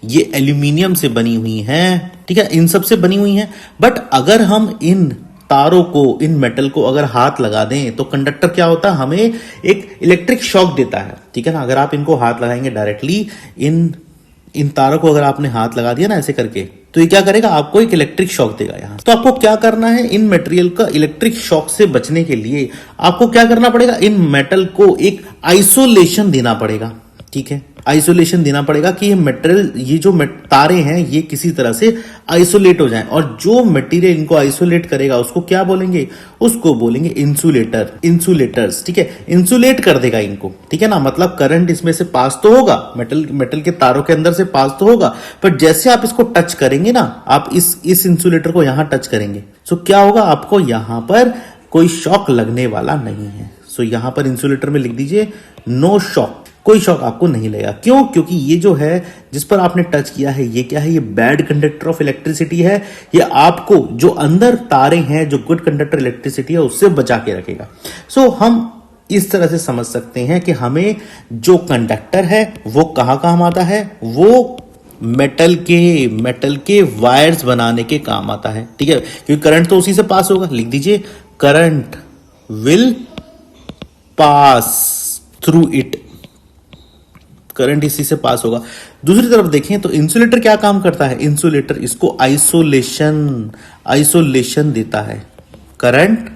ये एल्यूमिनियम से बनी हुई है, ठीक है, इन सब से बनी हुई है। बट अगर हम इन तारों को, इन मेटल को अगर हाथ लगा दें, तो कंडक्टर क्या होता है, हमें एक इलेक्ट्रिक शॉक देता है, ठीक है ना। अगर आप इनको हाथ लगाएंगे डायरेक्टली, इन तारों को अगर आपने हाथ लगा दिया ना ऐसे करके, तो ये क्या करेगा, आपको एक इलेक्ट्रिक शॉक देगा यहां। तो आपको क्या करना है, इन मटेरियल का इलेक्ट्रिक शॉक से बचने के लिए आपको क्या करना पड़ेगा, इन मेटल को एक आइसोलेशन देना पड़ेगा, ठीक है, आइसोलेशन देना पड़ेगा कि ये मटेरियल, ये जो तारे हैं, ये किसी तरह से आइसोलेट हो जाएं। और जो मटेरियल इनको आइसोलेट करेगा उसको क्या बोलेंगे, उसको बोलेंगे इंसुलेटर्स, ठीक है, इंसुलेट कर देगा इनको, ठीक है ना। मतलब करंट इसमें से पास तो होगा, मेटल के तारों के अंदर से पास तो होगा, पर जैसे आप इसको टच करेंगे ना, आप इस इंसुलेटर को यहां टच करेंगे, सो क्या होगा, आपको यहां पर कोई शॉक लगने वाला नहीं है। सो यहां पर इंसुलेटर में लिख दीजिए नो शॉक, कोई शॉक आपको नहीं लगेगा। क्यों, क्योंकि ये जो है जिस पर आपने टच किया है, ये क्या है, ये बैड कंडक्टर ऑफ इलेक्ट्रिसिटी है। ये आपको जो अंदर तारे हैं, जो गुड कंडक्टर इलेक्ट्रिसिटी है, उससे बचा के रखेगा। सो हम इस तरह से समझ सकते हैं कि हमें जो कंडक्टर है वो कहां काम आता है, वो मेटल के वायर्स बनाने के काम आता है, ठीक है, क्योंकि करंट तो उसी से पास होगा। लिख दीजिए current will pass through it, current इसी से पास होगा। दूसरी तरफ देखें तो इंसुलेटर क्या काम करता है, इंसुलेटर इसको आइसोलेशन देता है। Current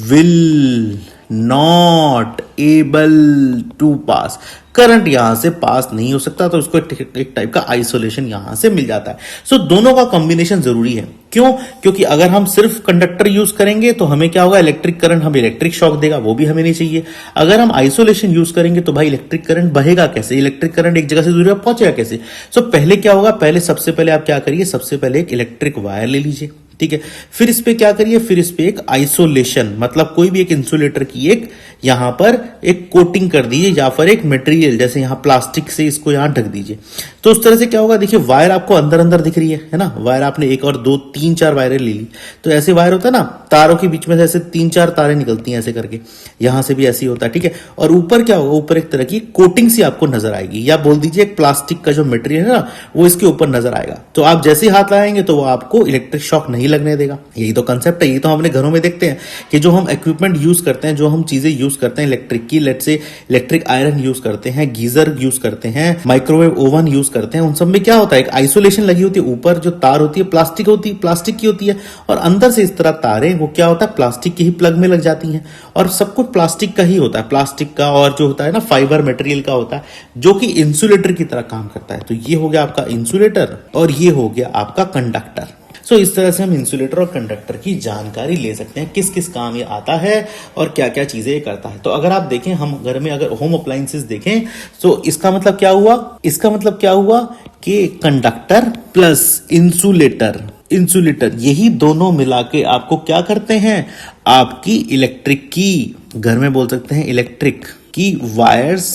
will not able to pass, current यहां से पास नहीं हो सकता, तो उसको एक टाइप का आइसोलेशन यहां से मिल जाता है। सो दोनों का कॉम्बिनेशन जरूरी है। क्यों, क्योंकि अगर हम सिर्फ कंडक्टर यूज करेंगे तो हमें क्या होगा, इलेक्ट्रिक करंट हमें इलेक्ट्रिक शॉक देगा, वो भी हमें नहीं चाहिए। अगर हम आइसोलेशन यूज करेंगे तो भाई इलेक्ट्रिक करंट बहेगा कैसे, इलेक्ट्रिक करंट एक जगह से दूसरी जगह पहुंचेगा कैसे। सो पहले क्या होगा, सबसे पहले आप क्या करिए, सबसे पहले एक इलेक्ट्रिक वायर ले लीजिए, ठीक है, फिर इस पे क्या करिए, फिर इस पे एक आइसोलेशन, मतलब कोई भी एक इंसुलेटर की एक यहां पर एक कोटिंग कर दीजिए, या फिर एक मटेरियल जैसे यहां प्लास्टिक से इसको यहां ढक दीजिए। तो उस तरह से क्या होगा, देखिए वायर आपको अंदर अंदर दिख रही है ना, वायर आपने एक और दो तीन चार वायरें ले ली, तो ऐसे वायर होता है ना, तारों के बीच में से ऐसे तीन चार तारें निकलती हैं ऐसे करके, यहां से भी ऐसे ही होता है, ठीक है। और ऊपर क्या होगा, ऊपर एक तरह की कोटिंग सी आपको नजर आएगी, या बोल दीजिए एक प्लास्टिक का जो मटेरियल है ना, वो इसके ऊपर नजर आएगा। तो आप जैसे ही हाथ लगाएंगे तो वो आपको इलेक्ट्रिक शॉक नहीं लगने देगा। यही तो कंसेप्ट है, यही तो हम अपने घरों में देखते हैं कि जो हम इक्विपमेंट यूज करते हैं, जो हम चीजें यूज करते हैं इलेक्ट्रिक की, let's say electric iron use करते हैं, गीजर यूज करते हैं, माइक्रोवेव ओवन यूज करते हैं, उन सब में क्या होता है, एक आइसोलेशन लगी होती है। ऊपर जो तार होती है प्लास्टिक की होती है, और अंदर से इस तरह तारें, वो क्या होता है, प्लास्टिक की ही प्लग में लग जाती हैं, और सब कुछ प्लास्टिक का ही होता है, प्लास्टिक का, और जो होता है ना फाइबर मटेरियल का होता है, जो कि इंसुलेटर की तरह काम करता है। तो ये हो गया आपका इंसुलेटर, और ये हो गया आपका कंडक्टर। सो इस तरह से हम इंसुलेटर और कंडक्टर की जानकारी ले सकते हैं, किस किस काम ये आता है और क्या क्या चीजें ये करता है। तो अगर आप देखें, हम घर में अगर होम अप्लायंसेस देखें, तो इसका मतलब क्या हुआ, कि कंडक्टर प्लस इंसुलेटर यही दोनों मिला के आपको क्या करते हैं, आपकी इलेक्ट्रिक की, घर में बोल सकते हैं इलेक्ट्रिक की वायर्स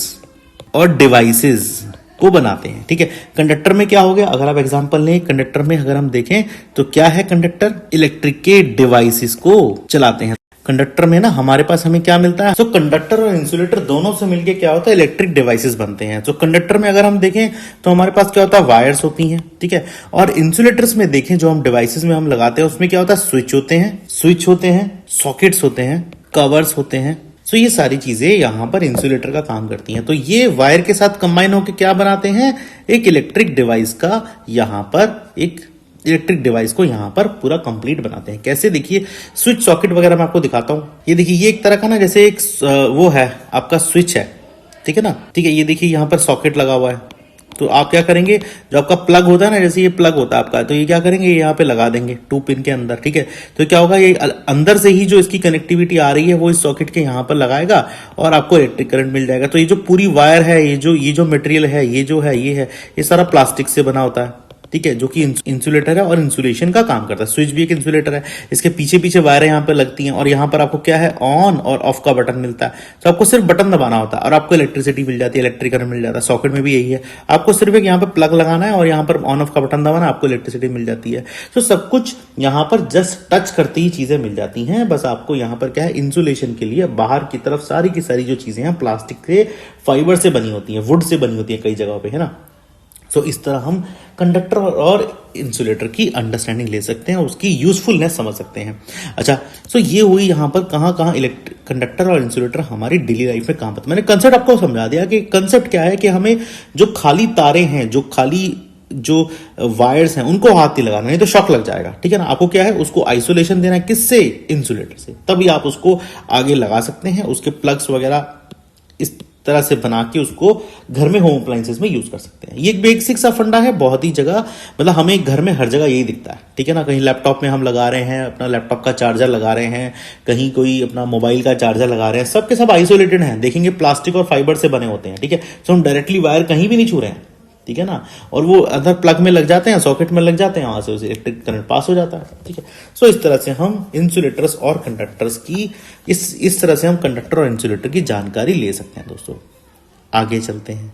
और डिवाइसेस को बनाते हैं, ठीक है। कंडक्टर में क्या हो गया, अगर आप एग्जांपल लें, कंडक्टर में अगर हम देखें तो क्या है, कंडक्टर इलेक्ट्रिक के डिवाइसेस को चलाते हैं। कंडक्टर में ना हमारे पास हमें क्या मिलता है, तो कंडक्टर और इंसुलेटर दोनों से मिलके क्या होता है, इलेक्ट्रिक डिवाइसेस बनते हैं। तो कंडक्टर में अगर हम देखें तो हमारे पास क्या होता है, वायर्स होती हैं, ठीक है। और इंसुलेटर्स में देखें, जो हम डिवाइसेस में हम लगाते हैं, उसमें क्या होता है, स्विच होते हैं, सॉकेट्स होते हैं, कवर्स होते हैं। सो ये सारी चीजें यहां पर इंसुलेटर का काम करती हैं। तो ये वायर के साथ कंबाइन होकर क्या बनाते हैं, एक इलेक्ट्रिक डिवाइस का यहां पर एक इलेक्ट्रिक डिवाइस को यहाँ पर पूरा कंप्लीट बनाते हैं। कैसे, देखिए स्विच सॉकेट वगैरह मैं आपको दिखाता हूँ। ये देखिए, ये एक तरह का ना जैसे एक वो है आपका स्विच है, ठीक है ना, ठीक है। ये देखिए यहाँ पर सॉकेट लगा हुआ है, तो आप क्या करेंगे, जो आपका प्लग होता है ना, जैसे ये प्लग होता है आपका, तो ये क्या करेंगे, यहाँ पे लगा देंगे 2 पिन के अंदर, ठीक है। तो क्या होगा, ये अंदर से ही जो इसकी कनेक्टिविटी आ रही है वो इस सॉकेट के यहाँ पर लगाएगा और आपको इलेक्ट्रिक करंट मिल जाएगा। तो ये जो पूरी वायर है, ये जो मटेरियल है, ये सारा प्लास्टिक से बना होता है, ठीक है, जो कि इंसुलेटर है और इंसुलेशन का काम करता है। स्विच भी एक इंसुलेटर है। इसके पीछे पीछे वायरें यहाँ पे लगती हैं और यहाँ पर आपको क्या है, ऑन और ऑफ का बटन मिलता है। तो आपको सिर्फ बटन दबाना होता है और आपको इलेक्ट्रिसिटी मिल जाती है, इलेक्ट्रिक करंट मिल जाता है। सॉकेट में भी यही है, आपको सिर्फ एक यहाँ पे प्लग लगाना है और यहाँ पर ऑन ऑफ का बटन दबाना, आपको इलेक्ट्रिसिटी मिल जाती है। तो सब कुछ यहाँ पर जस्ट टच करते ही चीजें मिल जाती हैं। बस आपको यहाँ पर क्या है, इंसुलेशन के लिए बाहर की तरफ सारी की सारी जो चीजें हैं प्लास्टिक से, फाइबर से बनी होती हैं, वुड से बनी होती है कई जगहों पे, है ना। तो इस तरह हम कंडक्टर और इंसुलेटर की अंडरस्टैंडिंग ले सकते हैं, उसकी यूजफुलनेस समझ सकते हैं। अच्छा, तो ये हुई यहाँ पर कहाँ कहाँ कंडक्टर और इंसुलेटर हमारी डेली लाइफ में काम आते हैं। मैंने कंसेप्ट आपको समझा दिया कि कंसेप्ट क्या है, कि हमें जो खाली तारे हैं, जो वायर्स हैं, उनको हाथ नहीं लगाना, नहीं तो शॉक लग जाएगा, ठीक है ना। आपको क्या है, उसको आइसोलेशन देना है, किससे, इंसुलेटर से, तभी आप उसको आगे लगा सकते हैं। उसके प्लग्स वगैरह इस तरह से बना के उसको घर में होम अप्लायंसेस में यूज कर सकते हैं। ये एक बेसिक सा फंडा है, बहुत ही जगह, मतलब हमें घर में हर जगह यही दिखता है, ठीक है ना। कहीं लैपटॉप में हम लगा रहे हैं, अपना लैपटॉप का चार्जर लगा रहे हैं, कहीं कोई अपना मोबाइल का चार्जर लगा रहे हैं, सबके सब आइसोलेटेड हैं, देखेंगे प्लास्टिक और फाइबर से बने होते हैं, ठीक है। तो हम डायरेक्टली वायर कहीं भी नहीं छू रहे हैं, ठीक है ना, और वो अंदर प्लग में लग जाते हैं, सॉकेट में लग जाते हैं, वहां से उसे इलेक्ट्रिक करंट पास हो जाता है, ठीक है। सो इस तरह से हम इंसुलेटर्स और कंडक्टर्स की इस तरह से हम कंडक्टर और इंसुलेटर की जानकारी ले सकते हैं। दोस्तों आगे चलते हैं।